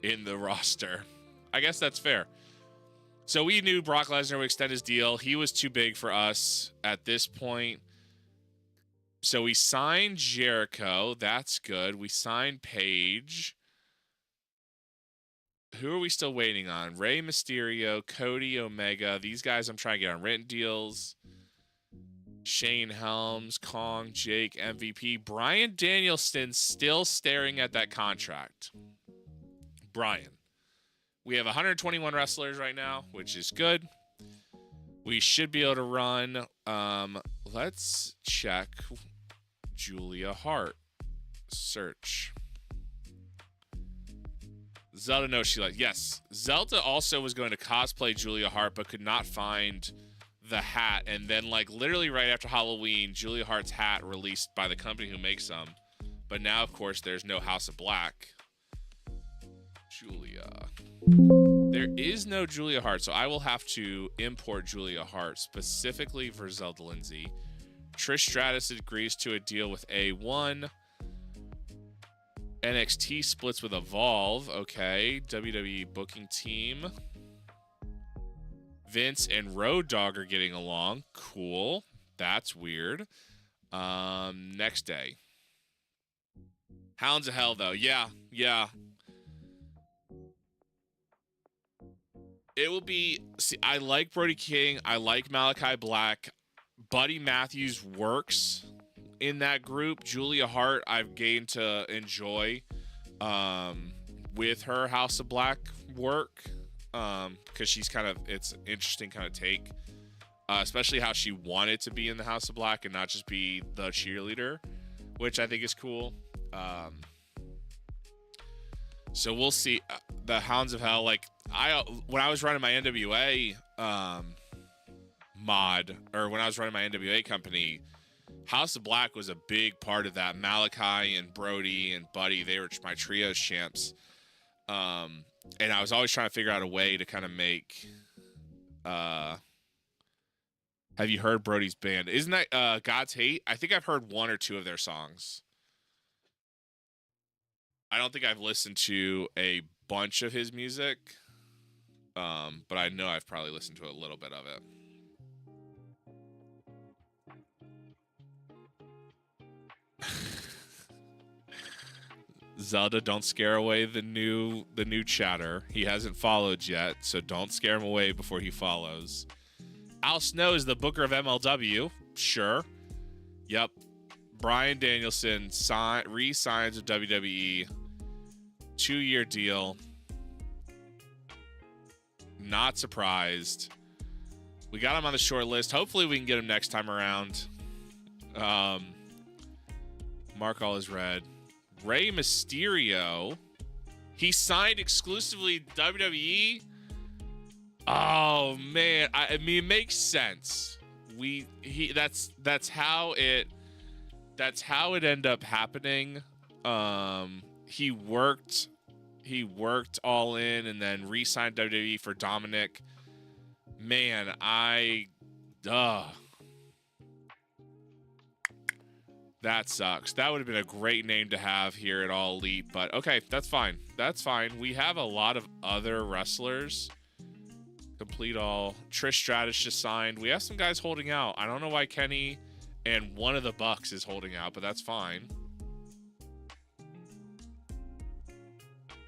in the roster. I guess that's fair. So we knew Brock Lesnar would extend his deal. He was too big for us at this point. So we signed Jericho. That's good. We signed Paige. Who are we still waiting on? Rey Mysterio, Cody Omega. These guys I'm trying to get on written deals. Shane Helms, Kong, Jake, MVP. Bryan Danielson still staring at that contract. Bryan. We have 121 wrestlers right now, which is good. We should be able to run. Let's check Julia Hart. Search. Zelda knows she likes. Yes. Zelda also was going to cosplay Julia Hart, but could not find the hat. And then, like, literally right after Halloween, Julia Hart's hat released by the company who makes them. But now, of course, there's no House of Black. Julia. There is no Julia Hart, so I will have to import Julia Hart specifically for Zelda Lindsay. Trish Stratus agrees to a deal with A1. NXT splits with Evolve. Okay. WWE booking team. Vince and Road Dogg are getting along. Cool. That's weird. Next day. Hounds of Hell, though. Yeah. It will be... See, I like Brody King. I like Malachi Black. Buddy Matthews works in that group. Julia Hart, I've gained to enjoy with her House of Black work because she's kind of... It's an interesting kind of take. Especially how she wanted to be in the House of Black and not just be the cheerleader, which I think is cool. So we'll see. The Hounds of Hell, like, when I was running my NWA mod, or when I was running my NWA company, House of Black was a big part of that. Malachi and Brody and Buddy, they were my trios champs. And I was always trying to figure out a way to kind of make... have you heard Brody's band? Isn't that God's Hate? I think I've heard one or two of their songs. I don't think I've listened to a bunch of his music, but I know I've probably listened to a little bit of it. Zelda, don't scare away the new chatter. He hasn't followed yet, so don't scare him away before he follows. Al Snow is the booker of MLW. Sure. Yep. Bryan Danielson re-signs with WWE. 2-year deal. Not surprised. We got him on the short list. Hopefully we can get him next time around. Mark all is red. Rey Mysterio. He signed exclusively WWE. Oh man, I mean, it makes sense. That's how it ended up happening. He worked all in and then re-signed WWE for Dominic. Man, that sucks. That would have been a great name to have here at All Elite, but okay, that's fine. That's fine. We have a lot of other wrestlers. Complete all. Trish Stratus just signed. We have some guys holding out. I don't know why Kenny and one of the Bucks is holding out, but that's fine.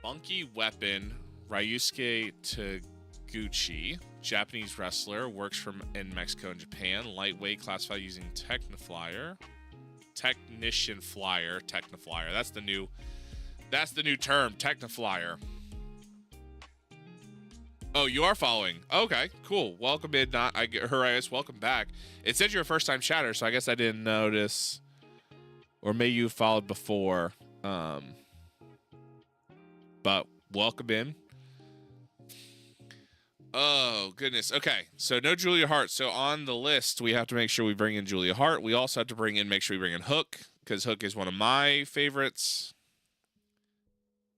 Funky Weapon, Ryusuke Taguchi, Japanese wrestler, works in Mexico and Japan. Lightweight, classified using Technoflyer. Technician Flyer. Technoflyer. That's the new term, Technoflyer. Oh, you are following. Okay, cool. Welcome in. Welcome back. It said you're a first-time chatter, so I guess I didn't notice. Or maybe you followed before. But welcome in. Oh, goodness. Okay, so no Julia Hart. So on the list, we have to make sure we bring in Julia Hart. We also have to make sure we bring in Hook, because Hook is one of my favorites.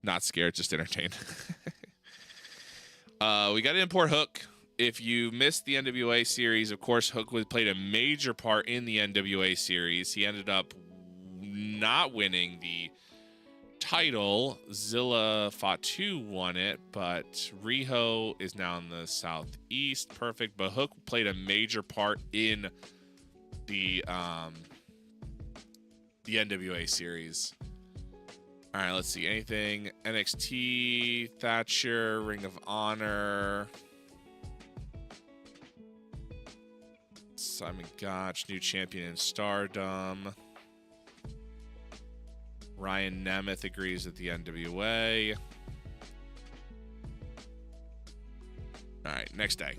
Not scared, just entertained. We got to import Hook. If you missed the NWA series, of course, Hook played a major part in the NWA series. He ended up not winning the title. Zilla Fatu won it, but Riho is now in the Southeast. Perfect. But Hook played a major part in the NWA series. All right, let's see. Anything? NXT, Thatcher, Ring of Honor, Simon Gotch, new champion in Stardom. Ryan Nemeth agrees with the NWA. All right, next day.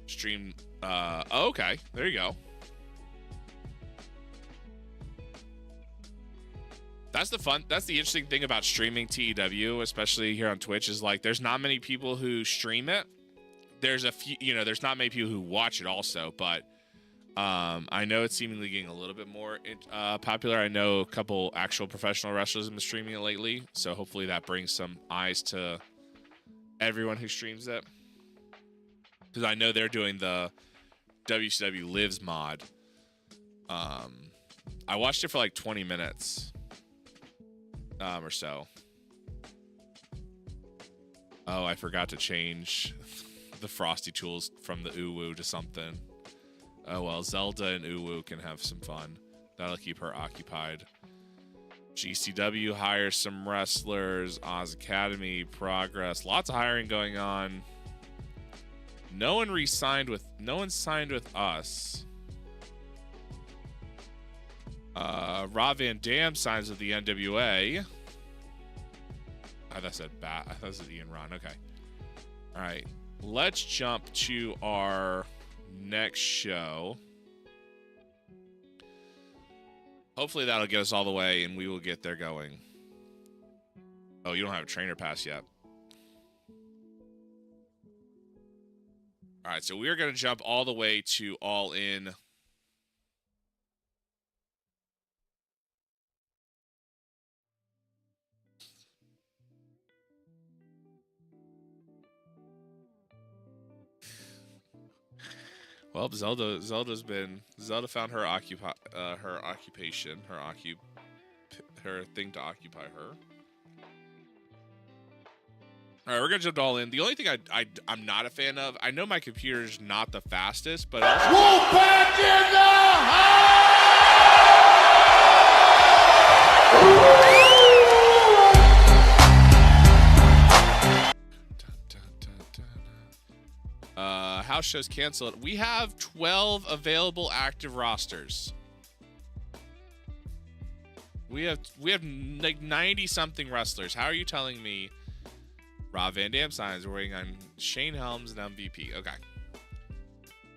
Stream. Okay, there you go. That's the interesting thing about streaming TEW, especially here on Twitch, is like there's not many people who stream it. There's a few, there's not many people who watch it also, but I know it's seemingly getting a little bit more popular. I know a couple actual professional wrestlers have been streaming it lately, so hopefully that brings some eyes to everyone who streams it. Because I know they're doing the WCW Lives mod. I watched it for like 20 minutes. Or so. Oh, I forgot to change the Frosty Tools from the Uwu to something. Oh well, Zelda and Uwu can have some fun. That'll keep her occupied. GCW hires some wrestlers. Oz Academy, Progress. Lots of hiring going on. No one signed with us. Rob Van Dam signs with the NWA. I thought it said Ian Ron. Okay. All right. Let's jump to our next show. Hopefully that'll get us all the way and we will get there going. Oh, you don't have a trainer pass yet. All right. So we are going to jump all the way to All In. Well, Zelda found her occupation, her thing to occupy her. All right, we're gonna jump all in. The only thing I'm not a fan of, I know my computer's not the fastest, but Wolfpack in the house shows canceled. We have 12 available active rosters. We have like 90 something wrestlers. How are you telling me Rob Van Dam signs? We're waiting on Shane Helms and MVP. Okay.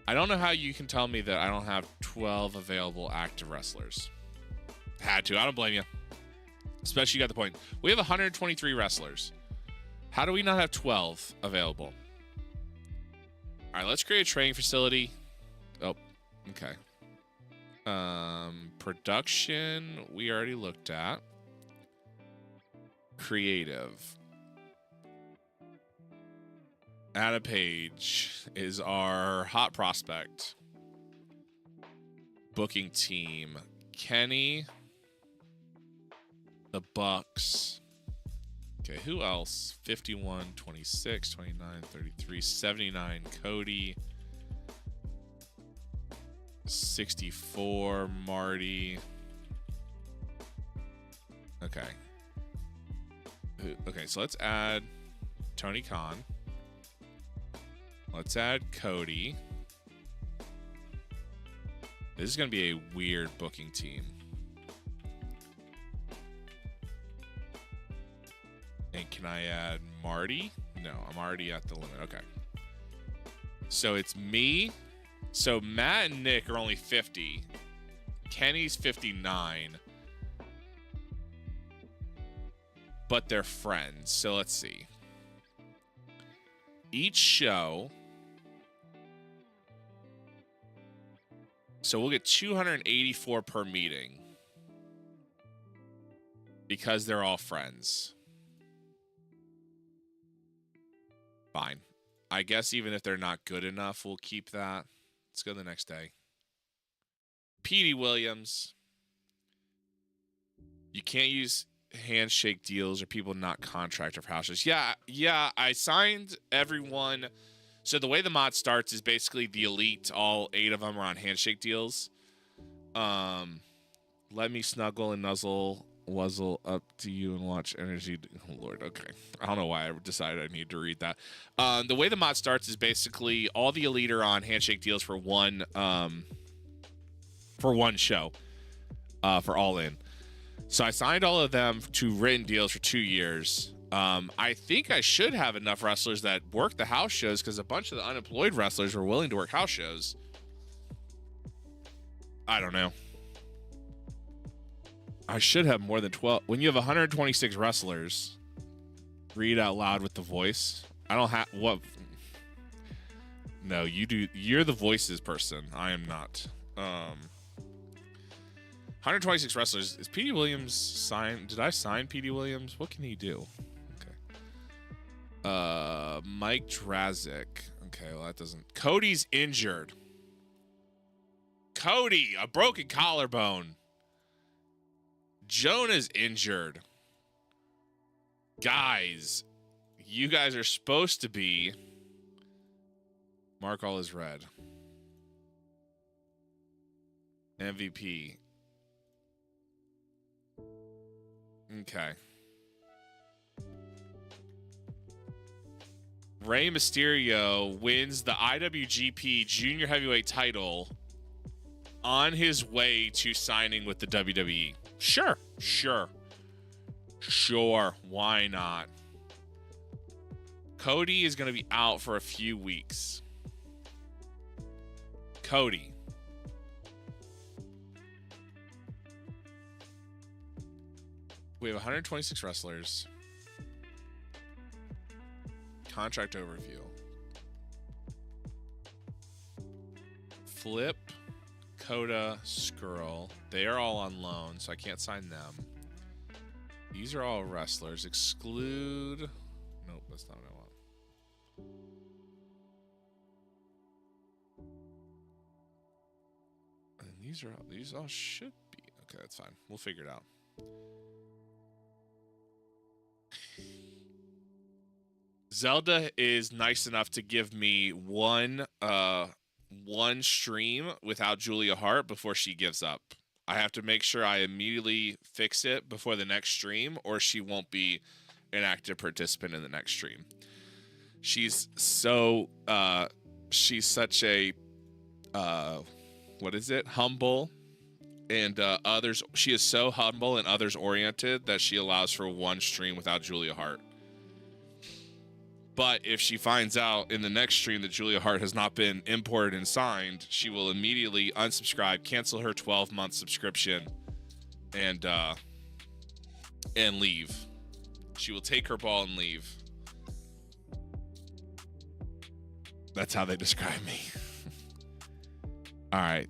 I don't know how you can tell me that I don't have 12 available active wrestlers. Had to. I don't blame you. Especially you got the point. We have 123 wrestlers. How do we not have 12 available? All right, let's create a training facility. Oh, okay. Production, we already looked at. Creative. Anna Page is our hot prospect. Booking team. Kenny. The Bucks. Okay, who else? 51, 26, 29, 33, 79, Cody. 64, Marty. Okay. Okay, so let's add Tony Khan. Let's add Cody. This is going to be a weird booking team. And can I add Marty? No, I'm already at the limit. Okay. So it's me. So Matt and Nick are only 50. Kenny's 59. But they're friends. So let's see. Each show. So we'll get 284 per meeting. Because they're all friends. Fine. I guess even if they're not good enough, we'll keep that. Let's go the next day. Petey Williams. You can't use handshake deals or people not contractor for houses. Yeah, I signed everyone. So the way the mod starts is basically the elite, all 8 of them are on handshake deals. Let me snuggle and nuzzle wuzzle up to you and watch energy. Oh Lord, okay. I don't know why I decided I need to read that. The way the mod starts is basically all the elite are on handshake deals for one show, for All In. So I signed all of them to written deals for 2 years. I think I should have enough wrestlers that work the house shows because a bunch of the unemployed wrestlers were willing to work house shows. I don't know. I should have more than 12. When you have 126 wrestlers, read out loud with the voice. I don't have what. No, you do. You're the voices person. I am not. 126 wrestlers. Is Petey Williams signed? Did I sign Petey Williams? What can he do? Okay. Mike Drazik. Okay, well that doesn't. Cody's injured. Cody, a broken collarbone. Jonah's injured. Guys, you guys are supposed to be. Mark all is red. MVP. Okay. Rey Mysterio wins the IWGP Junior Heavyweight title on his way to signing with the WWE. Sure. Why not? Cody is going to be out for a few weeks. Cody. We have 126 wrestlers. Contract overview. Flip, Coda, Skrull. They are all on loan, so I can't sign them. These are all wrestlers. Exclude. Nope, that's not what I want. And these all should be. Okay, that's fine. We'll figure it out. Zelda is nice enough to give me one stream without Julia Hart before she gives up. I have to make sure I immediately fix it before the next stream, or she won't be an active participant in the next stream. She's such a humble and others. She is so humble and others oriented that she allows for one stream without Julia Hart. But if she finds out in the next stream that Julia Hart has not been imported and signed, she will immediately unsubscribe, cancel her 12-month subscription, and leave. She will take her ball and leave. That's how they describe me. All right.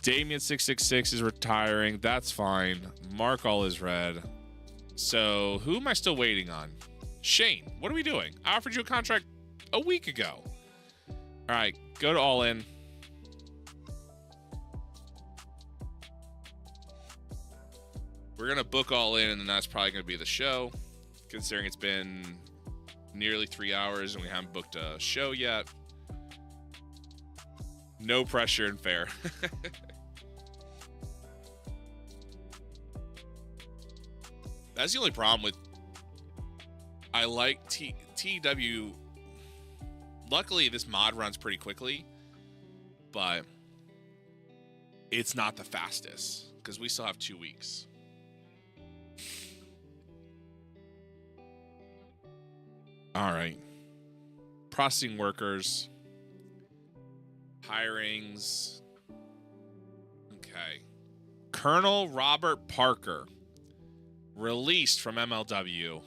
Damien666 is retiring. That's fine. Mark all is red. So who am I still waiting on? Shane, what are we doing? I offered you a contract a week ago. All right, go to All In. We're going to book All In, and then that's probably going to be the show, considering it's been nearly 3 hours and we haven't booked a show yet. No pressure and fair. That's the only problem with I like TEW. Luckily, this mod runs pretty quickly, but it's not the fastest because we still have 2 weeks. All right. Processing workers. Hirings. Okay. Colonel Robert Parker. Released from MLW.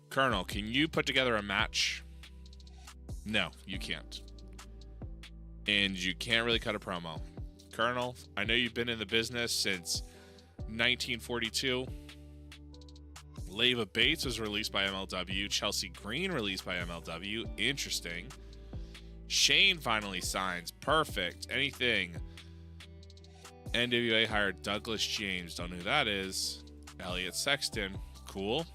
Colonel, can you put together a match? No, you can't. And you can't really cut a promo. Colonel, I know you've been in the business since 1942. Leva Bates was released by MLW. Chelsea Green released by MLW. Interesting. Shane finally signs. Perfect. Anything. NWA hired Douglas James. Don't know who that is. Elliot Sexton. Cool.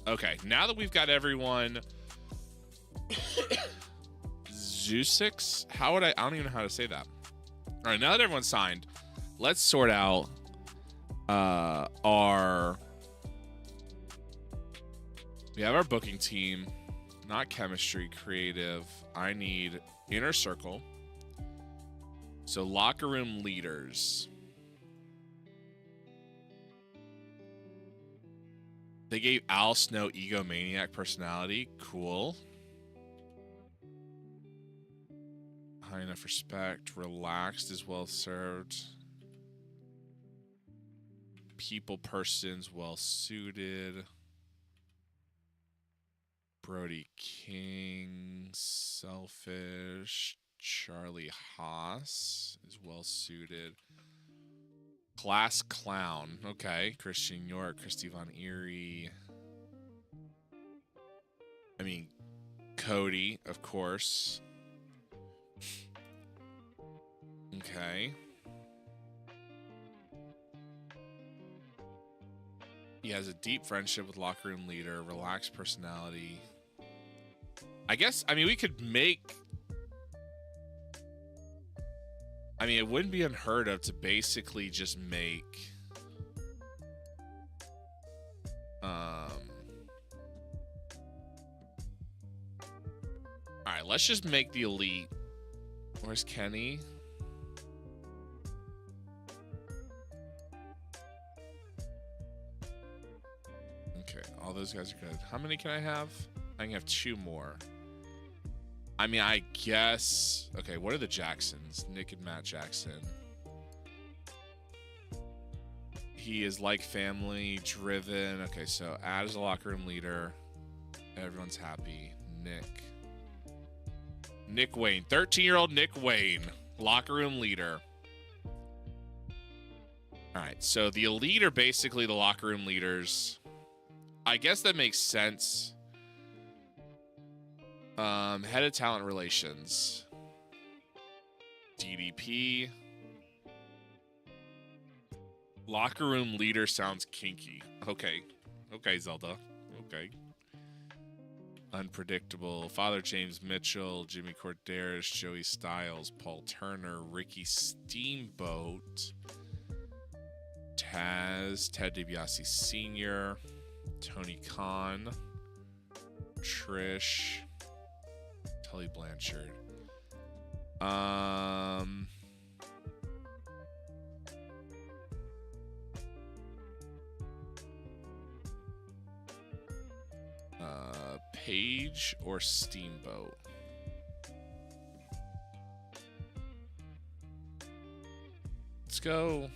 Okay, now that we've got everyone... Zusix? How would I don't even know how to say that. All right, now that everyone's signed, let's sort out we have our booking team, not chemistry, creative. I need inner circle. So locker room leaders. They gave Al Snow egomaniac personality. Cool. High enough respect. Relaxed is well served. People persons well suited. Brody King. Selfish. Charlie Haas is well suited. Class clown. Okay. Christian York, Christy Von Erie. I mean, Cody, of course. Okay. He has a deep friendship with locker room leader, relaxed personality. I guess, I mean, we could make... I mean, it wouldn't be unheard of to basically just make... Alright, let's just make the elite. Where's Kenny? Okay, all those guys are good. How many can I have? I can have 2 more. I mean, I guess... Okay, what are the Jacksons? Nick and Matt Jackson. He is like family, driven. Okay, so Ad is a locker room leader. Everyone's happy. Nick Wayne. 13-year-old Nick Wayne. Locker room leader. Alright, so the elite are basically the locker room leaders. I guess that makes sense. Head of talent relations. DDP. Locker room leader sounds kinky. Okay. Okay, Zelda. Okay. Unpredictable. Father James Mitchell, Jimmy Corderas, Joey Styles, Paul Turner, Ricky Steamboat, Taz, Ted DiBiase Sr., Tony Khan, Trish, Tully Blanchard. Page or Steamboat? Let's go.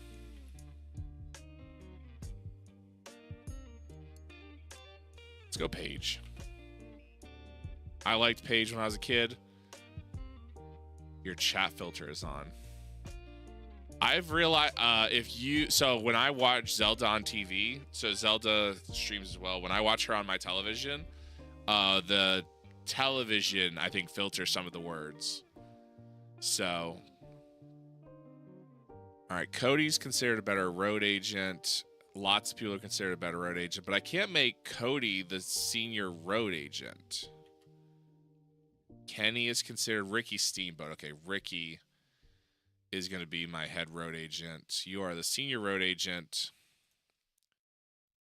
Let's go Page. I liked Page when I was a kid. Your chat filter is on. I've realized so when I watch Zelda on TV, so Zelda streams as well. When I watch her on my television, the television, I think, filters some of the words. So, all right, Cody's considered a better road agent. Lots of people are considered a better road agent, but I can't make Cody the senior road agent. Kenny is considered Ricky Steamboat. Okay, Ricky is going to be my head road agent. You are the senior road agent.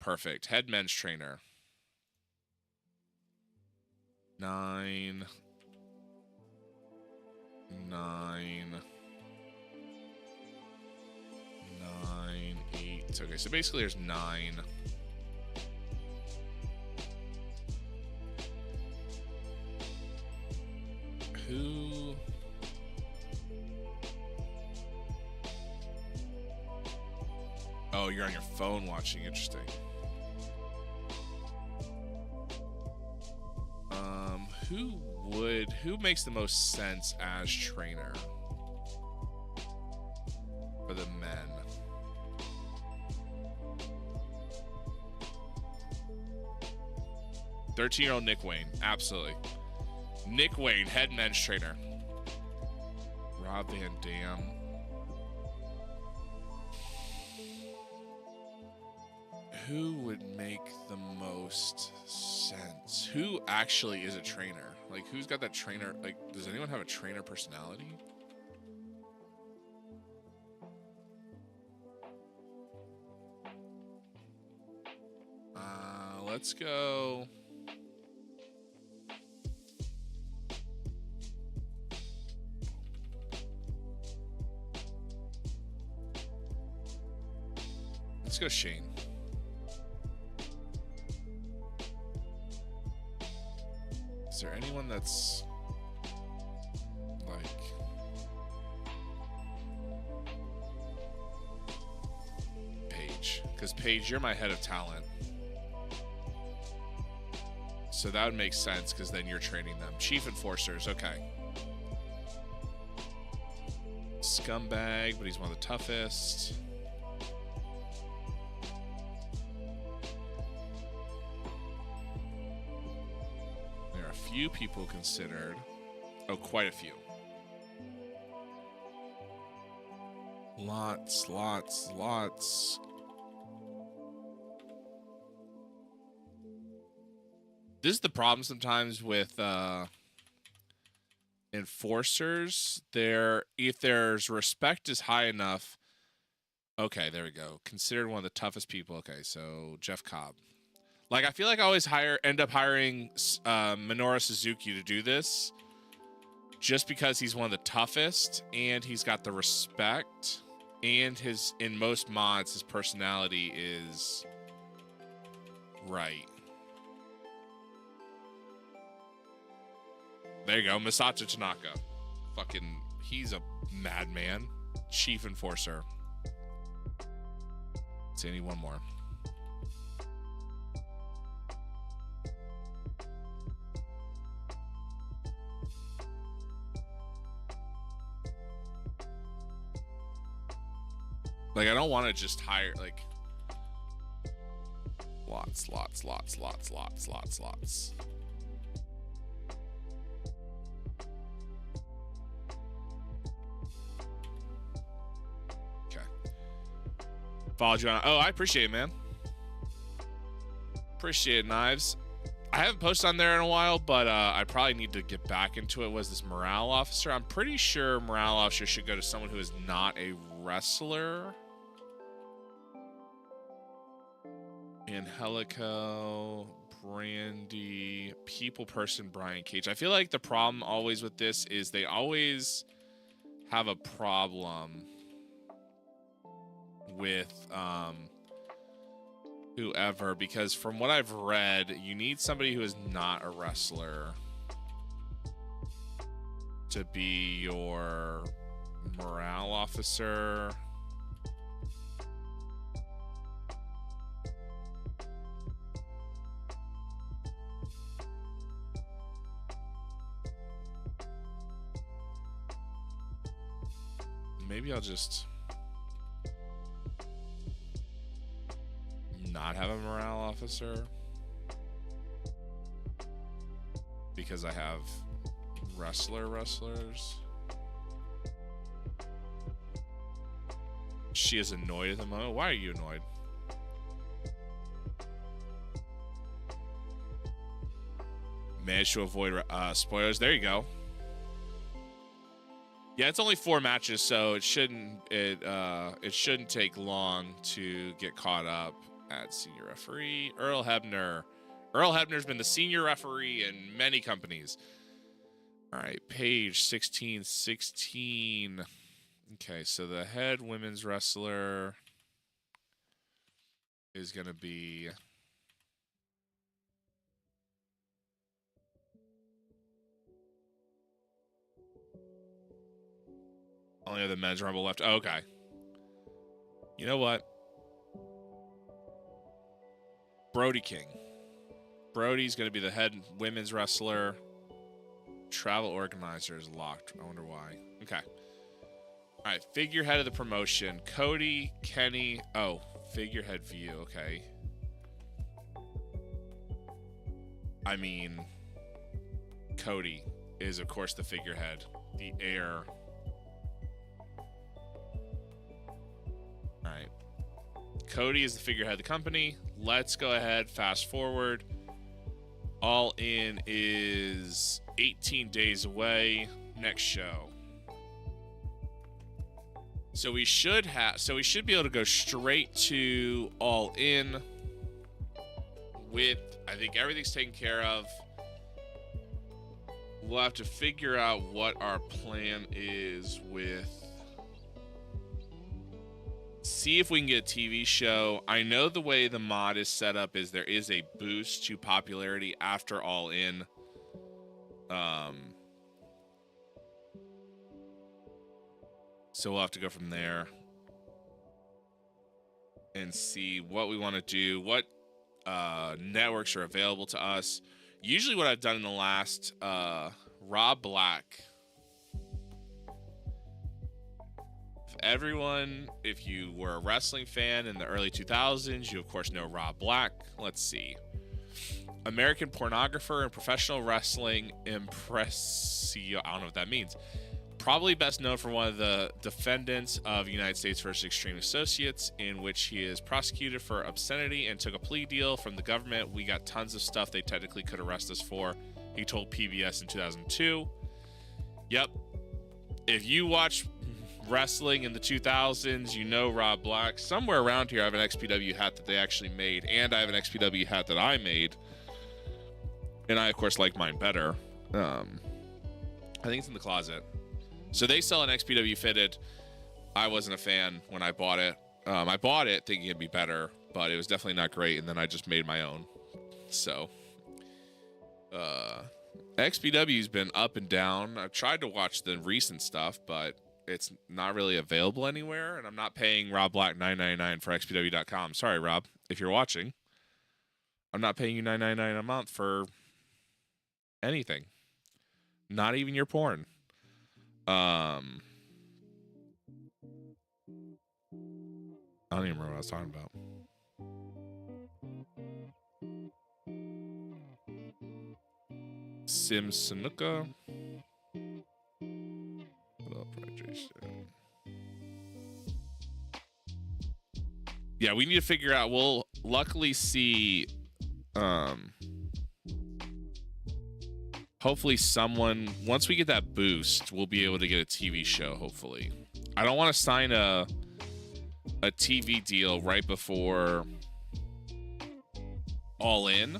Perfect. Head men's trainer. 9. 9. 9, 8. Okay, so basically there's 9. Who? Oh, you're on your phone watching. Interesting. Who makes the most sense as trainer for the men? "13-year-old Nick Wayne." Absolutely. Nick Wayne, head men's trainer. Rob Van Dam. Who would make the most sense? Who actually is a trainer? Like, who's got that trainer? Like, does anyone have a trainer personality? Let's go. Let's go Shane. Is there anyone that's like Paige? Because Paige, you're my head of talent. So that would make sense because then you're training them. Chief enforcers, okay. Scumbag, but he's one of the toughest. There are a few people considered. Oh, quite a few. Lots. This is the problem sometimes with enforcers. If there's respect is high enough. Okay, there we go. Considered one of the toughest people. Okay, so Jeff Cobb. Like, I feel like I always end up hiring Minoru Suzuki to do this, just because he's one of the toughest and he's got the respect, and in most mods his personality is right. There you go, Masato Tanaka. Fucking, he's a madman. Chief enforcer. Let's see, I need one more. Like, I don't want to just hire, like, lots. Followed you on. Oh, I appreciate it, man. Appreciate it, Knives. I haven't posted on there in a while, but I probably need to get back into it. Was this morale officer? I'm pretty sure morale officer should go to someone who is not a wrestler. Angelico, Brandy, people person, Brian Cage. I feel like the problem always with this is they always have a problem with whoever, because from what I've read, you need somebody who is not a wrestler to be your morale officer. Maybe I'll just not have a morale officer because I have wrestlers. She is annoyed at the moment. Why are you annoyed? Managed to avoid spoilers. There you go. Yeah, it's only 4 matches, so it shouldn't take long to get caught up. Add senior referee. Earl Hebner. Earl Hebner's been the senior referee in many companies. All right, page 1616. Okay, so the head women's wrestler is going to be... Only have the men's rumble left. Oh, okay. You know what? Brody King. Brody's going to be the head women's wrestler. Travel organizer is locked. I wonder why. Okay. All right. Figurehead of the promotion. Cody, Kenny. Oh, figurehead view. Okay. I mean, Cody is, of course, the figurehead. The heir. All right. Cody is the figurehead of the company. Let's go ahead. Fast forward. All In is 18 days away. Next show. So we should be able to go straight to All In with, I think everything's taken care of. We'll have to figure out what our plan is with, see if we can get a TV show. I know the way the mod is set up is there is a boost to popularity after All In. So we'll have to go from there and see what we want to do, what networks are available to us. Usually what I've done in the last, Rob Black. If you were a wrestling fan in the early 2000s, you of course know Rob Black. Let's see. American pornographer and professional wrestling impressio. I don't know what that means. Probably best known for one of the defendants of United States vs. Extreme Associates, in which he is prosecuted for obscenity and took a plea deal from the government. We got tons of stuff they technically could arrest us for. He told PBS in 2002. Yep. If you watch wrestling in the 2000s, you know Rob Black. Somewhere around here I have an XPW hat that they actually made, and I have an XPW hat that I made, and I of course like mine better. I think it's in the closet. So they sell an XPW fitted. I wasn't a fan when I bought it. I bought it thinking it'd be better, but it was definitely not great, and then I just made my own. So XPW's been up and down. I've tried to watch the recent stuff, but it's not really available anywhere, and I'm not paying Rob Black $9.99 for XPW.com. Sorry, Rob, if you're watching. I'm not paying you $9.99 a month for anything. Not even your porn. I don't even remember what I was talking about. Sim Sanuka. Yeah, we need to figure out. We'll luckily see. Hopefully someone, once we get that boost, we'll be able to get a TV show, hopefully. I don't want to sign a TV deal right before All In.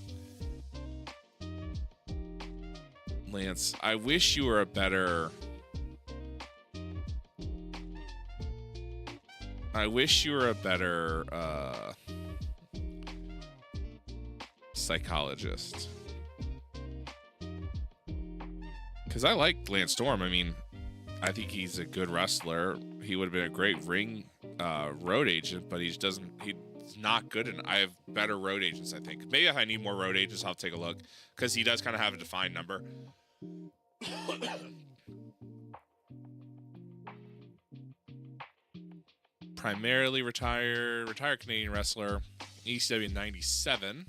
Lance, I wish you were a better... psychologist. Because I like Lance Storm. I mean, I think he's a good wrestler. He would have been a great ring road agent, but he's not good. And I have better road agents, I think. Maybe if I need more road agents, I'll take a look. Because he does kind of have a defined number. Primarily retired Canadian wrestler, ECW in 97.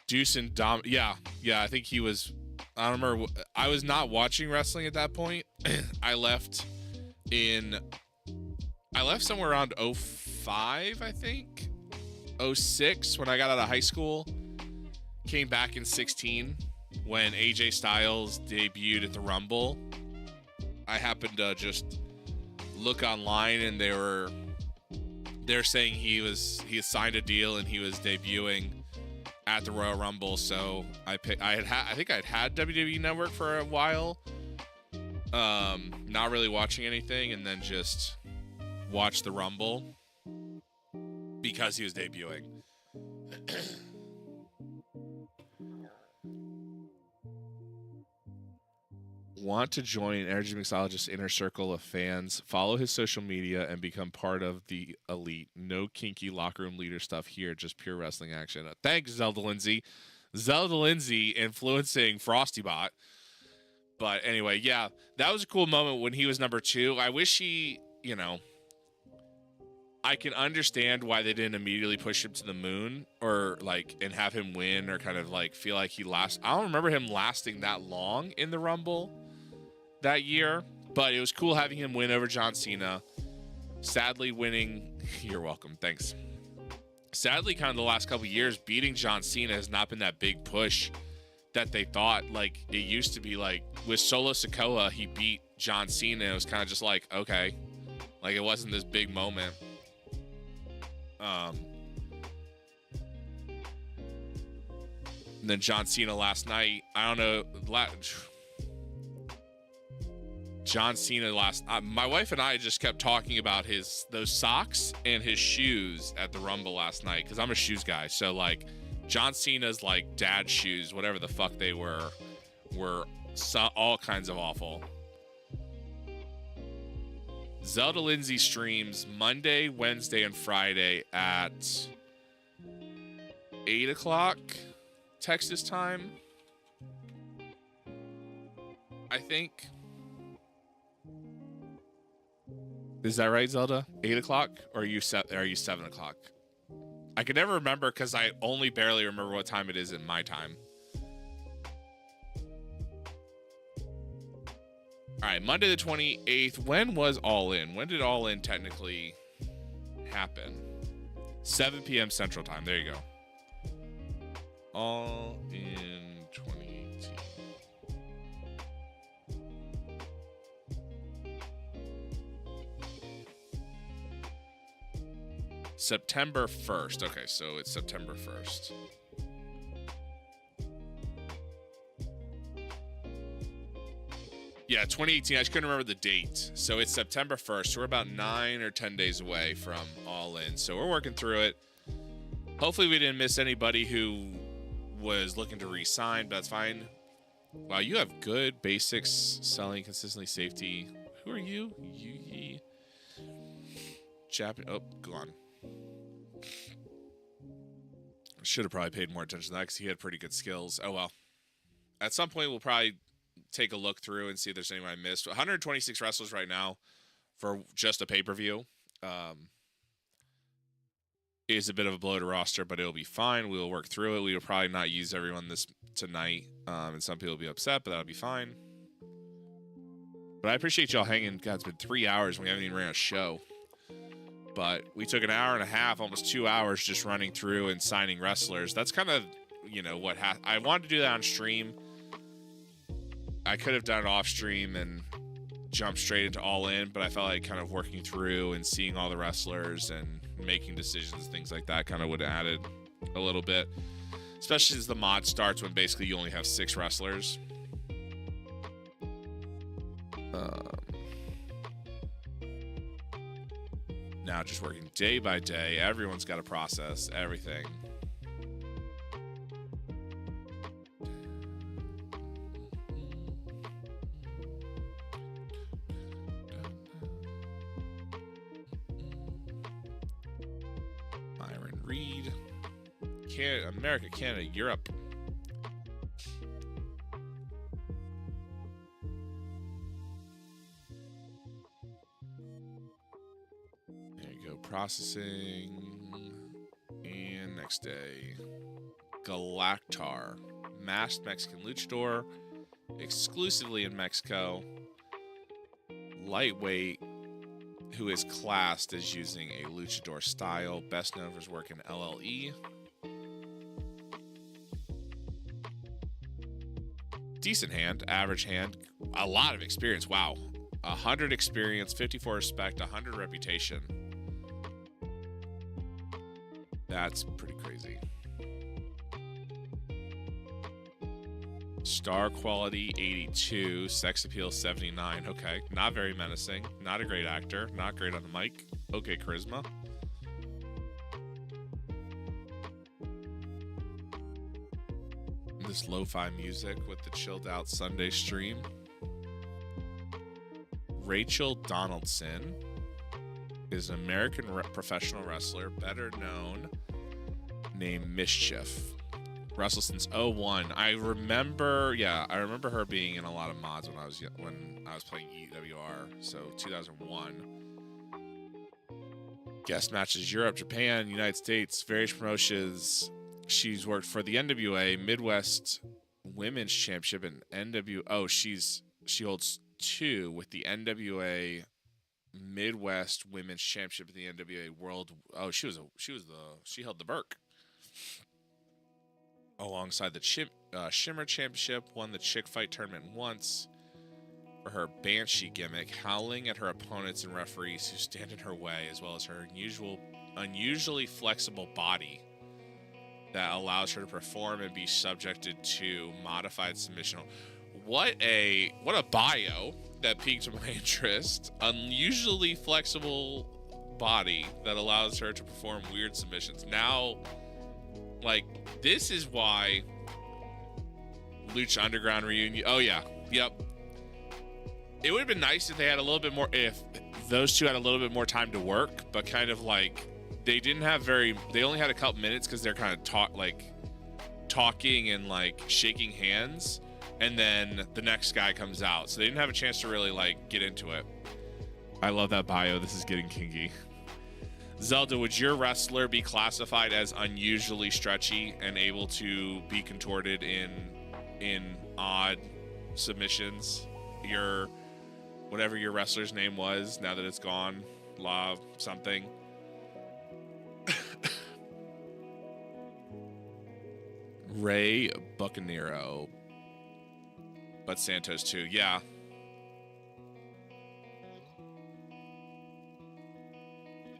Deuce and Dom, yeah, I think he was. I don't remember. I was not watching wrestling at that point. I left somewhere around 05, I think. 06 when I got out of high school. Came back in 16 when AJ Styles debuted at the Rumble. I happened to just look online, and they were they're saying he signed a deal and he was debuting at the Royal Rumble. So I think I'd had WWE Network for a while, not really watching anything, and then just watched the Rumble because he was debuting. Want to join Energy Mixologist's inner circle of fans? Follow his social media and become part of the elite. No kinky locker room leader stuff here, just pure wrestling action. Thanks, Zelda Lindsay. Zelda Lindsay influencing FrostyBot. But anyway, yeah, that was a cool moment when he was number 2. I wish he, I can understand why they didn't immediately push him to the moon or and have him win or kind of feel like he lasts. I don't remember him lasting that long in the Rumble that year, but it was cool having him win over John Cena. Sadly winning, you're welcome, thanks. Sadly, kind of the last couple years, beating John Cena has not been that big push that they thought it used to be. With Solo Sikoa, he beat John Cena. It was kind of just okay. It wasn't this big moment. And then John Cena last night, I don't know, John Cena my wife and I just kept talking about those socks and his shoes at the Rumble last night, because I'm a shoes guy. So John Cena's dad shoes, whatever the fuck they were all kinds of awful. Zelda Lindsay streams Monday, Wednesday, and Friday at 8 o'clock Texas time, I think. Is that right, Zelda? 8 o'clock? Or are you 7 o'clock? I can never remember because I only barely remember what time it is in my time. All right, Monday the 28th. When was All In? When did All In technically happen? 7 p.m. Central Time. There you go. All In 2018. September 1st. Okay, so it's September 1st. Yeah, 2018. I just couldn't remember the date. So it's September 1st. So we're about 9 or 10 days away from All In. So we're working through it. Hopefully we didn't miss anybody who was looking to re-sign, but that's fine. Wow, you have good basics, selling, consistently, safety. Who are you? You Japan. Oh, go on. Should have probably paid more attention to that because he had pretty good skills. Oh, well. At some point, we'll probably take a look through and see if there's anyone I missed. 126 wrestlers right now for just a pay-per-view. Is a bit of a bloated roster, but it'll be fine. We'll work through it. We will probably not use everyone tonight, and some people will be upset, but that'll be fine. But I appreciate y'all hanging. God, it's been 3 hours and we haven't even ran a show. But we took an hour and a half, almost 2 hours, just running through and signing wrestlers. That's kind of, what I wanted to do that on stream. I could have done it off stream and jumped straight into All In, but I felt like kind of working through and seeing all the wrestlers and making decisions, things like that, kind of would have added a little bit. Especially as the mod starts when basically you only have 6 wrestlers. Now just working day by day. Everyone's got to process everything. Myron Reed. America, Canada, Europe. Processing. And next day, Galactar, masked Mexican luchador, exclusively in Mexico. Lightweight, who is classed as using a luchador style, best known for his work in LLE. Decent hand, average hand, a lot of experience. Wow, 100 experience, 54 respect, 100 reputation. That's pretty crazy. Star quality 82, sex appeal 79. Okay, not very menacing. Not a great actor. Not great on the mic. Okay, charisma. This lo-fi music with the chilled out Sunday stream. Rachel Donaldson is an American professional wrestler, better known named Mischief. Wrestled since 01. I remember her being in a lot of mods when I was playing EWR. So 2001. Guest matches Europe, Japan, United States, various promotions. She's worked for the NWA Midwest Women's Championship and she holds 2 with the NWA Midwest Women's Championship and the NWA World. Oh, she held the Burke. Alongside the Shimmer Championship, won the Chick Fight Tournament once for her Banshee gimmick, howling at her opponents and referees who stand in her way, as well as her unusually flexible body that allows her to perform and be subjected to modified submission. What a bio that piqued my interest. Unusually flexible body that allows her to perform weird submissions. Now, like, this is why Lucha Underground reunion. Oh yeah, yep. It would have been nice if they had a little bit more. If those two had a little bit more time to work, but kind of like they didn't have they only had a couple minutes because they're kind of talking and like shaking hands, and then the next guy comes out, so they didn't have a chance to really like get into it. I love that bio. This is getting kinky. Zelda, would your wrestler be classified as unusually stretchy and able to be contorted in odd submissions? Whatever your wrestler's name was, now that it's gone, La something. Ray Bucanero. But Santos too, yeah.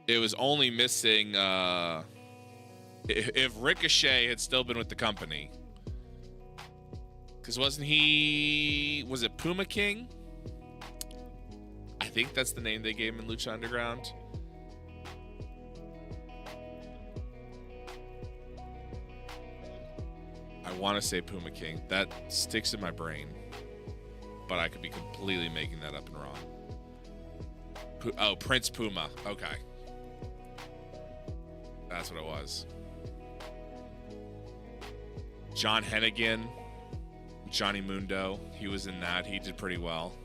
It was only missing if Ricochet had still been with the company. Because was it Puma King? I think that's the name they gave him in Lucha Underground. I want to say Puma King. That sticks in my brain. But I could be completely making that up and wrong. Prince Puma. Okay. That's what it was. John Hennigan, Johnny Mundo, he was in that. He did pretty well.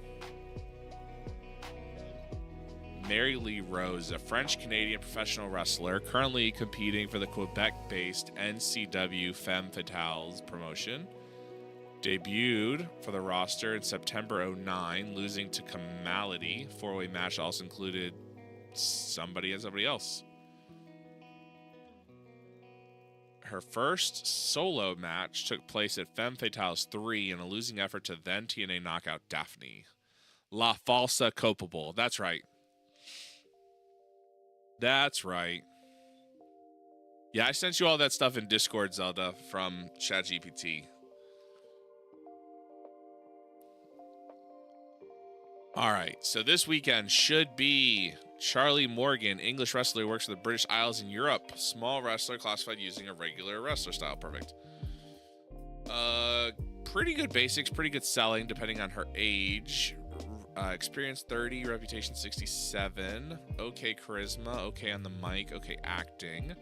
Mary Lee Rose, a French-Canadian professional wrestler, currently competing for the Quebec-based NCW Femme Fatales promotion. Debuted for the roster in September 2009, losing to Kamality. Four-way match also included somebody and somebody else. Her first solo match took place at Femme Fatales 3 in a losing effort to then TNA knockout Daphne. La Falsa Culpable. That's right. That's right. Yeah, I sent you all that stuff in Discord, Zelda, from ChatGPT. All right, so this weekend should be Charlie Morgan, English wrestler who works for the British Isles in Europe. Small wrestler classified using a regular wrestler style. Perfect. Pretty good basics, pretty good selling depending on her age. Experience 30, reputation 67. Okay charisma, okay on the mic, okay acting.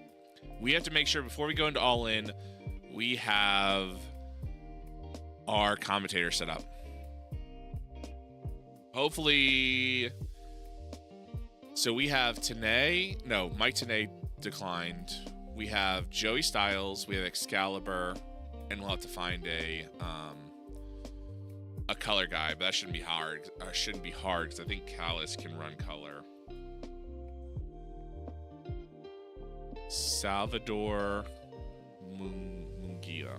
We have to make sure before we go into All In, we have our commentator set up. Hopefully... So we have Mike Tenay declined. We have Joey Styles, we have Excalibur, and we'll have to find a color guy, but that shouldn't be hard. Shouldn't be hard because I think Callis can run color. Salvador Munguia.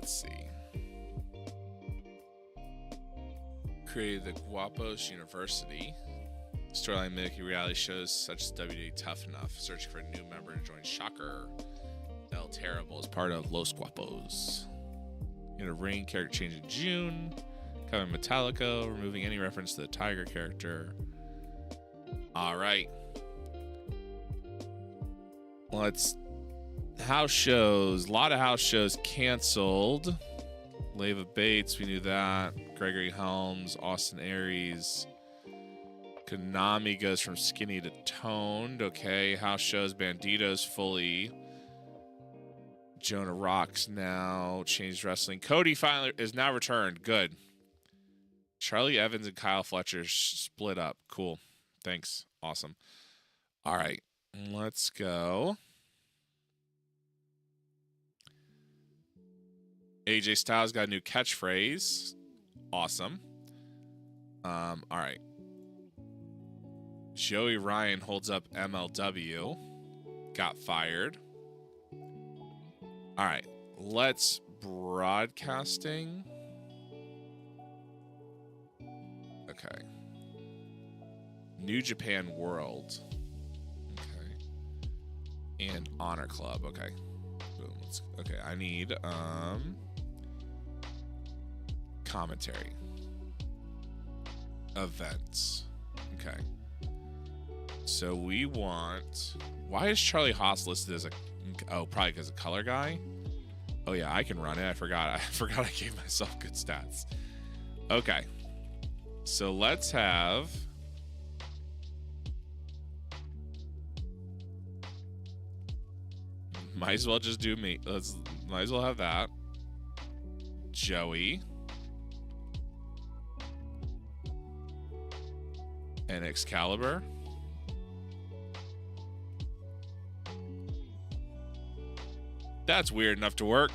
Let's see. Created the Guapos University. Storyline mimicking reality shows such as WWE Tough Enough. Searching for a new member to join Shocker. El Terrible is part of Los Guapos. In a ring, character change in June. Coming Metallica, removing any reference to the Tiger character. Alright. House shows. A lot of house shows canceled. Leva Bates, we knew that. Gregory Helms, Austin Aries. Konami goes from skinny to toned. Okay. House shows. Banditos fully. Jonah Rocks now. Changed wrestling. Cody finally is now returned. Good. Charlie Evans and Kyle Fletcher split up. Cool. Thanks. Awesome. All right. Let's go. AJ Styles got a new catchphrase. Awesome. All right. Joey Ryan holds up MLW. Got fired. All right. Let's broadcasting. Okay. New Japan World. Okay. And Honor Club. Okay. Boom. Okay, I need commentary. Events. Okay. So we want... Why is Charlie Haas listed as a... Oh, probably because of color guy? Oh yeah, I can run it. I forgot I gave myself good stats. Okay. So let's have... Might as well just do me. Might as well have that. Joey. And Excalibur. That's weird enough to work.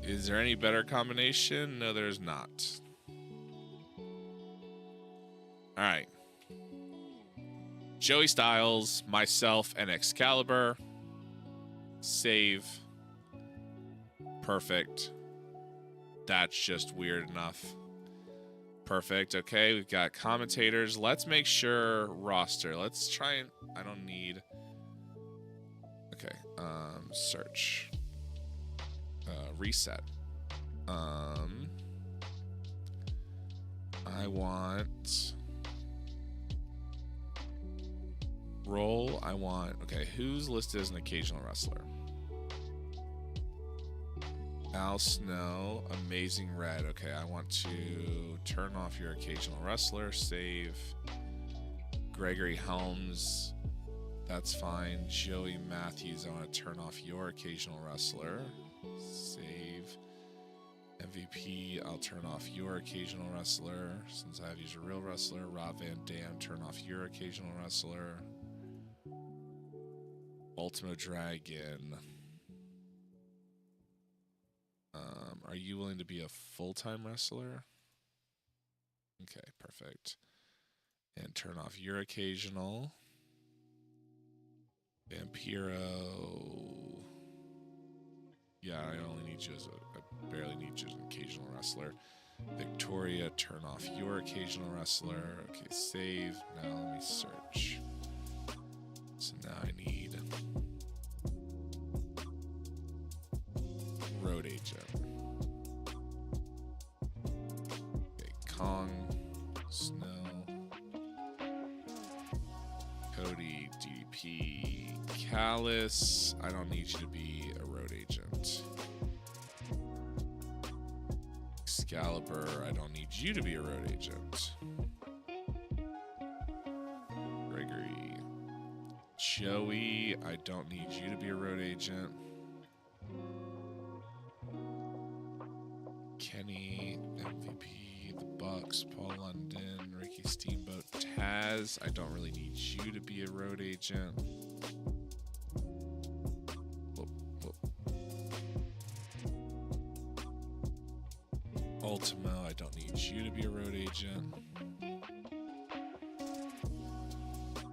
Is there any better combination? No, there's not. All right. Joey Styles, myself, and Excalibur. Save. Perfect. That's just weird enough. Perfect. Okay, we've got commentators. Let's make sure roster. Let's try and... I don't need... Okay, search. Reset. I want... Role, I want... Okay, who's listed as an occasional wrestler? Al Snow, Amazing Red. Okay, I want to turn off your occasional wrestler. Save. Gregory Helms. That's fine. Joey Matthews, I want to turn off your occasional wrestler. Save. MVP, I'll turn off your occasional wrestler. Since I have used a real wrestler. Rob Van Dam, turn off your occasional wrestler. Ultimo Dragon. Are you willing to be a full-time wrestler? Okay, perfect. And turn off your occasional. Vampiro. Yeah, I only need you as I barely need you as an occasional wrestler. Victoria, turn off your occasional wrestler. Okay, save. Now let me search. So now I need Road Agent. Okay, Kong, Snow, Cody, DDP, Callus. I don't need you to be a Road Agent. Excalibur, I don't need you to be a Road Agent. Gregory. Joey, I don't need you to be a Road Agent. Kenny, MVP, The Bucks, Paul London, Ricky Steamboat, Taz. I don't really need you to be a Road Agent. Whoop, whoop. Ultimo, I don't need you to be a Road Agent.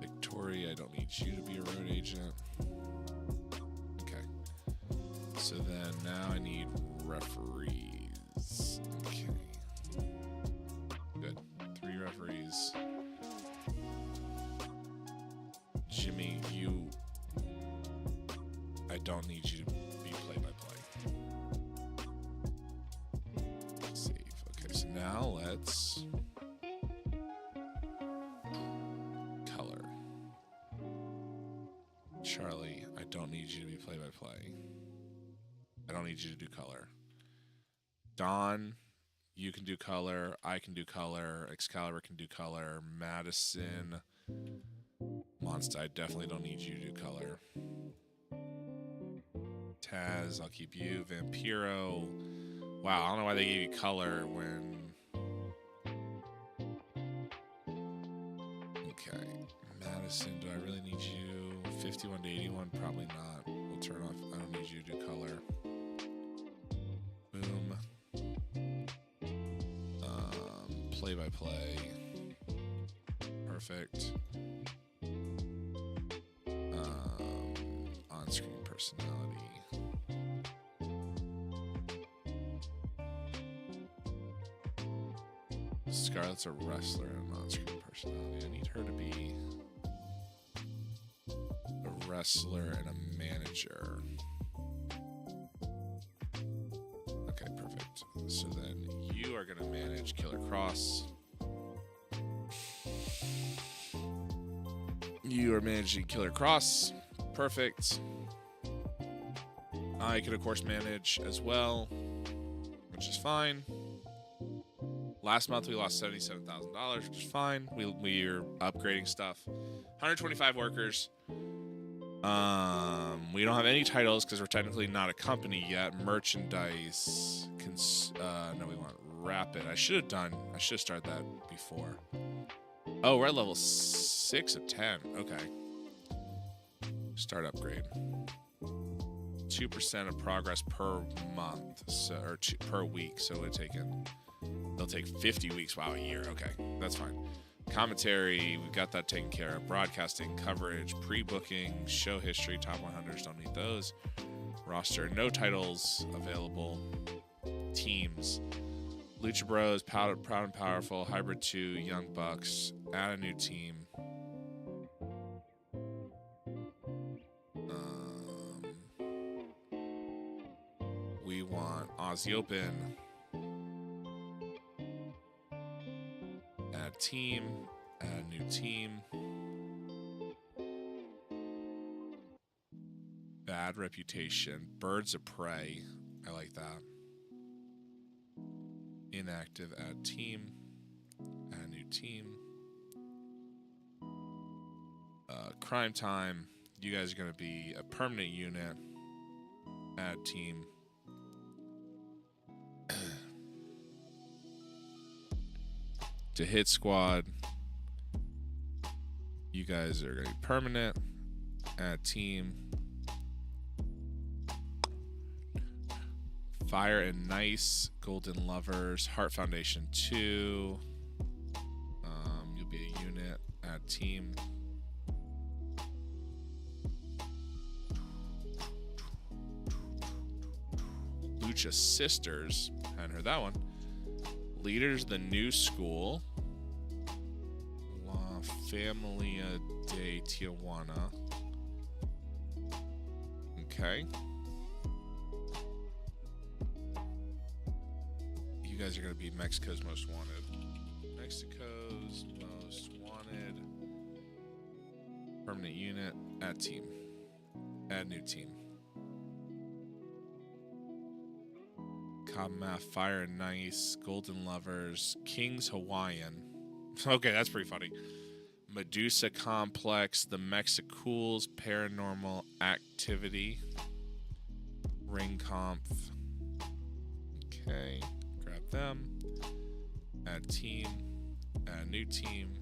Victoria, I don't need you to be a Road Agent. Okay. So then now I need referees. Okay. Good. 3 referees. Jimmy, I don't need you to be play-by-play. Save. Okay, so now let's color. Charlie, I don't need you to be play-by-play. I don't need you to do color. Don, you can do color. I can do color. Excalibur can do color. Madison, Monster, I definitely don't need you to do color. Taz, I'll keep you. Vampiro. Wow, I don't know why they gave you color when... Okay. Madison, do I really need you? 51 to 81? Probably not. We'll turn off. I don't need you to do color. Boom. Play-by-play. Perfect. On-screen personality. Scarlett's a wrestler and an on-screen personality. I need her to be a wrestler and a manager. Okay, perfect. So then you are going to manage Killer Cross. You are managing Killer Cross. Perfect. I can, of course, manage as well, which is fine. Last month, we lost $77,000, which is fine. We are upgrading stuff. 125 workers. We don't have any titles because we're technically not a company yet. Merchandise. No, we want Rapid. I should have started that before. Oh, we're at level 6 of 10. Okay. Start upgrade. 2% of progress per month, or per week. So they'll take 50 weeks. Wow, a year. Okay, that's fine. Commentary, we've got that taken care of. Broadcasting, coverage, pre-booking, show history, top 100s, don't need those. Roster, no titles available. Teams, Lucha Bros, Proud and Powerful, Hybrid 2, Young Bucks. Add a new team. We want Aussie Open. Add team. Add new team. Bad reputation. Birds of Prey. I like that. Inactive. Add team. Add new team. Crime Time. You guys are going to be a permanent unit. Add team. To Hit Squad. You guys are going to be permanent. Add team. Fire and Nice. Golden Lovers. Heart Foundation 2. You'll be a unit. Add team. Lucha Sisters. Hadn't heard that one. Leaders, the New School. La Familia de Tijuana. Okay. You guys are going to be Mexico's Most Wanted. Mexico's Most Wanted. Permanent unit. Add team. Add new team. Math, Fire and Nice, Golden Lovers, King's Hawaiian. Okay, that's pretty funny. Medusa Complex, The Mexicools, Paranormal Activity, Ring Conf. Okay, grab them. Add team. Add new team.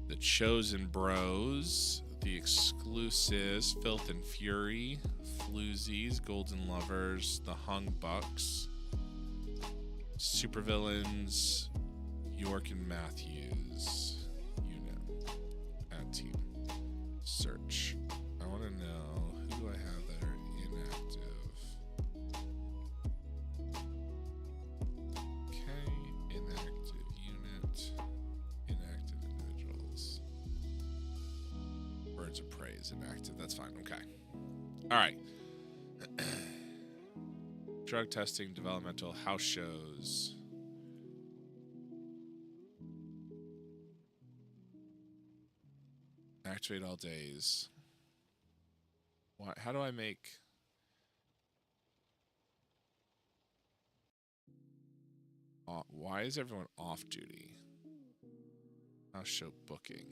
The Chosen Bros, The Exclusives, Filth and Fury, Floozies, Golden Lovers, The Hung Bucks, Supervillains, York and Matthews, unit, add team, search. I want words of praise enacted. That's fine. Okay. All right. Drug testing, developmental, house shows. Activate all days. Why? How do I make... why is everyone off duty? House show booking.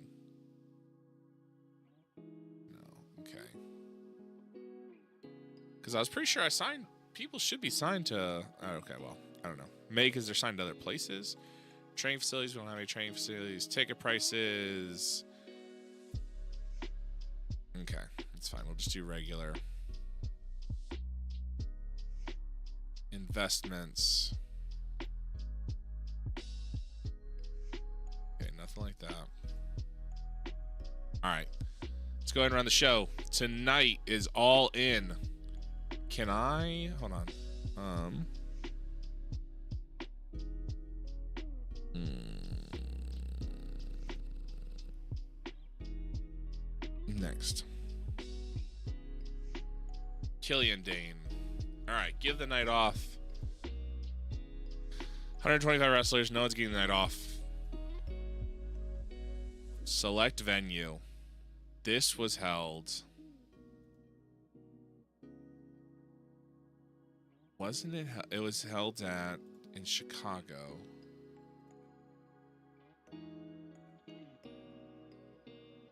No. Okay. Because I was pretty sure I signed... People should be signed to... okay, well, I don't know. Maybe because they're signed to other places. Training facilities, we don't have any training facilities. Ticket prices. Okay, that's fine. We'll just do regular. Investments. Okay, nothing like that. All right. Let's go ahead and run the show. Tonight is All In. Can I... Hold on. Next. Killian Dane. Alright, give the night off. 125 wrestlers, no one's getting the night off. Select venue. This was held... Wasn't it? It was held in Chicago.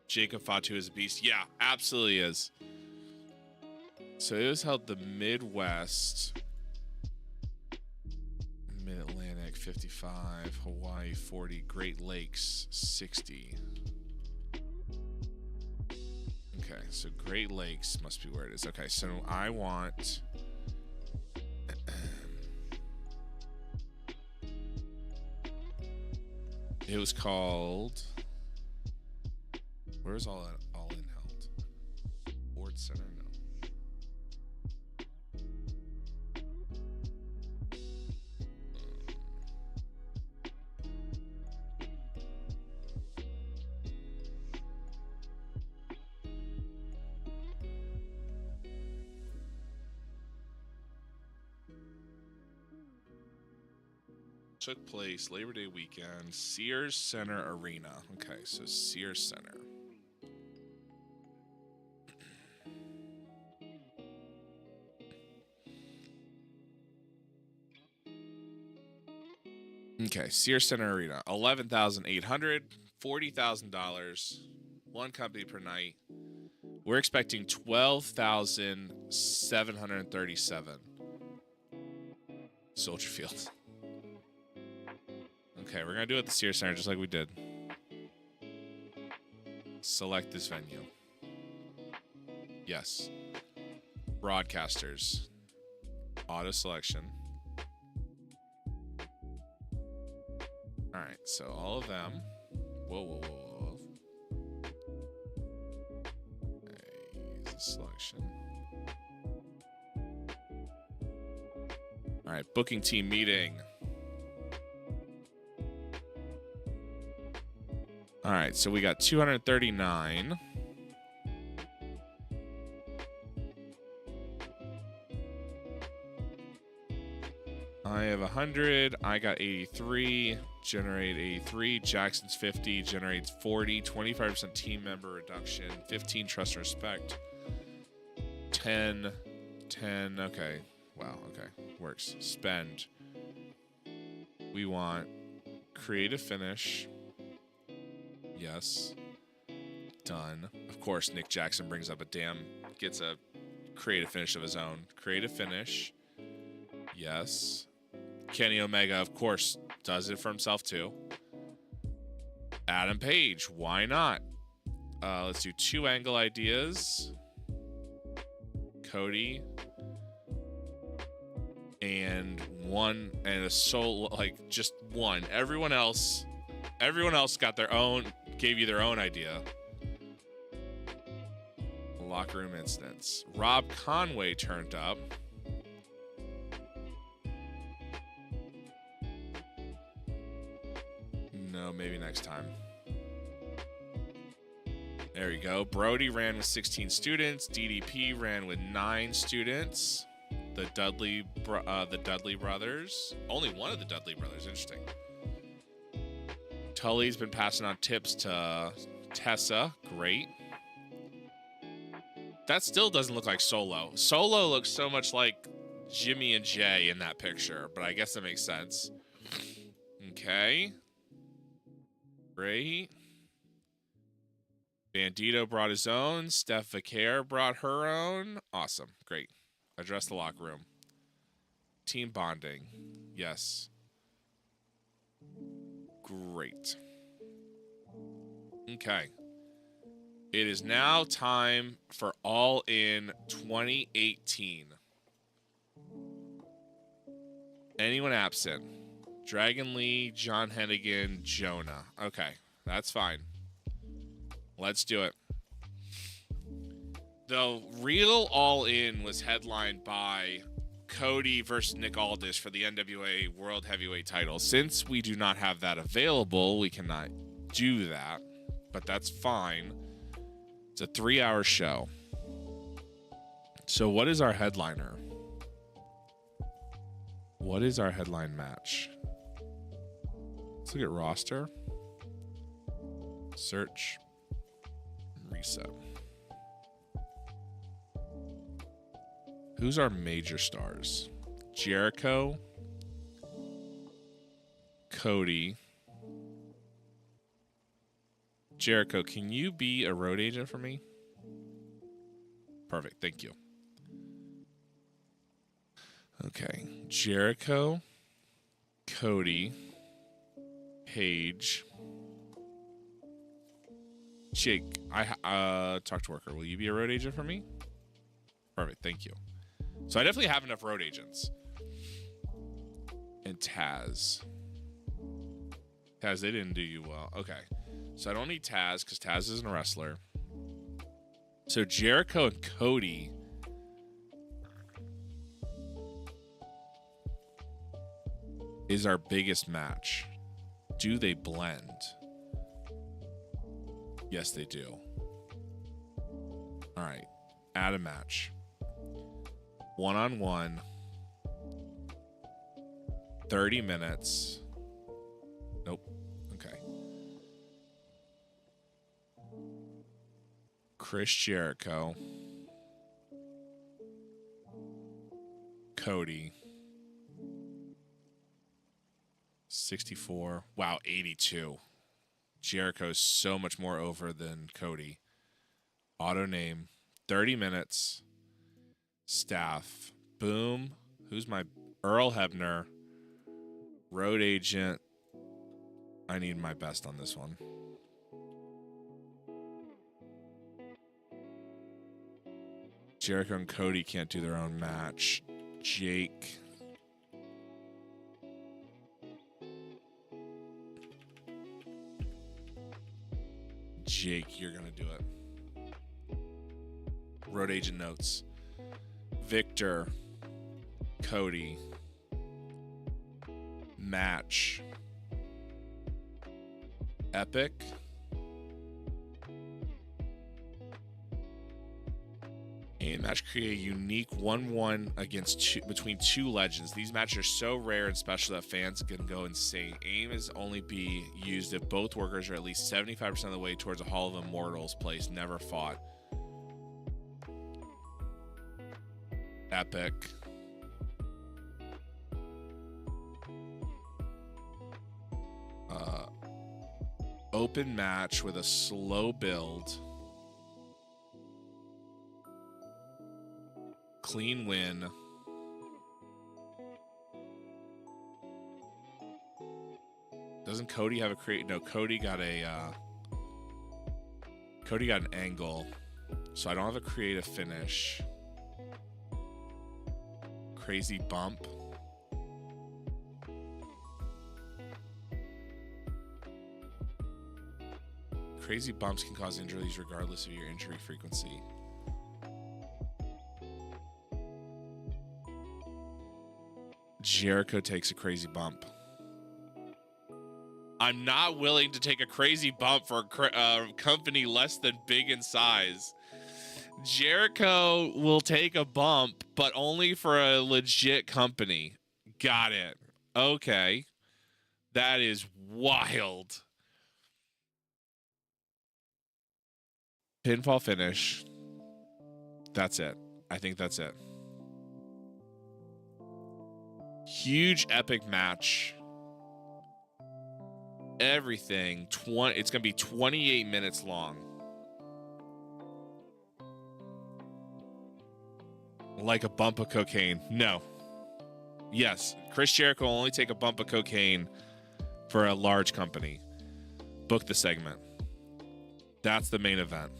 Jacob Fatu is a beast. Yeah, absolutely is. So it was held the Midwest, Mid-Atlantic 55, Hawaii 40, Great Lakes 60. Okay, so Great Lakes must be where it is. Okay, so I want... It was called... Where's all in held? Ford Center? No. Took place Labor Day weekend, Sears Center Arena. Okay, so Sears Center. Okay, Sears Center Arena, $11,800, $40,000, one company per night. We're expecting 12,737. Soldier Field. Okay, we're gonna do it at the Sears Center just like we did. Select this venue. Yes. Broadcasters. Auto selection. Alright, so all of them. Whoa. Easy selection. Alright, booking team meeting. Alright, so we got 239. I have 100. I got 83. Generate 83. Jackson's 50. Generates 40. 25% team member reduction. 15 trust and respect. 10. 10. Okay. Wow. Okay. Works. Spend. We want creative finish. Yes. Done. Of course, Nick Jackson brings up gets a creative finish of his own. Creative finish. Yes. Kenny Omega, of course, does it for himself too. Adam Page, why not? Let's do 2 angle ideas. Cody. And one, and a solo, like just one. Everyone else got their own, gave you their own idea. Locker room incidents. Rob Conway turned up. No, maybe next time. There you go. Brody ran with 16 students. DDP ran with 9 students. The Dudley brothers. Only one of the Dudley brothers. Interesting. Tully's been passing on tips to Tessa. Great. That still doesn't look like Solo. Solo looks so much like Jimmy and Jay in that picture, but I guess that makes sense. Okay. Great. Bandito brought his own. Steph Vicaire brought her own. Awesome. Great. Address the locker room. Team bonding. Yes. Great. Okay. It is now time for All In 2018. Anyone absent? Dragon Lee, John Hennigan, Jonah. Okay, that's fine. Let's do it. The real All In was headlined by Cody versus Nick Aldis for the NWA World Heavyweight title. Since we do not have that available, we cannot do that, but that's fine. It's a 3-hour show. So what is our headliner? What is our headline match? Let's look at roster. Search. Reset. Who's our major stars? Jericho. Cody. Jericho, can you be a road agent for me? Perfect, thank you. Okay, Jericho, Cody, Paige, Jake. I talked to worker. Will you be a road agent for me? Perfect, thank you. So I definitely have enough road agents. And Taz. Taz, they didn't do you well. Okay, so I don't need Taz because Taz isn't a wrestler. So Jericho and Cody. Is our biggest match. Do they blend? Yes, they do. All right. Add a match. 1-on-1. 30 minutes. Nope. Okay. Chris Jericho. Cody. 64. Wow, 82. Jericho's so much more over than Cody. Auto name. 30 minutes. Staff. Boom. Who's my Earl Hebner? Road agent. I need my best on this one. Jericho and Cody can't do their own match. Jake. Jake, you're going to do it. Road agent notes. Victor. Cody. Match. Epic. And match create a unique 1-1 against between two legends. These matches are so rare and special that fans can go insane. Aim is only be used if both workers are at least 75% of the way towards a Hall of Immortals place never fought. Epic. Open match with a slow build. Clean win. Doesn't Cody have a create? No, Cody got an angle, so I don't have a creative finish. Crazy bump. Crazy bumps can cause injuries regardless of your injury frequency. Jericho takes a crazy bump. I'm not willing to take a crazy bump for a company less than big in size. Jericho will take a bump, but only for a legit company. Got it. Okay. That is wild. Pinfall finish. That's it. I think that's it. Huge epic match. Everything. It's going to be 28 minutes long. Like a bump of cocaine. No. Yes. Chris Jericho will only take a bump of cocaine for a large company. Book the segment. That's the main event.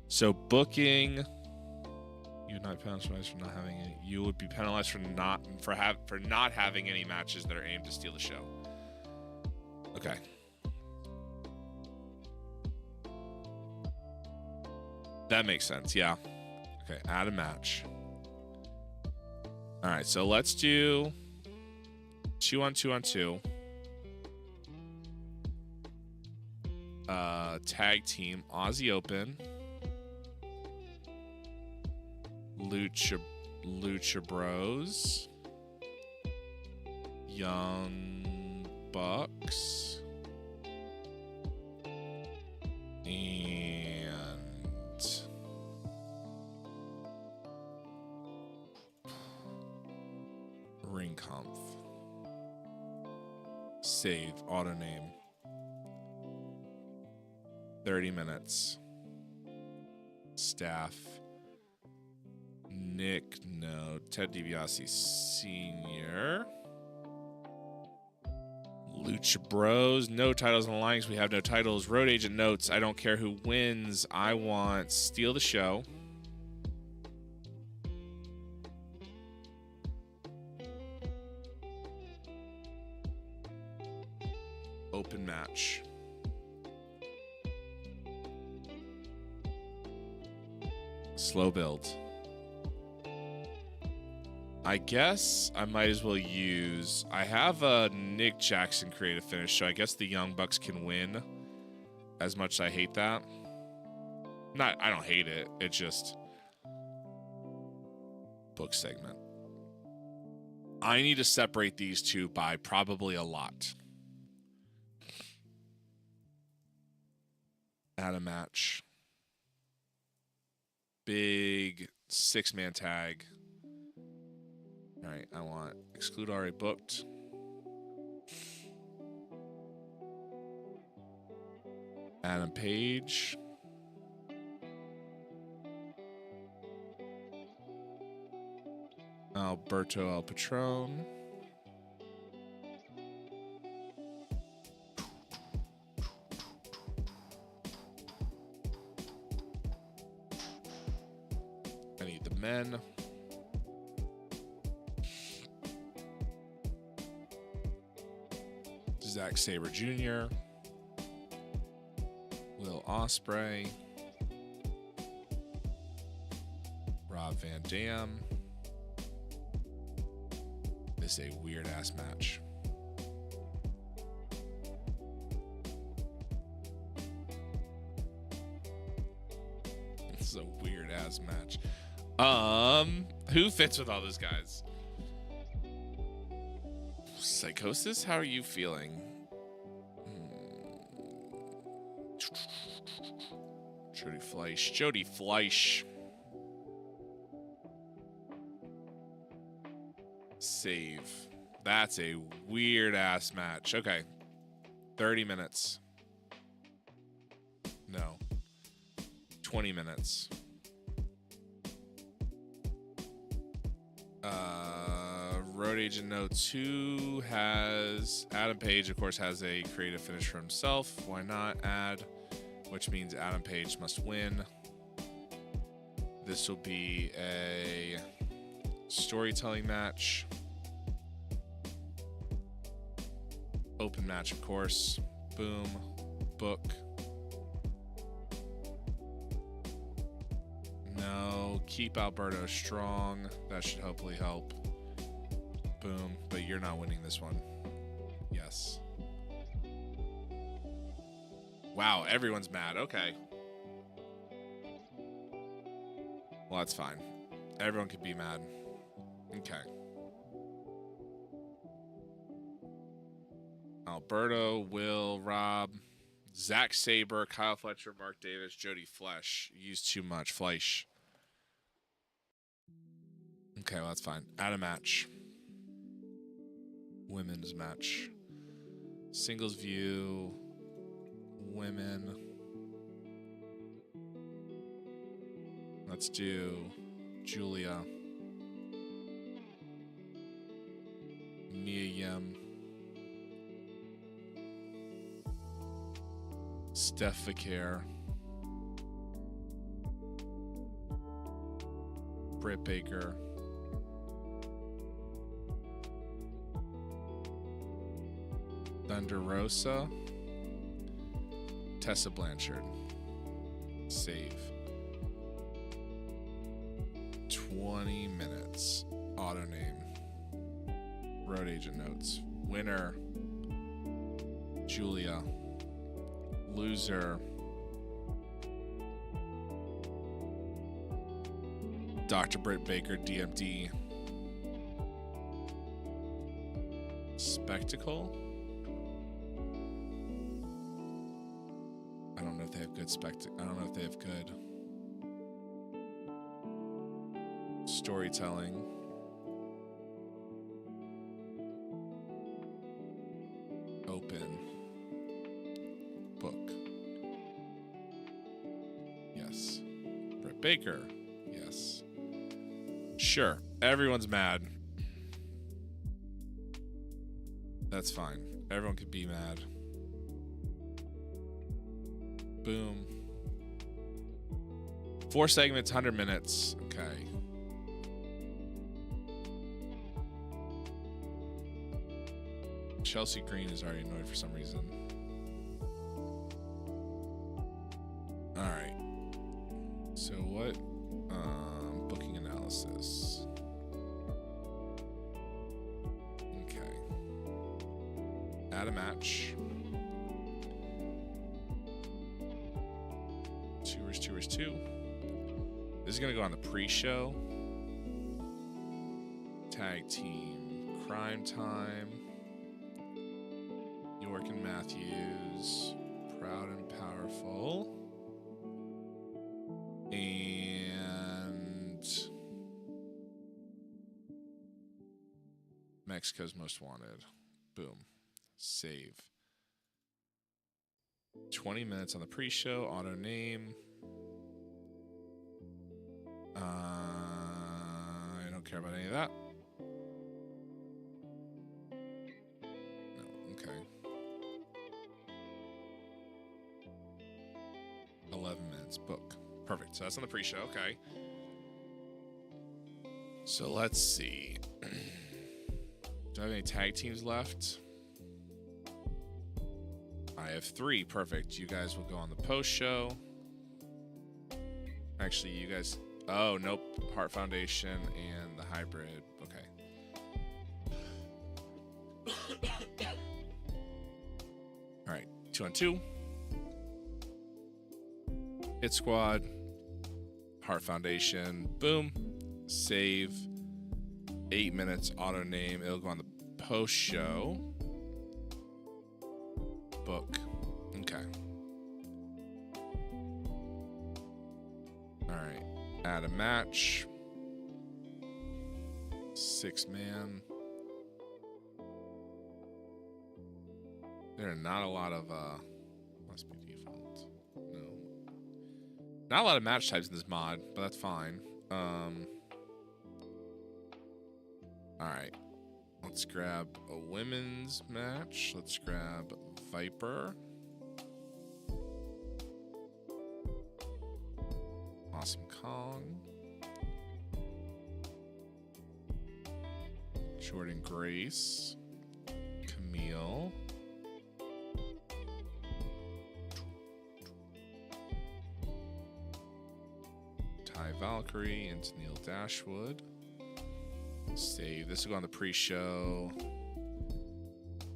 So booking, you would not be penalized for not having any. You would be penalized for not having any matches that are aimed to steal the show. Okay. That makes sense. Yeah. Okay. Add a match. All right. So let's do 2-on-2-on-2. Tag team Aussie Open. Lucha Bros. Young Bucks. And Ring Conf. Save. Auto name. 30 minutes. Staff. Nick, no. Ted DiBiase Sr. Lucha Bros. No titles on the line because we have no titles. Road Agent notes. I don't care who wins. I want Steal the Show. Open match. Slow build. I guess I might as well use... I have a Nick Jackson creative finish, so I guess the Young Bucks can win. As much as I hate that. I don't hate it. It's just... book segment. I need to separate these two by probably a lot. Add a match. Big 6-man tag. All right, I want exclude already booked. Adam Page. Alberto El Patron. I need the men. Zack Sabre Jr., Will Ospreay, Rob Van Dam. This is a weird ass match. This is a weird ass match. Who fits with all those guys? Psychosis, how are you feeling? Jody Fleisch. Save. That's a weird ass match. Okay. 30 minutes. No. 20 minutes. Road Agent notes who has Adam Page, of course, has a creative finish for himself. Why not add? Which means Adam Page must win. This will be a storytelling match. Open match, of course. Boom. Book. No. Keep Alberto strong. That should hopefully help. Boom. But you're not winning this one. Yes. Wow, everyone's mad. Okay. Well, that's fine. Everyone could be mad. Okay. Alberto, Will, Rob, Zach Saber, Kyle Fletcher, Mark Davis, Jody Flesh. Used too much. Fleisch. Okay, well, that's fine. Add a match. Women's match. Singles view. Women. Let's do Julia. Mia Yim. Steph Vicaire. Britt Baker. Thunder Rosa. Tessa Blanchard. Save. 20 minutes. Auto name. Road agent notes. Winner. Julia. Loser. Dr. Britt Baker, DMD. Spectacle. I don't know if they have good I don't know if they have good storytelling. Open. Book. Yes. Britt Baker. Yes. Sure. Everyone's mad. That's fine. Everyone could be mad. Boom. 4 segments, 100 minutes. Okay. Chelsea Green is already annoyed for some reason. Alright. So what? Booking analysis. Okay. Add a match. Two. This is going to go on the pre-show. Tag team. Crime Time. York and Matthews. Proud and Powerful. And Mexico's Most Wanted. Boom. Save. 20 minutes on the pre-show. Auto name. I don't care about any of that. No, okay. 11 minutes. Book. Perfect. So that's on the pre-show. Okay. So let's see. Do I have any tag teams left? I have 3. Perfect. You guys will go on the post-show. Actually, you guys... Oh, nope. Heart Foundation and the hybrid. Okay. All right. 2-on-2. Hit Squad. Heart Foundation. Boom. Save. 8 minutes. Auto name. It'll go on the post show. Book. Okay. All right. Add a match. 6-man. There are not a lot of must be default. No. Not a lot of match types in this mod, but that's fine. Alright. Let's grab a women's match. Let's grab Viper. Awesome Kong. Jordan Grace. Camille. Ty Valkyrie and Neil Dashwood. Save. This will go on the pre-show.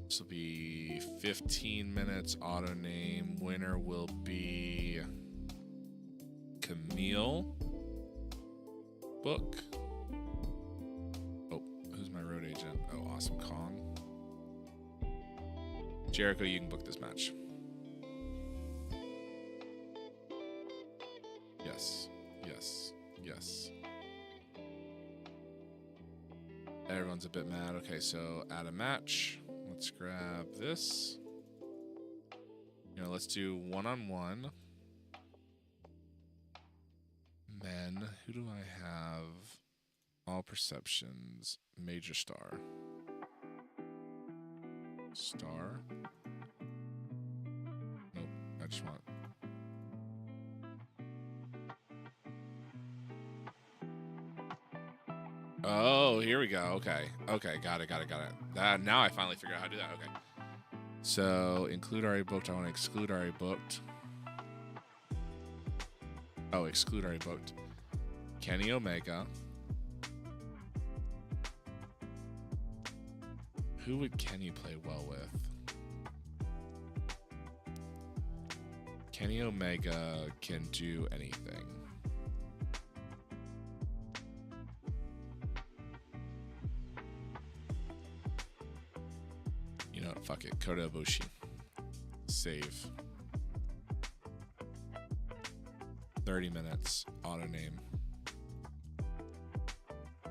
This will be 15 minutes. Auto name. Winner will be Camille. Book. Oh, who's my road agent? Oh, Awesome Kong. Jericho, you can book this match. Yes. Yes. Yes. Everyone's a bit mad. Okay, so add a match. Let's grab this. You know, let's do one-on-one. Men. Who do I have? All perceptions. Major star. Star. Nope. I just want. Oh, here we go. Okay. Okay. Got it. Now I finally figured out how to do that. Okay. So include already booked. I want to exclude already booked. Oh, exclude already booked. Kenny Omega. Who would Kenny play well with? Kenny Omega can do anything. You know what? Fuck it. Kota Ibushi. Save. 30 minutes. Auto name.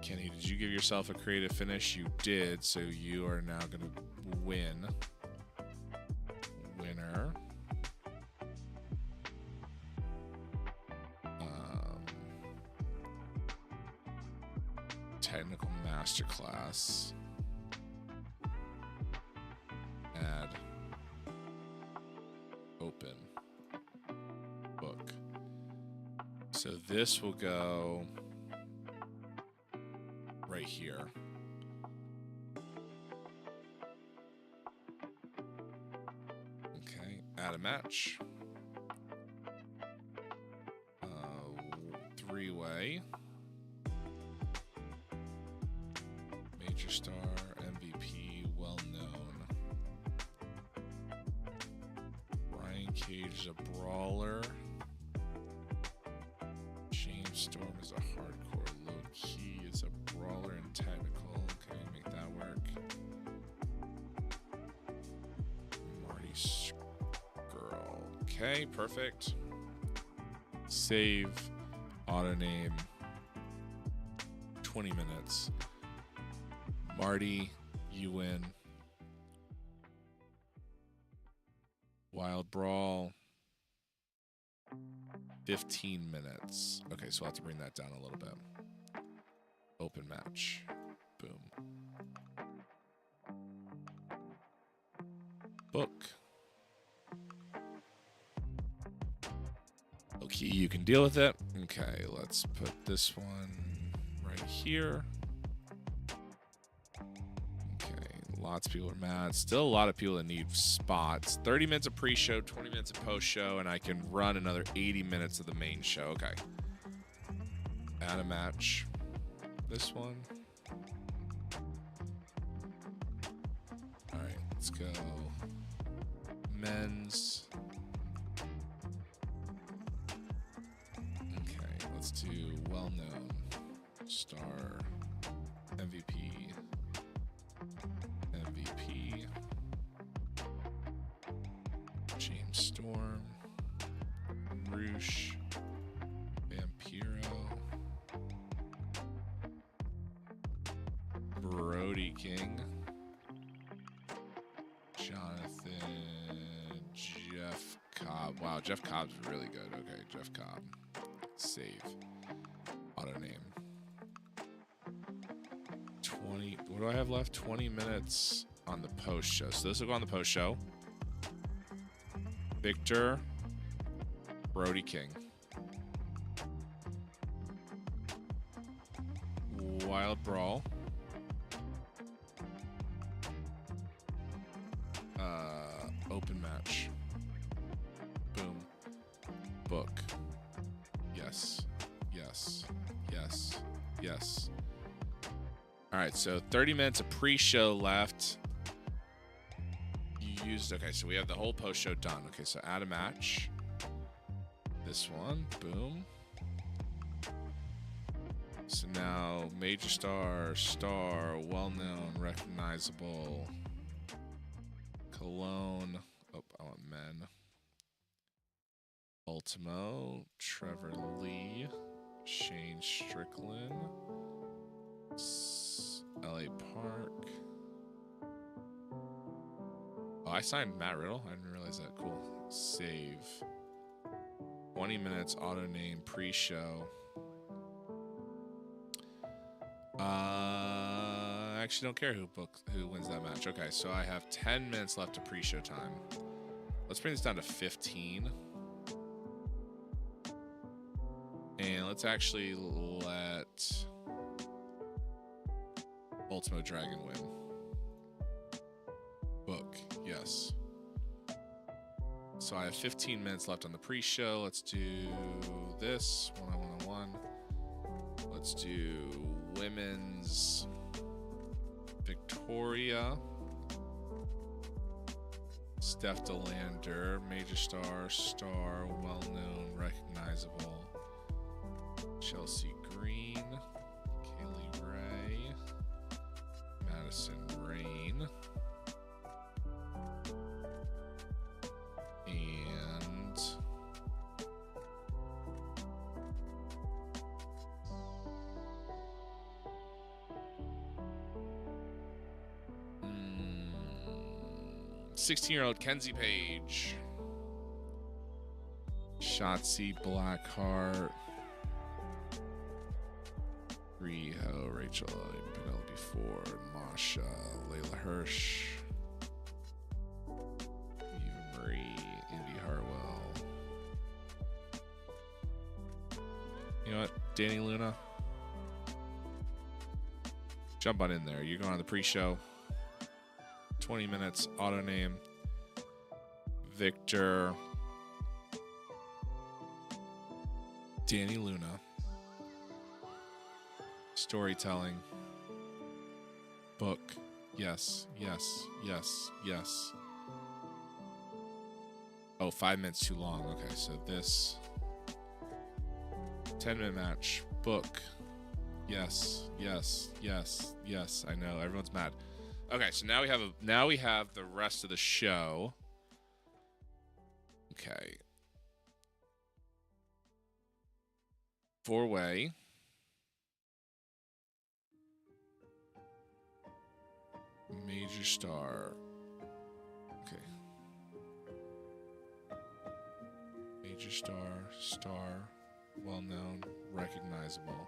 Kenny, did you give yourself a creative finish? You did, so you are now going to win. Winner. Technical masterclass. Add. Open. Book. So this will go right here. Okay, add a match. Three-way. Major star, MVP, well-known. Ryan Cage is a brawler. James Storm is a hardcore. Low-key is a brawler and technical. Okay, make that work. Marty Skrull. Okay, perfect. Save. Auto name. 20 minutes. Marty, you win. Wild Brawl. 15 minutes. Okay, so I'll have to bring that down a little bit. Open match. Boom. Book. Okay, you can deal with it. Okay, let's put this one right here. Okay, lots of people are mad. Still a lot of people that need spots. 30 minutes of pre-show, 20 minutes of post-show, and I can run another 80 minutes of the main show. Okay. Add a match. This one. All right, let's go. Men's. Okay, let's do well-known. Star. MVP. MVP. James Storm. Roosh. Vampiro. Brody King. Jonathan. Jeff Cobb. Wow, Jeff Cobb's really good. Okay, Jeff Cobb. Save. Auto name. 20. What do I have left? 20 minutes on the post show. So this will go on the post show. Victor. Brody King. Wild Brawl. Open match. Boom. Book. Yes. Yes. Yes. Yes. All right, so 30 minutes of pre-show left. used. Okay, so we have the whole post show done. Okay, so add a match. This one, boom. So now major star, well-known, recognizable, Cologne. Oh, I want men. Ultimo, Trevor Lee, Shane Strickland, LA Park. Oh, I signed Matt Riddle. I didn't realize that. Cool. Save. 20 minutes, auto name, pre-show. I actually don't care who wins that match. Okay, so I have 10 minutes left to pre-show time. Let's bring this down to 15. And let's actually let Ultimo Dragon win. Book, yes. So I have 15 minutes left on the pre-show. Let's do this, one-on-one. Let's do women's Victoria. Steph DeLander, major star, well-known, recognizable. Chelsea Green, Kaylee Ray, Madison Rain, and mm, 16-year-old Kenzie Page, Shotzi Blackheart, Riho, Rachel, Penelope Ford, Masha, Layla Hirsch, Eva Marie, Indy Hartwell. You know what, Danny Luna? Jump on in there. You're going on the pre-show. 20 minutes, auto name, Victor, Danny Luna. Storytelling. Book. Yes. Oh, 5 minutes too long. Okay, so this 10-minute match. Book. Yes. I know everyone's mad. Okay, so now we have the rest of the show. Okay. 4-way. Major star. Okay. Major star, well-known, recognizable.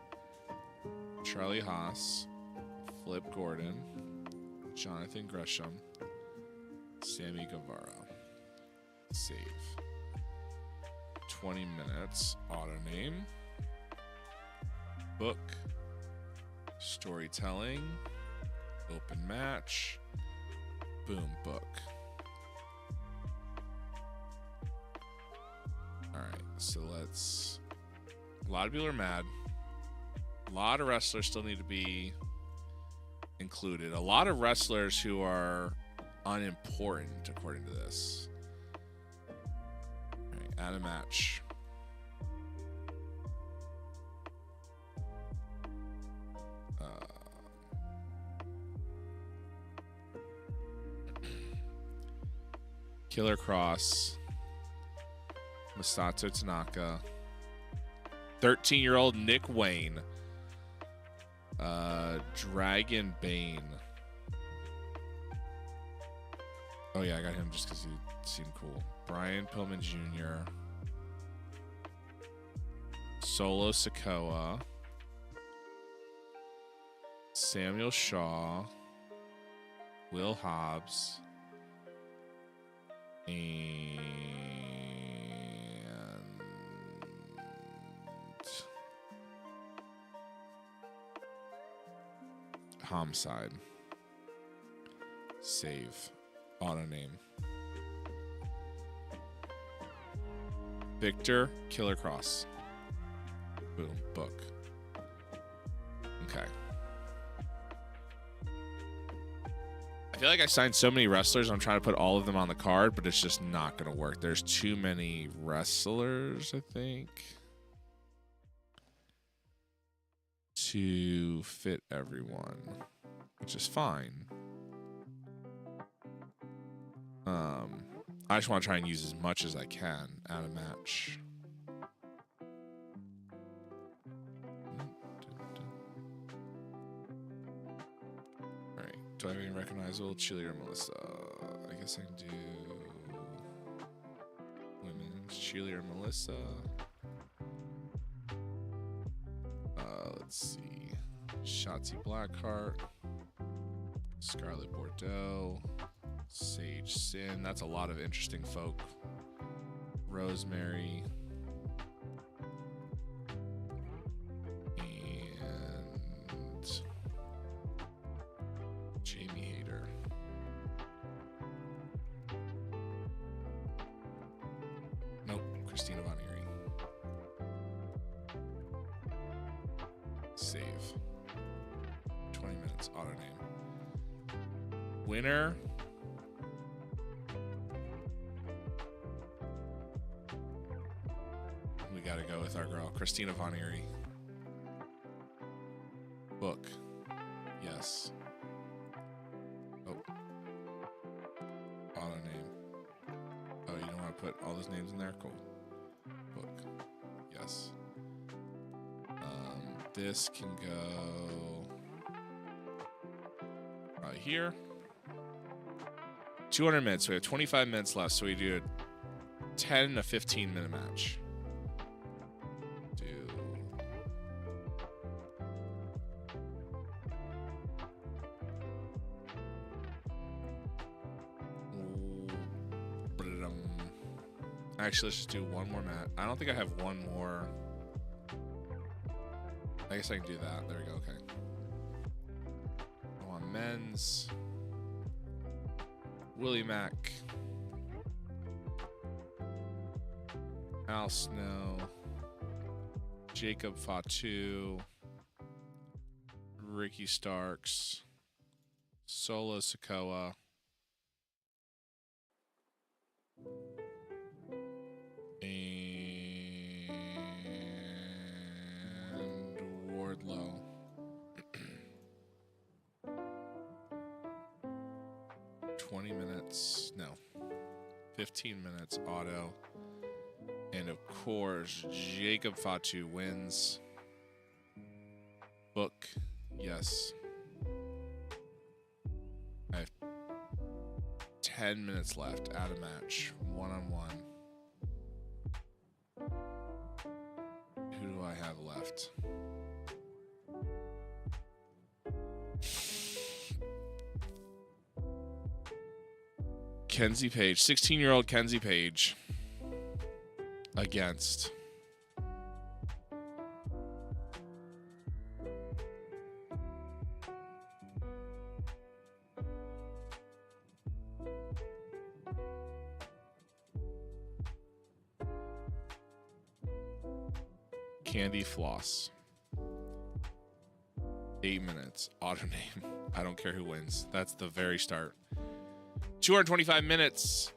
Charlie Haas, Flip Gordon, Jonathan Gresham, Sammy Guevara. Save. 20 minutes, auto name. Book. Storytelling. Open match. Boom, book. Alright, so let's... A lot of people are mad. A lot of wrestlers still need to be included. A lot of wrestlers who are unimportant, according to this. Alright, add a match. Killer Cross, Masato Tanaka, 13-year-old Nick Wayne, Dragon Bane. Oh yeah, I got him just because he seemed cool. Brian Pillman Jr., Solo Sikoa, Samuel Shaw, Will Hobbs, and Homicide. Save. Auto name. Victor Killer Cross. Boom. Book. Okay. I feel like I signed so many wrestlers. I'm trying to put all of them on the card, but it's just not going to work. There's too many wrestlers, I think, to fit everyone, which is fine. I just want to try and use as much as I can at a match. All right. Do I have any recognizable? Cheerleader Melissa. I guess I can do women's cheerleader Melissa. Let's see. Shotzi Blackheart. Scarlett Bordeaux. Sage Sin. That's a lot of interesting folk. Rosemary. And Jamie Hayter. Nope. Christina Von Erie. Save. 20 minutes. Auto name. Winner. We gotta go with our girl, Christina Von Erie. Book. Yes. Oh. Auto name. Oh, you don't want to put all those names in there? Cool. Book. Yes. This can go right here. 200 minutes. We have 25 minutes left, so we do a 10 to 15 minute match. Actually, let's just do one more match. I don't think I have one more. I guess I can do that. There we go. Okay. Go on men's. Willie Mack. Al Snow. Jacob Fatu. Ricky Starks. Solo Sikoa. And Wardlow. 20 minutes. No. 15 minutes auto. And of course, Jacob Fatu wins. Book. Yes. I have 10 minutes left at a match. One-on-one. Who do I have left? Kenzie Page, 16-year-old Kenzie Page against Candy Floss. 8 minutes. Auto name. I don't care who wins. That's the very start. 225 minutes.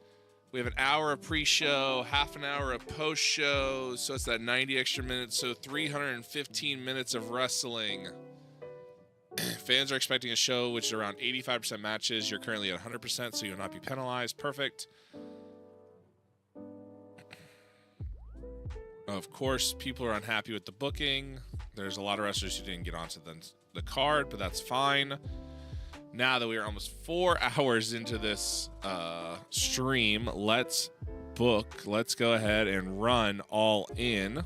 We have an hour of pre-show, half an hour of post-show. So it's that 90 extra minutes. So 315 minutes of wrestling. Fans are expecting a show which is around 85% matches. You're currently at 100%, so you'll not be penalized. Perfect. Of course, people are unhappy with the booking. There's a lot of wrestlers who didn't get onto the card, but that's fine. Now that we are almost 4 hours into this stream, let's book. Let's go ahead and run all in.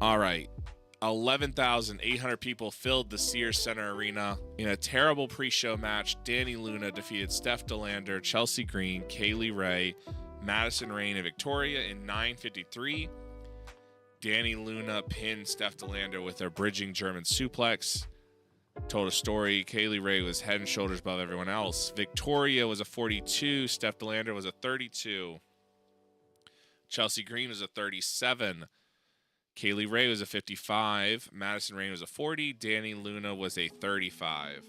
All right. 11,800 people filled the Sears Center Arena in a terrible pre-show match. Danny Luna defeated Steph DeLander, Chelsea Green, Kaylee Ray, Madison Rain, and Victoria in 9:53. Danny Luna pinned Steph DeLander with a bridging German suplex. Told a story. Kaylee Ray was head and shoulders above everyone else. Victoria was a 42. Steph DeLander was a 32. Chelsea Green was a 37. Kaylee Ray was a 55. Madison Rain was a 40. Danny Luna was a 35.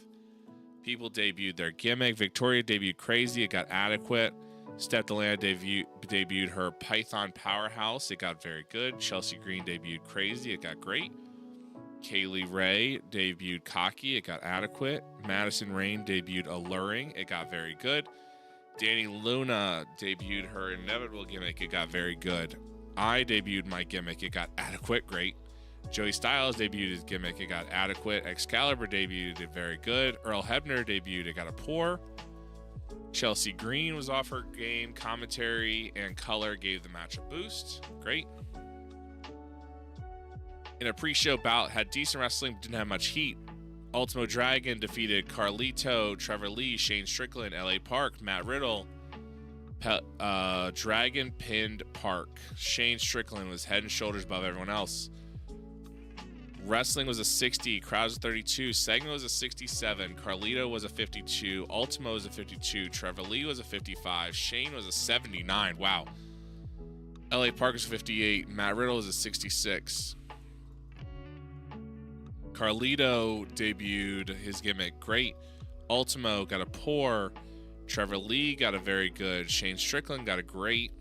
People debuted their gimmick. Victoria debuted Crazy. It got adequate. Steph Deland debuted her Python Powerhouse. It got very good. Chelsea Green debuted Crazy. It got great. Kaylee Ray debuted Cocky. It got adequate. Madison Rain debuted Alluring. It got very good. Danny Luna debuted her Inevitable gimmick. It got very good. I debuted my gimmick. It got adequate. Great. Joey Styles debuted his gimmick. It got adequate. Excalibur debuted it very good. Earl Hebner debuted. It got a poor. Chelsea Green was off her game. Commentary and color gave the match a boost. Great. In a pre-show bout, had decent wrestling, but didn't have much heat. Ultimo Dragon defeated Carlito, Trevor Lee, Shane Strickland, LA Park, Matt Riddle. Dragon pinned Park. Shane Strickland was head and shoulders above everyone else. Wrestling was a 60, crowd was a 32, segment was a 67, Carlito was a 52, Ultimo was a 52, Trevor Lee was a 55, Shane was a 79, wow. LA Park was 58, Matt Riddle was a 66. Carlito debuted his gimmick great. Ultimo got a poor. Trevor Lee got a very good. Shane Strickland got a great.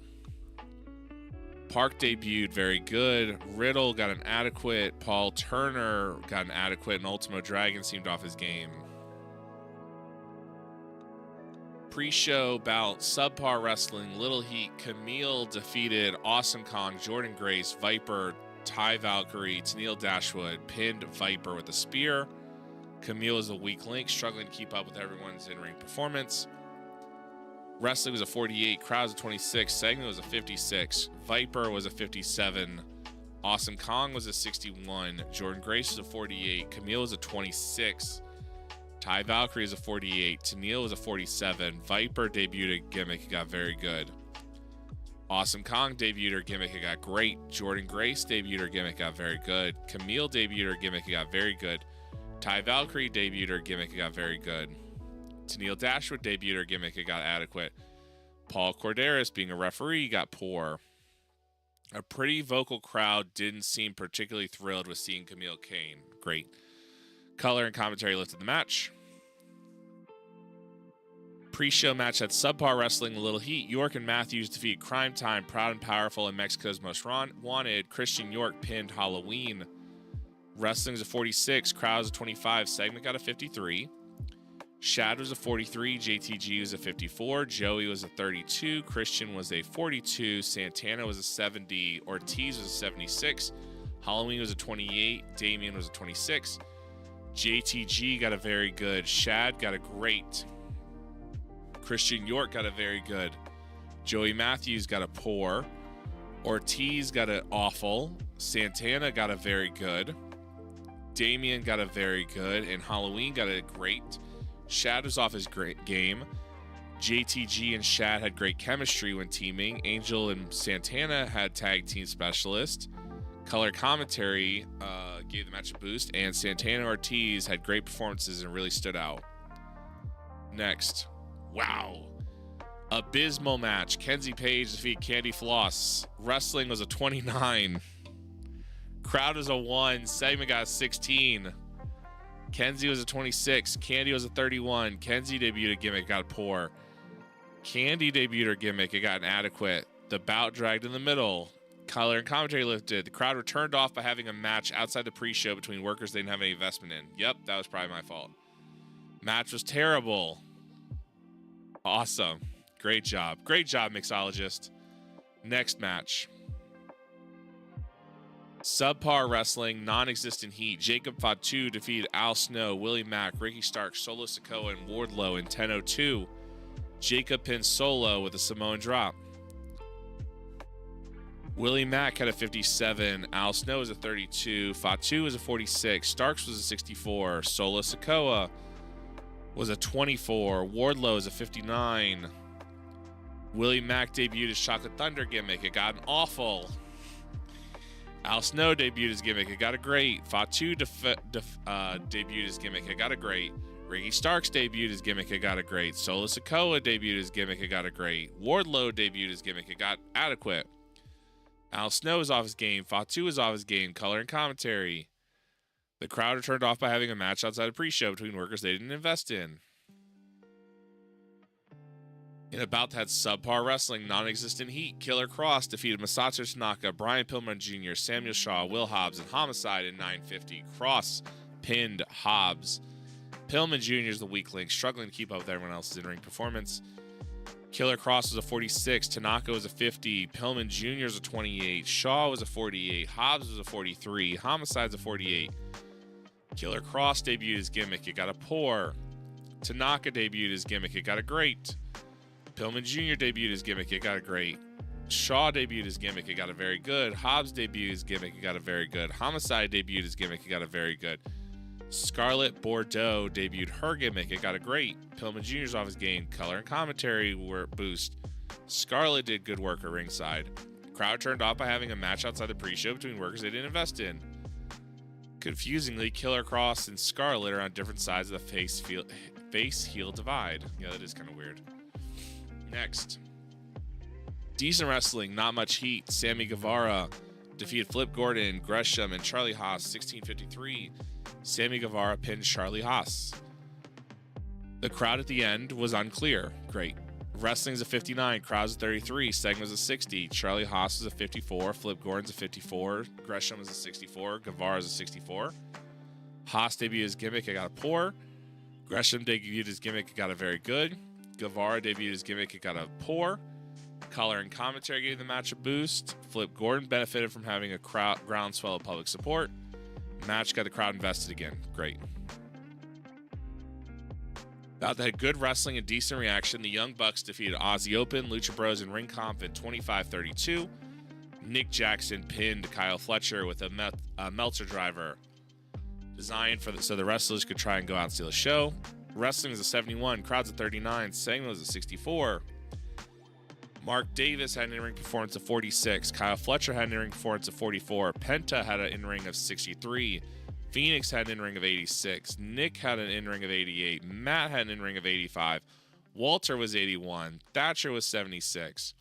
Park debuted very good. Riddle got an adequate. Paul Turner got an adequate. And Ultimo Dragon seemed off his game. Pre-show bout subpar wrestling. Little Heat. Camille defeated Awesome Kong, Jordan Grace, Viper, Ty Valkyrie, Tennille Dashwood, pinned Viper with a spear. Camille is a weak link, struggling to keep up with everyone's in-ring performance. Wrestling was a 48, crowd was a 26, segment was a 56, Viper was a 57, Awesome Kong was a 61, Jordan Grace was a 48, Camille was a 26, Ty Valkyrie is a 48, Tennille was a 47, Viper debuted a gimmick, it got very good. Awesome Kong debuted her gimmick, it got great. Jordan Grace debuted her gimmick, it got very good. Camille debuted her gimmick, it got very good. Ty Valkyrie debuted her gimmick, it got very good. Tennille Dashwood debuted her gimmick, it got adequate. Paul Corderas, being a referee, got poor. A pretty vocal crowd didn't seem particularly thrilled with seeing Camille Kane. Great. Color and commentary lifted the match. Pre-show match had subpar wrestling, a little heat. York and Matthews defeat Crime Time, Proud and Powerful, and Mexico's Most Wanted. Christian York pinned Halloween. Wrestling was a 46, crowd was a 25, segment got a 53. Shad was a 43, JTG was a 54, Joey was a 32, Christian was a 42, Santana was a 70, Ortiz was a 76, Halloween was a 28, Damian was a 26, JTG got a very good, Shad got a great, Christian York got a very good, Joey Matthews got a poor, Ortiz got an awful, Santana got a very good, Damian got a very good, and Halloween got a great. Shad was off his great game. JTG and Shad had great chemistry when teaming. Angel and Santana had tag team specialists. Color commentary gave the match a boost, and Santana Ortiz had great performances and really stood out. Next, wow. Abysmal match. Kenzie Page defeated Candy Floss. Wrestling was a 29. Crowd was a 1. Segment got a 16. Kenzie was a 26. Candy was a 31. Kenzie debuted a gimmick, got poor. Candy debuted her gimmick, it got inadequate. The bout dragged in the middle. Color and commentary lifted. The crowd were turned off by having a match outside the pre-show between workers they didn't have any investment in. Yep, that was probably my fault. Match was terrible. Awesome. Great job. Great job, Mixologist. Next match. Subpar wrestling, non-existent heat. Jacob Fatu defeated Al Snow, Willie Mack, Ricky Starks, Solo Sikoa, and Wardlow in 10:02. Jacob pinned Solo with a Samoan drop. Willie Mack had a 57. Al Snow was a 32. Fatu was a 46. Starks was a 64. Solo Sikoa was a 24. Wardlow was a 59. Willie Mack debuted his Chocolate Thunder gimmick. It got an awful. Al Snow debuted his gimmick. It got a great. Fatu debuted his gimmick. It got a great. Ricky Starks debuted his gimmick. It got a great. Solo Sikoa debuted his gimmick. It got a great. Wardlow debuted his gimmick. It got adequate. Al Snow is off his game. Fatu is off his game. Color and commentary. The crowd are turned off by having a match outside a pre-show between workers they didn't invest in. In a bout that had subpar wrestling, non-existent heat, Killer Cross defeated Masato Tanaka, Brian Pillman Jr., Samuel Shaw, Will Hobbs, and Homicide in 950. Cross pinned Hobbs. Pillman Jr. is the weak link, struggling to keep up with everyone else's in-ring performance. Killer Cross was a 46, Tanaka was a 50, Pillman Jr. was a 28, Shaw was a 48, Hobbs was a 43, Homicide's a 48. Killer Cross debuted his gimmick, it got a poor. Tanaka debuted his gimmick, it got a great. Pillman Jr. debuted his gimmick, it got a great. Shaw debuted his gimmick, it got a very good. Hobbs debuted his gimmick, it got a very good. Homicide debuted his gimmick, it got a very good. Scarlett Bordeaux debuted her gimmick, it got a great. Pillman Jr.'s off his game, color and commentary were boost. Scarlett did good work at ringside. Crowd turned off by having a match outside the pre-show between workers they didn't invest in. Confusingly, Killer Cross and Scarlett are on different sides of the face-heel divide. Yeah, that is kind of weird. Next. Decent wrestling, not much heat. Sammy Guevara defeated Flip Gordon, Gresham, and Charlie Haas 1653. Sammy Guevara pinned Charlie Haas. The crowd at the end was unclear. Great. Wrestling's a 59, crowd's a 33, segment's a 60, Charlie Haas is a 54, Flip Gordon's a 54, Gresham is a 64, Guevara's a 64. Haas debuted his gimmick, it got a poor. Gresham debuted his gimmick, it got a very good. Guevara debuted his gimmick, it got a poor. Color and commentary gave the match a boost. Flip Gordon benefited from having a groundswell of public support. Match got the crowd invested again. Great. Bout that had good wrestling and decent reaction. The Young Bucks defeated Aussie Open, Lucha Bros, and Ring Comp in 25-32. Nick Jackson pinned Kyle Fletcher with a Meltzer driver designed so the wrestlers could try and go out and steal a show. Wrestling was a 71, crowd's a 39, segment was a 64. Mark Davis had an in-ring performance of 46. Kyle Fletcher had an in-ring performance of 44. Penta had an in-ring of 63. Phoenix had an in-ring of 86. Nick had an in-ring of 88. Matt had an in-ring of 85. Walter was 81. Thatcher was 76.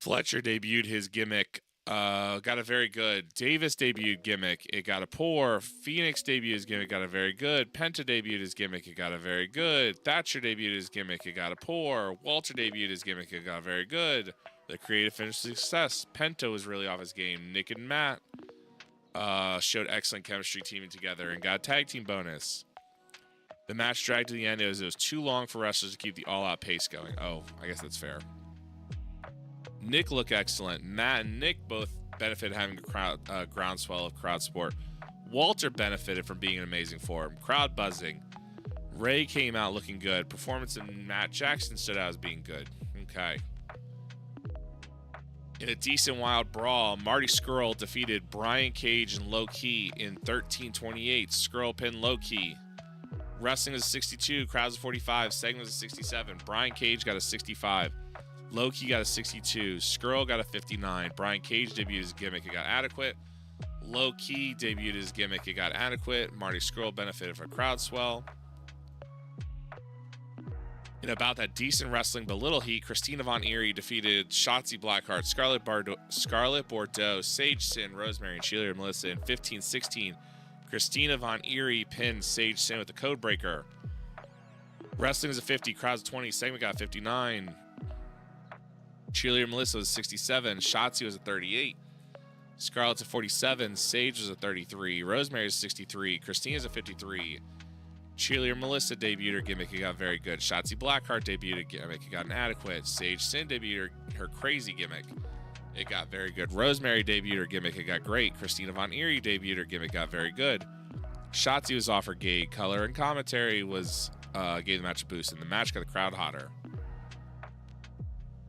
Fletcher debuted his gimmick. Got a very good. Davis debuted gimmick. It got a poor. Phoenix debuted his gimmick. Got a very good. Penta debuted his gimmick. It got a very good. Thatcher debuted his gimmick. It got a poor. Walter debuted his gimmick. It got very good. The creative finished success. Penta was really off his game. Nick and Matt showed excellent chemistry teaming together and got a tag team bonus. The match dragged to the end. It was too long for wrestlers to keep the all-out pace going. Oh, I guess that's fair. Nick looked excellent. Matt and Nick both benefited having a groundswell of crowd support. Walter benefited from being in amazing form. Crowd buzzing. Ray came out looking good. Performance in Matt Jackson stood out as being good. Okay. In a decent wild brawl, Marty Scurll defeated Brian Cage and Low Key in 13-28. Scurll pinned Low Key. Wrestling was a 62. Crowds a 45. Segment was a 67. Brian Cage got a 65. Loki got a 62. Scurll got a 59. Brian Cage debuted his gimmick. It got adequate. Low Key debuted his gimmick. It got adequate. Marty Scurll benefited from crowd swell. In about that decent wrestling but little heat, Christina Von Eerie defeated Shotzi Blackheart, Scarlett Bordeaux, Sage Sin, Rosemary, and Sheila Melissa in 15-16. Christina Von Eerie pinned Sage Sin with the code breaker. Wrestling was a 50. Crowds a 20. Segment got 59. Cheerleader Melissa was a 67. Shotzi was a 38. Scarlett's a 47. Sage was a 33. Rosemary is a 63. Christina's a 53. Cheerleader Melissa debuted her gimmick. It got very good. Shotzi Blackheart debuted a gimmick. It got inadequate. Sage Sin debuted her crazy gimmick. It got very good. Rosemary debuted her gimmick. It got great. Christina Von Eerie debuted her gimmick. Got very good. Shotzi was off her gate. Color and commentary was gave the match a boost, and the match got the crowd hotter.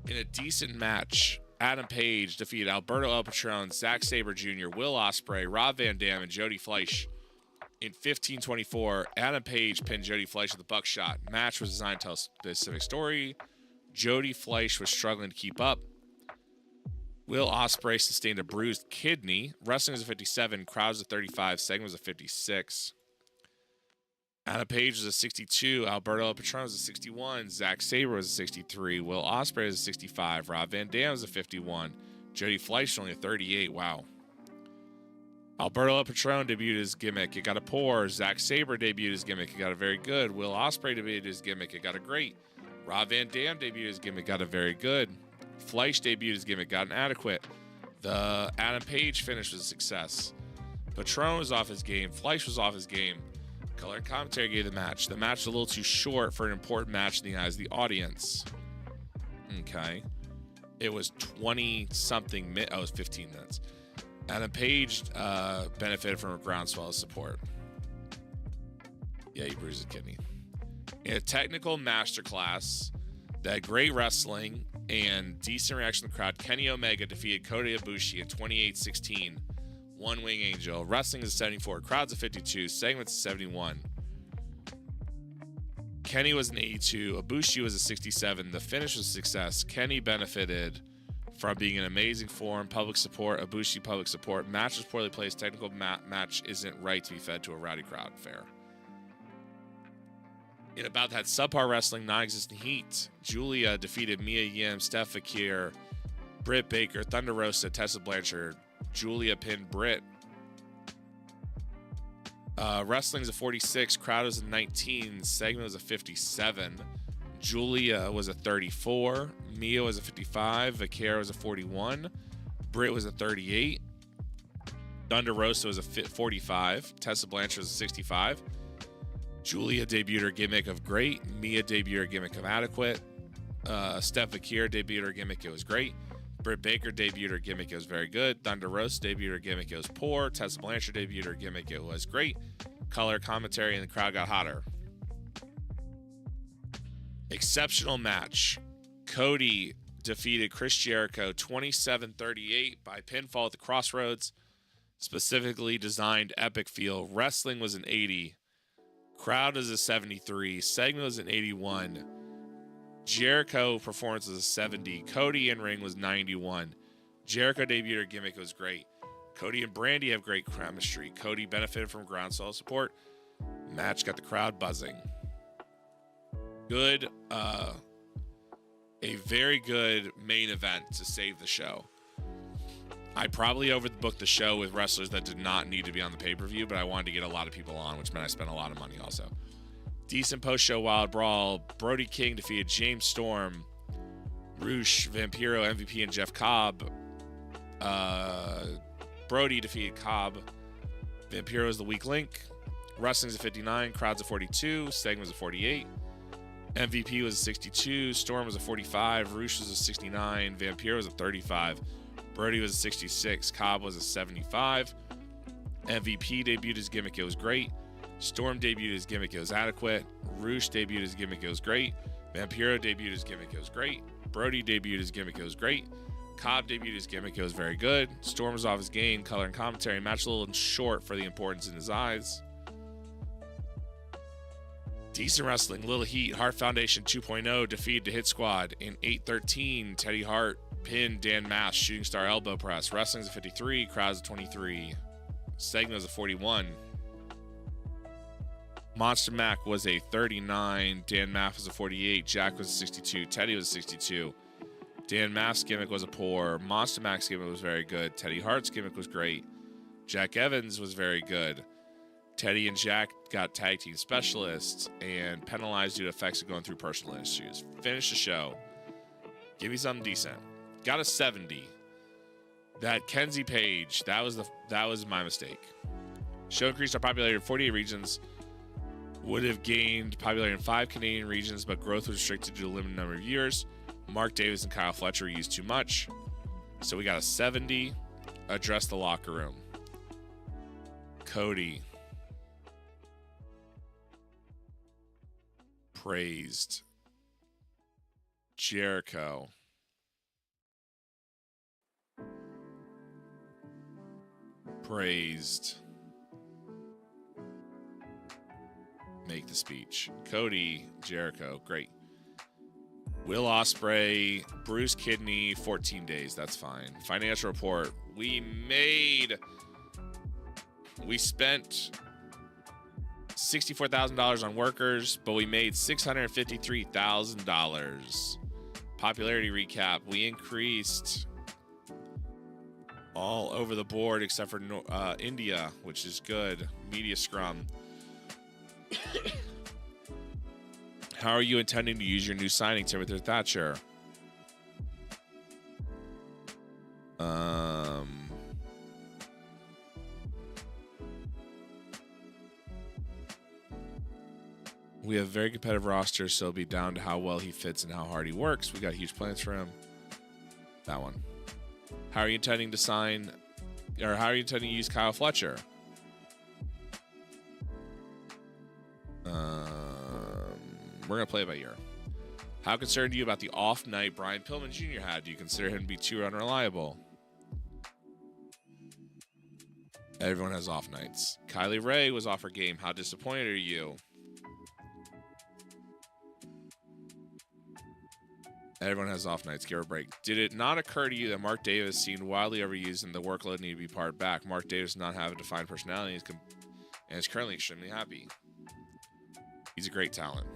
In a decent match, Adam Page defeated Alberto El Patron, Zack Sabre Jr., Will Ospreay, Rob Van Dam, and Jody Fleisch. In 15-24, Adam Page pinned Jody Fleisch with a buckshot. Match was designed to tell a specific story. Jody Fleisch was struggling to keep up. Will Ospreay sustained a bruised kidney. Wrestling was a 57, crowd was a 35, segment was a 56. Adam Page was a 62, Alberto El Patron was a 61, Zack Sabre was a 63, Will Ospreay was a 65, Rob Van Dam was a 51, Jody Fleisch only a 38. Wow. Alberto Patron debuted his gimmick. It got a poor. Zack Sabre debuted his gimmick. It got a very good. Will Ospreay debuted his gimmick. It got a great. Rob Van Dam debuted his gimmick. Got a very good. Fleisch debuted his gimmick. Got an adequate. The Adam Page finish was a success. Patron was off his game. Fleisch was off his game. Color and commentary gave the match. The match was a little too short for an important match in the eyes of the audience. Okay. It was 20-something minutes. Oh, it was 15 minutes. Adam Page benefited from a groundswell of support. Yeah, he bruised his kidney. In a technical masterclass that had great wrestling and decent reaction from the crowd, Kenny Omega defeated Kota Ibushi in 28-16. One Wing Angel. Wrestling is 74. Crowd's a 52. Segments a 71. Kenny was an 82. Ibushi was a 67. The finish was a success. Kenny benefited from being in amazing form. Public support. Ibushi public support. Match was poorly placed. Technical match isn't right to be fed to a rowdy crowd. Fair. In about that subpar wrestling, non-existent heat, Julia defeated Mia Yim, Steph Fakir, Britt Baker, Thunder Rosa, Tessa Blanchard. Julia pinned Britt. Wrestling's a 46. Crowd was a 19. Segment was a 57. Julia was a 34. Mia was a 55. Vakira was a 41. Britt was a 38. Thunder Rosa was a 45. Tessa Blanchard was a 65. Julia debuted her gimmick of great. Mia debuted her gimmick of adequate. Steph Vakir debuted her gimmick. It was great. Britt Baker debuted her gimmick. It was very good. Thunder Rosa debuted her gimmick. It was poor. Tessa Blanchard debuted her gimmick. It was great. Color commentary and the crowd got hotter. Exceptional match. Cody defeated Chris Jericho 27-38 by pinfall at the Crossroads. Specifically designed epic feel. Wrestling was an 80. Crowd is a 73. Segment was an 81. Jericho performance was a 70. Cody in ring was 91. Jericho debuted her gimmick. It was great. Cody and Brandy have great chemistry. Cody benefited from groundswell support. Match got the crowd buzzing. Good. A very good main event to save the show. I probably overbooked the show with wrestlers that did not need to be on the pay-per-view, but I wanted to get a lot of people on, which meant I spent a lot of money also. Decent post-show Wild Brawl. Brody King defeated James Storm. Roosh, Vampiro, MVP, and Jeff Cobb. Brody defeated Cobb. Vampiro is the weak link. Wrestling's a 59. Crowd's a 42. Segment was a 48. MVP was a 62. Storm was a 45. Roosh was a 69. Vampiro was a 35. Brody was a 66. Cobb was a 75. MVP debuted his gimmick. It was great. Storm debuted his gimmick. It was adequate. Roosh debuted his gimmick. It was great. Vampiro debuted his gimmick. It was great. Brody debuted his gimmick. It was great. Cobb debuted his gimmick. It was very good. Storm was off his game. Color and commentary. Match a little short for the importance in his eyes. Decent wrestling. Little heat. Hart Foundation 2.0 defeated the Hit Squad in 8-13. Teddy Hart pinned Dan Mass. Shooting Star elbow press. Wrestling's a 53. Crowd's a 23. Segment was a 41. Monster Mac was a 39. Dan Maff was a 48. Jack was a 62. Teddy was a 62. Dan Maff's gimmick was a poor. Monster Mac's gimmick was very good. Teddy Hart's gimmick was great. Jack Evans was very good. Teddy and Jack got tag team specialists and penalized due to effects of going through personal issues. Finished the show. Give me something decent. Got a 70. That Kenzie Page, that was my mistake. Show increased our popularity in 48 regions. Would have gained popularity in 5 Canadian regions, but growth was restricted to a limited number of years. Mark Davis and Kyle Fletcher used too much. So we got a 70. Address the locker room. Cody praised Jericho. Praised. Make the speech. Cody, Jericho, great. Will Ospreay, Bruce Kidney, 14 days. That's fine. Financial report. We spent $64,000 on workers, but we made $653,000. Popularity recap. We increased all over the board except for India, which is good. Media scrum. How are you intending to use your new signing, Timothy Thatcher? We have a very competitive roster, so it'll be down to how well he fits and how hard he works. We got huge plans for him. That one. How are you intending to sign, or how are you intending to use Kyle Fletcher? We're going to play it by ear. How concerned are you about the off night Brian Pillman Jr. had? Do you consider him to be too unreliable? Everyone has off nights. Kylie Ray was off her game. How disappointed are you? Everyone has off nights. Give her a break. Did it not occur to you that Mark Davis seemed wildly overused and the workload needed to be pared back? Mark Davis does not have a defined personality and is currently extremely happy. He's a great talent.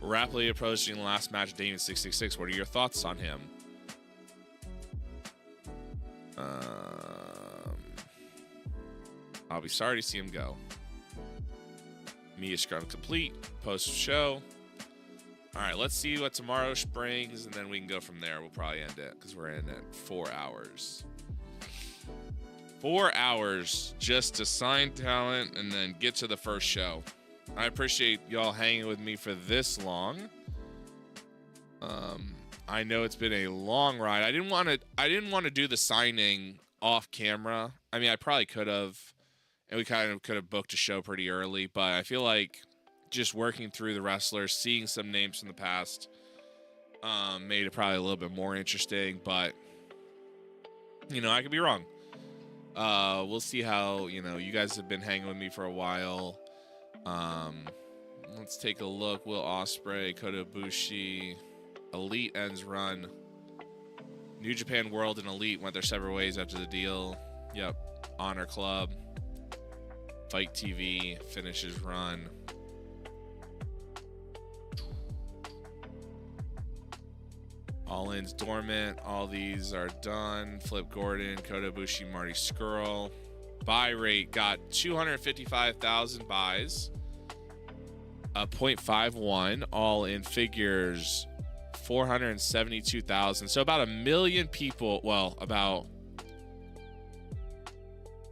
We're rapidly approaching the last match of Damien 666. What are your thoughts on him? I'll be sorry to see him go. Media scrum complete. Post show. All right, let's see what tomorrow brings, and then we can go from there. We'll probably end it because we're in at 4 hours. 4 hours just to sign talent and then get to the first show. I appreciate y'all hanging with me for this long. I know it's been a long ride. I didn't want to do the signing off camera. I mean, I probably could have, and we kind of could have booked a show pretty early, but I feel like just working through the wrestlers, seeing some names from the past, made it probably a little bit more interesting. But I could be wrong. We'll see how you guys have been hanging with me for a while. Let's take a look. Will Ospreay, Kota Ibushi, Elite ends run. New Japan World and Elite went their separate ways after the deal. Yep. Honor Club. Fight TV finishes run. All In's dormant. All these are done. Flip Gordon, Kota Ibushi, Marty Scurll. Buy rate got 255,000 buys. 0.51. All In figures 472,000. So about 1 million people. Well, about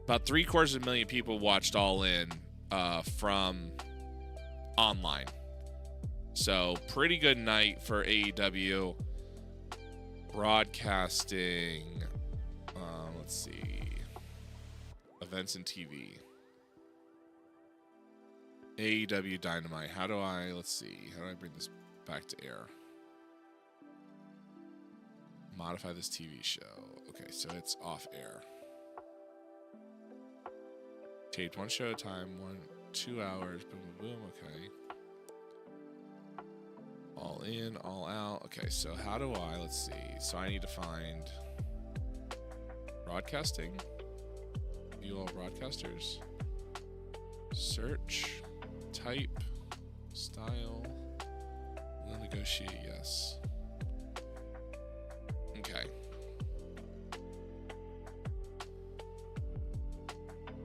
750,000 people watched All In from online. So pretty good night for AEW. Broadcasting. Let's see. Events and TV. AEW Dynamite. Let's see. How do I bring this back to air? Modify this TV show. Okay, so it's off air. Taped one show time, 2 hours. Boom, boom, boom. Okay. All In, all out. Okay, so how do let's see. So I need to find broadcasting. View all broadcasters. Search. Type. Style. We'll negotiate, yes. Okay.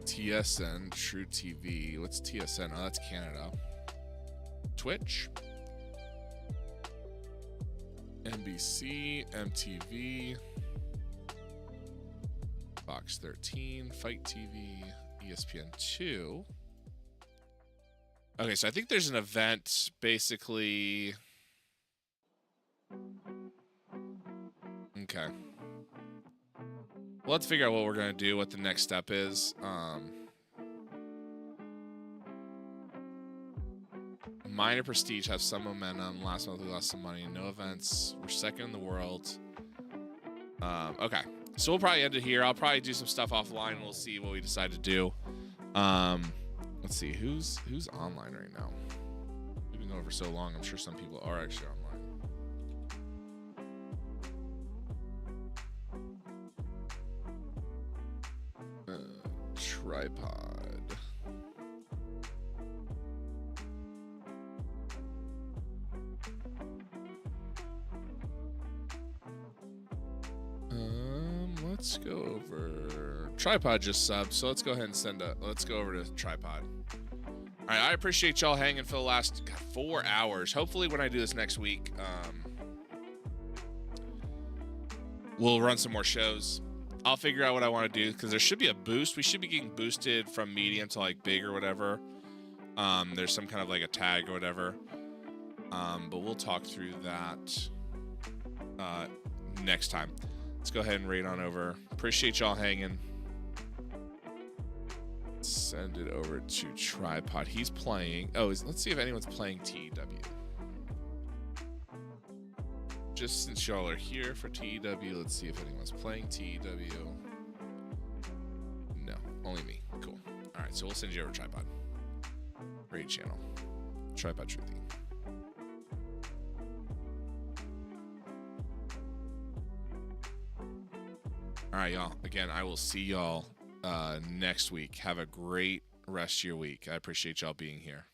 TSN, True TV. What's TSN? Oh, that's Canada. Twitch. NBC, MTV, Fox 13, Fight TV, ESPN2. Okay, so I think there's an event, basically. Okay. Well, let's figure out what we're going to do, what the next step is. Minor Prestige have some momentum. Last month we lost some money. No events. We're second in the world. Okay. So we'll probably end it here. I'll probably do some stuff offline. We'll see what we decide to do. Let's see. Who's online right now? We've been going for so long. I'm sure some people are actually online. Tripod. let's go over. Tripod just subbed, so let's go ahead and let's go over to Tripod. All right, I appreciate y'all hanging for the last 4 hours. Hopefully, when I do this next week, we'll run some more shows. I'll figure out what I want to do because there should be a boost. We should be getting boosted from medium to like big or whatever. There's some kind of like a tag or whatever. But we'll talk through that next time. Let's go ahead and raid on over. Appreciate y'all hanging. Send it over to Tripod. He's playing. Let's see if anyone's playing TEW. Just since y'all are here for TEW, let's see if anyone's playing TEW. No, only me. Cool. All right, so we'll send you over Tripod. Raid channel. Tripod Truthy. All right, y'all. Again, I will see y'all next week. Have a great rest of your week. I appreciate y'all being here.